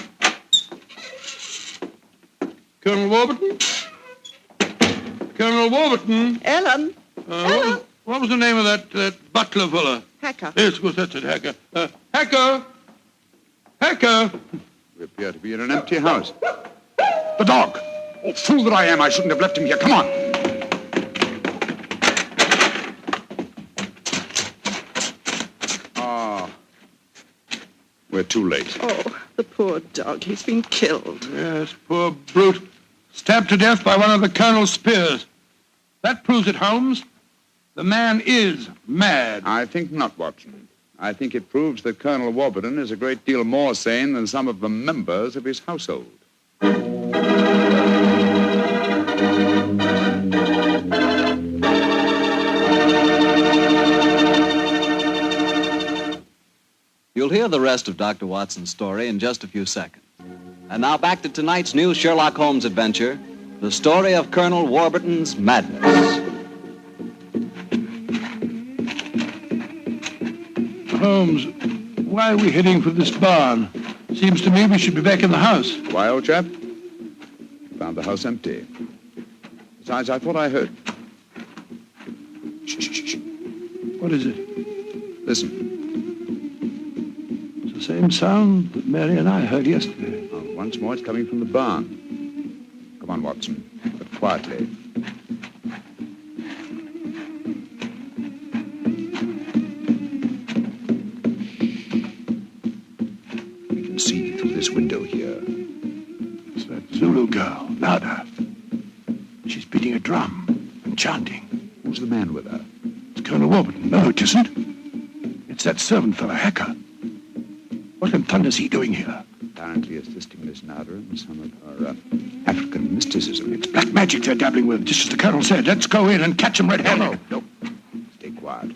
Colonel Warburton? Colonel Warburton? Ellen? Ellen? What was the name of that butler fella? Hacker. Yes, of course, that's it, Hacker. Hacker! Hacker! We appear to be in an empty house. The dog! Oh, fool that I am, I shouldn't have left him here. Come on! We're too late. Oh, the poor dog. He's been killed. Yes, poor brute. Stabbed to death by one of the Colonel's spears. That proves it, Holmes. The man is mad. I think not, Watson. I think it proves that Colonel Warburton is a great deal more sane than some of the members of his household. You'll hear the rest of Dr. Watson's story in just a few seconds. And now back to tonight's new Sherlock Holmes adventure, the story of Colonel Warburton's madness. Holmes, why are we heading for this barn? Seems to me we should be back in the house. Why, old chap? Found the house empty. Besides, I thought I heard. Shh. What is it? Listen. It's the same sound that Mary and I heard yesterday. Oh, once more, it's coming from the barn. Come on, Watson, but quietly. We can see through this window here. It's that Zulu girl, Nada. She's beating a drum and chanting. Who's the man with her? It's Colonel Warburton. No, it isn't. It's that servant fellow, Hacker. What in thunder's he doing here? Apparently assisting Miss Nada in some of her African mysticism. It's black magic they're dabbling with, just as the Colonel said. Let's go in and catch them red-handed. No. Stay quiet.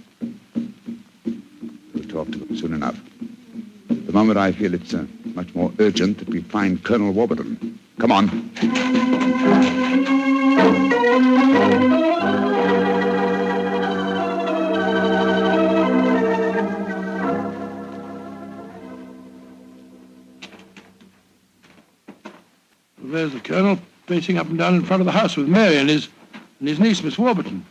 We'll talk to them soon enough. At the moment, I feel it's much more urgent that we find Colonel Warburton. Come on. There's the Colonel pacing up and down in front of the house with Mary and his niece, Miss Warburton.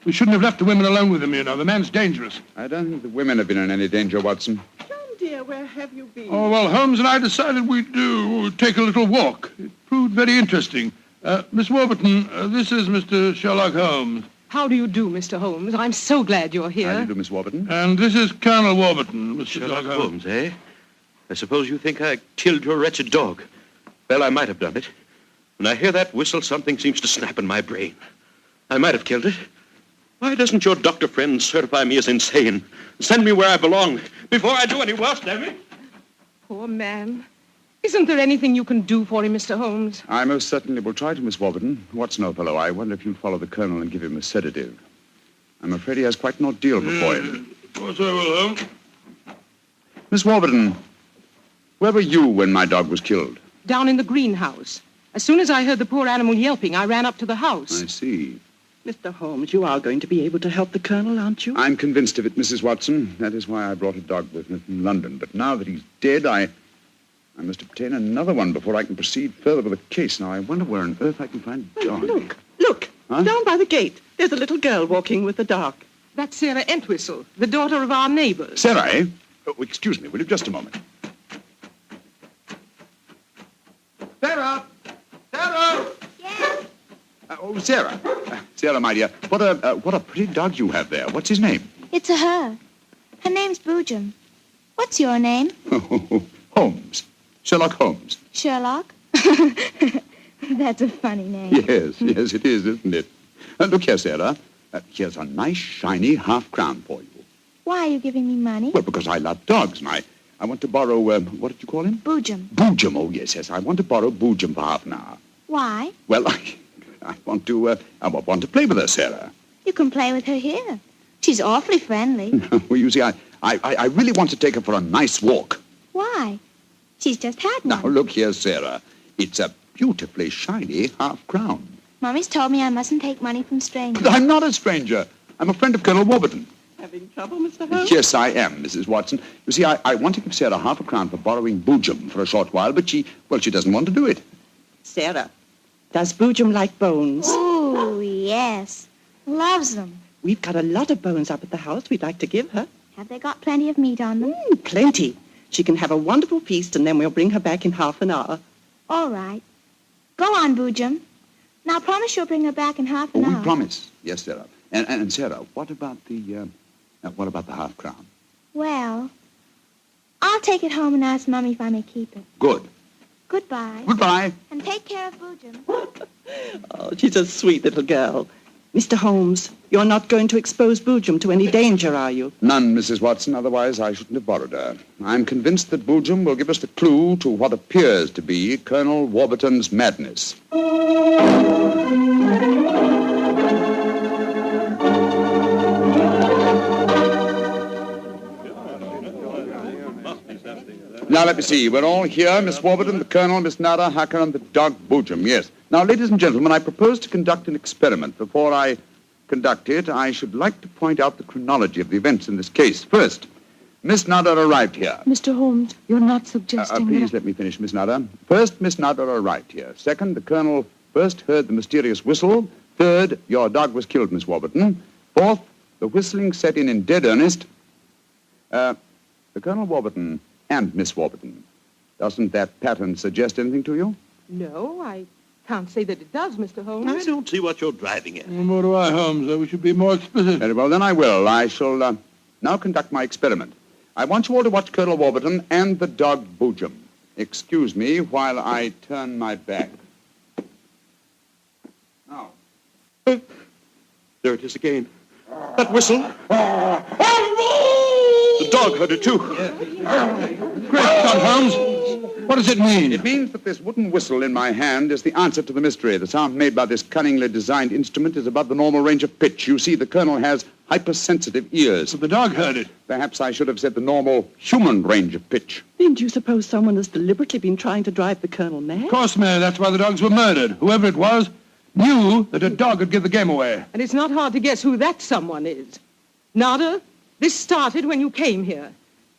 We shouldn't have left the women alone with him, you know. The man's dangerous. I don't think the women have been in any danger, Watson. John, dear, where have you been? Oh, well, Holmes and I decided we'd take a little walk. It proved very interesting. Miss Warburton, this is Mr. Sherlock Holmes. How do you do, Mr. Holmes? I'm so glad you're here. How do you do, Miss Warburton? And this is Colonel Warburton, Mr. Sherlock Holmes, eh? I suppose you think I killed your wretched dog. Well, I might have done it. When I hear that whistle, something seems to snap in my brain. I might have killed it. Why doesn't your doctor friend certify me as insane? Send me where I belong before I do any worse, damn it. Poor man. Isn't there anything you can do for him, Mr. Holmes? I most certainly will try to, Miss Warburton. Watson, old fellow, I wonder if you'd follow the Colonel and give him a sedative. I'm afraid he has quite an ordeal before him. Of course I will, Holmes. Miss Warburton, where were you when my dog was killed? Down in the greenhouse. As soon as I heard the poor animal yelping, I ran up to the house. I see. Mr. Holmes, you are going to be able to help the Colonel, aren't you? I'm convinced of it, Mrs. Watson. That is why I brought a dog with me from London. But now that he's dead, I must obtain another one before I can proceed further with the case. Now, I wonder where on earth I can find a dog. Look. Huh? Down by the gate. There's a little girl walking with a dog. That's Sarah Entwistle, the daughter of our neighbors. Sarah, eh? Oh, excuse me, will you? Just a moment. Sarah! Sarah! Yes? Sarah. Sarah, my dear, what a pretty dog you have there. What's his name? It's a her. Her name's Boojum. What's your name? Holmes. Sherlock Holmes. Sherlock? That's a funny name. Yes, it is, isn't it? Look here, Sarah. Here's a nice, shiny half-crown for you. Why are you giving me money? Well, because I love dogs, and I want to borrow, what did you call him? Boojum. Boojum, oh, yes. I want to borrow Boojum for half an hour. Why? Well, I want to play with her, Sarah. You can play with her here. She's awfully friendly. Well, you see, I really want to take her for a nice walk. Why? She's just had one. Now, look here, Sarah. It's a beautifully shiny half-crown. Mommy's told me I mustn't take money from strangers. But I'm not a stranger. I'm a friend of Colonel Warburton. Having trouble, Mr. Holmes? Yes, I am, Mrs. Watson. You see, I want to give Sarah half a crown for borrowing Boojum for a short while, but she doesn't want to do it. Sarah, does Boojum like bones? Oh, yes. Loves them. We've got a lot of bones up at the house we'd like to give her. Have they got plenty of meat on them? Plenty. She can have a wonderful feast, and then we'll bring her back in half an hour. All right. Go on, Boojum. Now, promise you'll bring her back in half an hour. We promise. Yes, Sarah. And Sarah, what about the half crown? Well, I'll take it home and ask Mummy if I may keep it. Good. Goodbye. Goodbye. And take care of Boojum. Oh, she's a sweet little girl. Mr. Holmes, you're not going to expose Boojum to any danger, are you? None, Mrs. Watson. Otherwise, I shouldn't have borrowed her. I'm convinced that Boojum will give us the clue to what appears to be Colonel Warburton's madness. Now, let me see. We're all here. Miss Warburton, the Colonel, Miss Nada, Hacker, and the dog Boojum. Yes. Now, ladies and gentlemen, I propose to conduct an experiment. Before I conduct it, I should like to point out the chronology of the events in this case. First, Miss Nada arrived here. Mr. Holmes, you're not suggesting Please let me finish, Miss Nada. First, Miss Nada arrived here. Second, the Colonel first heard the mysterious whistle. Third, your dog was killed, Miss Warburton. Fourth, the whistling set in dead earnest. The Colonel Warburton and Miss Warburton. Doesn't that pattern suggest anything to you? No, I can't say that it does, Mr. Holmes. I don't see what you're driving at. Nor do I, Holmes. We should be more explicit. Very well, then I will. I shall now conduct my experiment. I want you all to watch Colonel Warburton and the dog Boojum. Excuse me while I turn my back. Now. There it is again. That whistle. The dog heard it, too. Great Scott, Holmes. What does it mean? It means that this wooden whistle in my hand is the answer to the mystery. The sound made by this cunningly designed instrument is above the normal range of pitch. You see, the Colonel has hypersensitive ears. But the dog heard it. Perhaps I should have said the normal human range of pitch. Then do you suppose someone has deliberately been trying to drive the Colonel mad? Of course, Mary. That's why the dogs were murdered. Whoever it was knew that a dog would give the game away. And it's not hard to guess who that someone is. Nada, this started when you came here.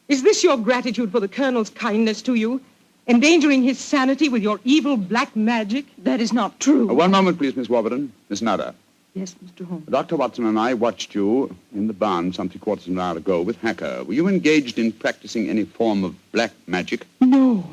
Is this your gratitude for the Colonel's kindness to you? Endangering his sanity with your evil black magic? That is not true. One moment, please, Miss Warburton. Miss Nada. Yes, Mr. Holmes. Dr. Watson and I watched you in the barn some 3/4 of an hour ago with Hacker. Were you engaged in practicing any form of black magic? No.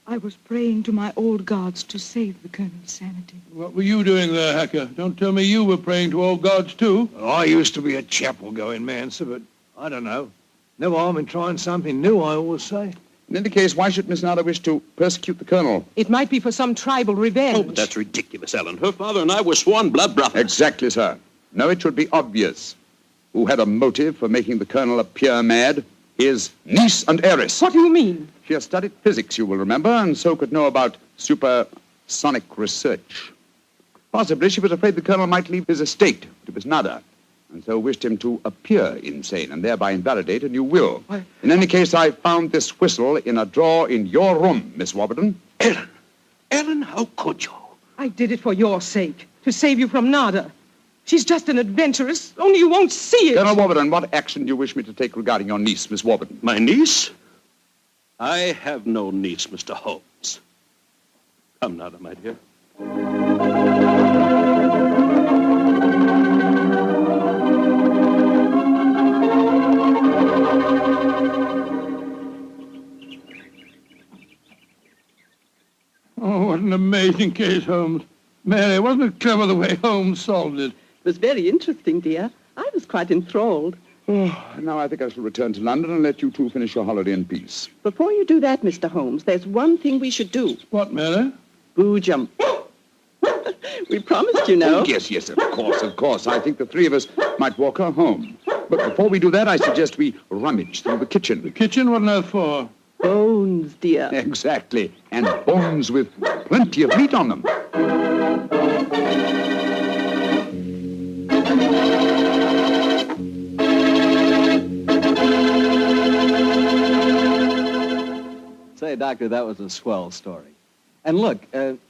I was praying to my old gods to save the Colonel's sanity. What were you doing there, Hacker? Don't tell me you were praying to old gods, too. Well, I used to be a chapel-going man, sir, but I don't know. No harm in trying something new, I always say. In any case, why should Miss Nada wish to persecute the Colonel? It might be for some tribal revenge. Oh, but that's ridiculous, Ellen. Her father and I were sworn blood brothers. Exactly, sir. No, it should be obvious. Who had a motive for making the Colonel appear mad? His niece and heiress. What do you mean? She has studied physics, you will remember, and so could know about supersonic research. Possibly she was afraid the Colonel might leave his estate to Miss Nada, and so wished him to appear insane and thereby invalidate a new will. What? In any case, I found this whistle in a drawer in your room, Miss Warburton. Ellen, how could you? I did it for your sake, to save you from Nada. She's just an adventuress, only you won't see it. Colonel Warburton, what action do you wish me to take regarding your niece, Miss Warburton? My niece? I have no niece, Mr. Holmes. Come, Nada, my dear. Oh, what an amazing case, Holmes. Mary, wasn't it clever the way Holmes solved it? It was very interesting, dear. I was quite enthralled. Oh, now I think I shall return to London and let you two finish your holiday in peace. Before you do that, Mr. Holmes, there's one thing we should do. What, Mary? Boojum. We promised, you know. Oh, yes, of course. I think the three of us might walk her home. But before we do that, I suggest we rummage through the kitchen. The kitchen? What on earth for? Bones, dear. Exactly. And bones with plenty of meat on them. Say, Doctor, that was a swell story. And look,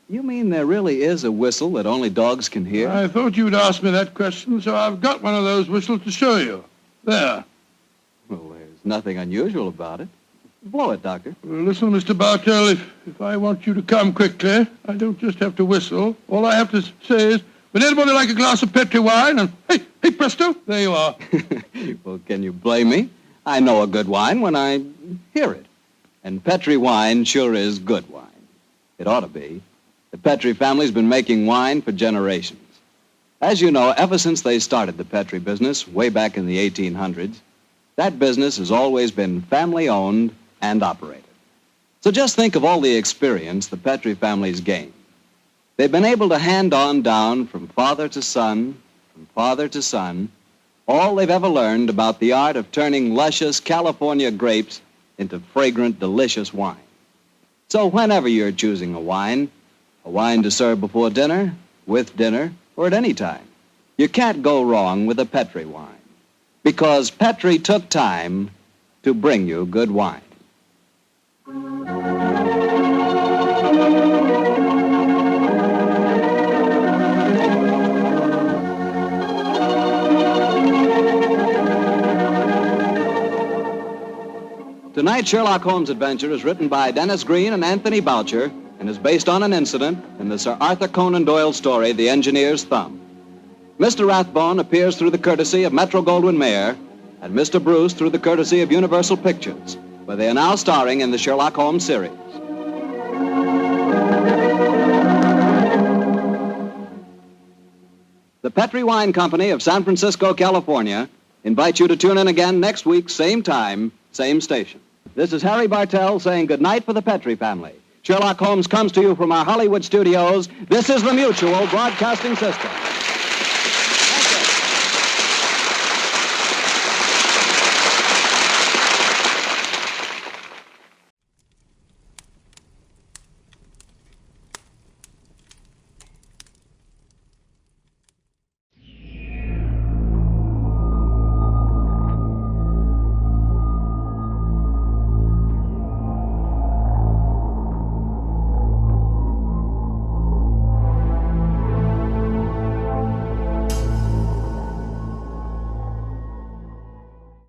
you mean there really is a whistle that only dogs can hear? I thought you'd ask me that question, so I've got one of those whistles to show you. There. Well, there's nothing unusual about it. Blow it, Doctor. Well, listen, Mr. Bartell, if I want you to come quickly, I don't just have to whistle. All I have to say is, would anybody like a glass of Petri wine? And hey, presto, there you are. Well, can you blame me? I know a good wine when I hear it. And Petri wine sure is good wine. It ought to be. The Petri family's been making wine for generations. As you know, ever since they started the Petri business way back in the 1800s, that business has always been family-owned and operated. So just think of all the experience the Petri family's gained. They've been able to hand on down from father to son, all they've ever learned about the art of turning luscious California grapes into fragrant, delicious wine. So whenever you're choosing a wine to serve before dinner, with dinner, or at any time, you can't go wrong with a Petri wine. Because Petri took time to bring you good wine. Tonight's Sherlock Holmes adventure is written by Dennis Green and Anthony Boucher and is based on an incident in the Sir Arthur Conan Doyle story, The Engineer's Thumb. Mr. Rathbone appears through the courtesy of Metro-Goldwyn-Mayer and Mr. Bruce through the courtesy of Universal Pictures, where they are now starring in the Sherlock Holmes series. The Petri Wine Company of San Francisco, California, invites you to tune in again next week, same time, same station. This is Harry Bartell saying goodnight for the Petri family. Sherlock Holmes comes to you from our Hollywood studios. This is the Mutual Broadcasting System.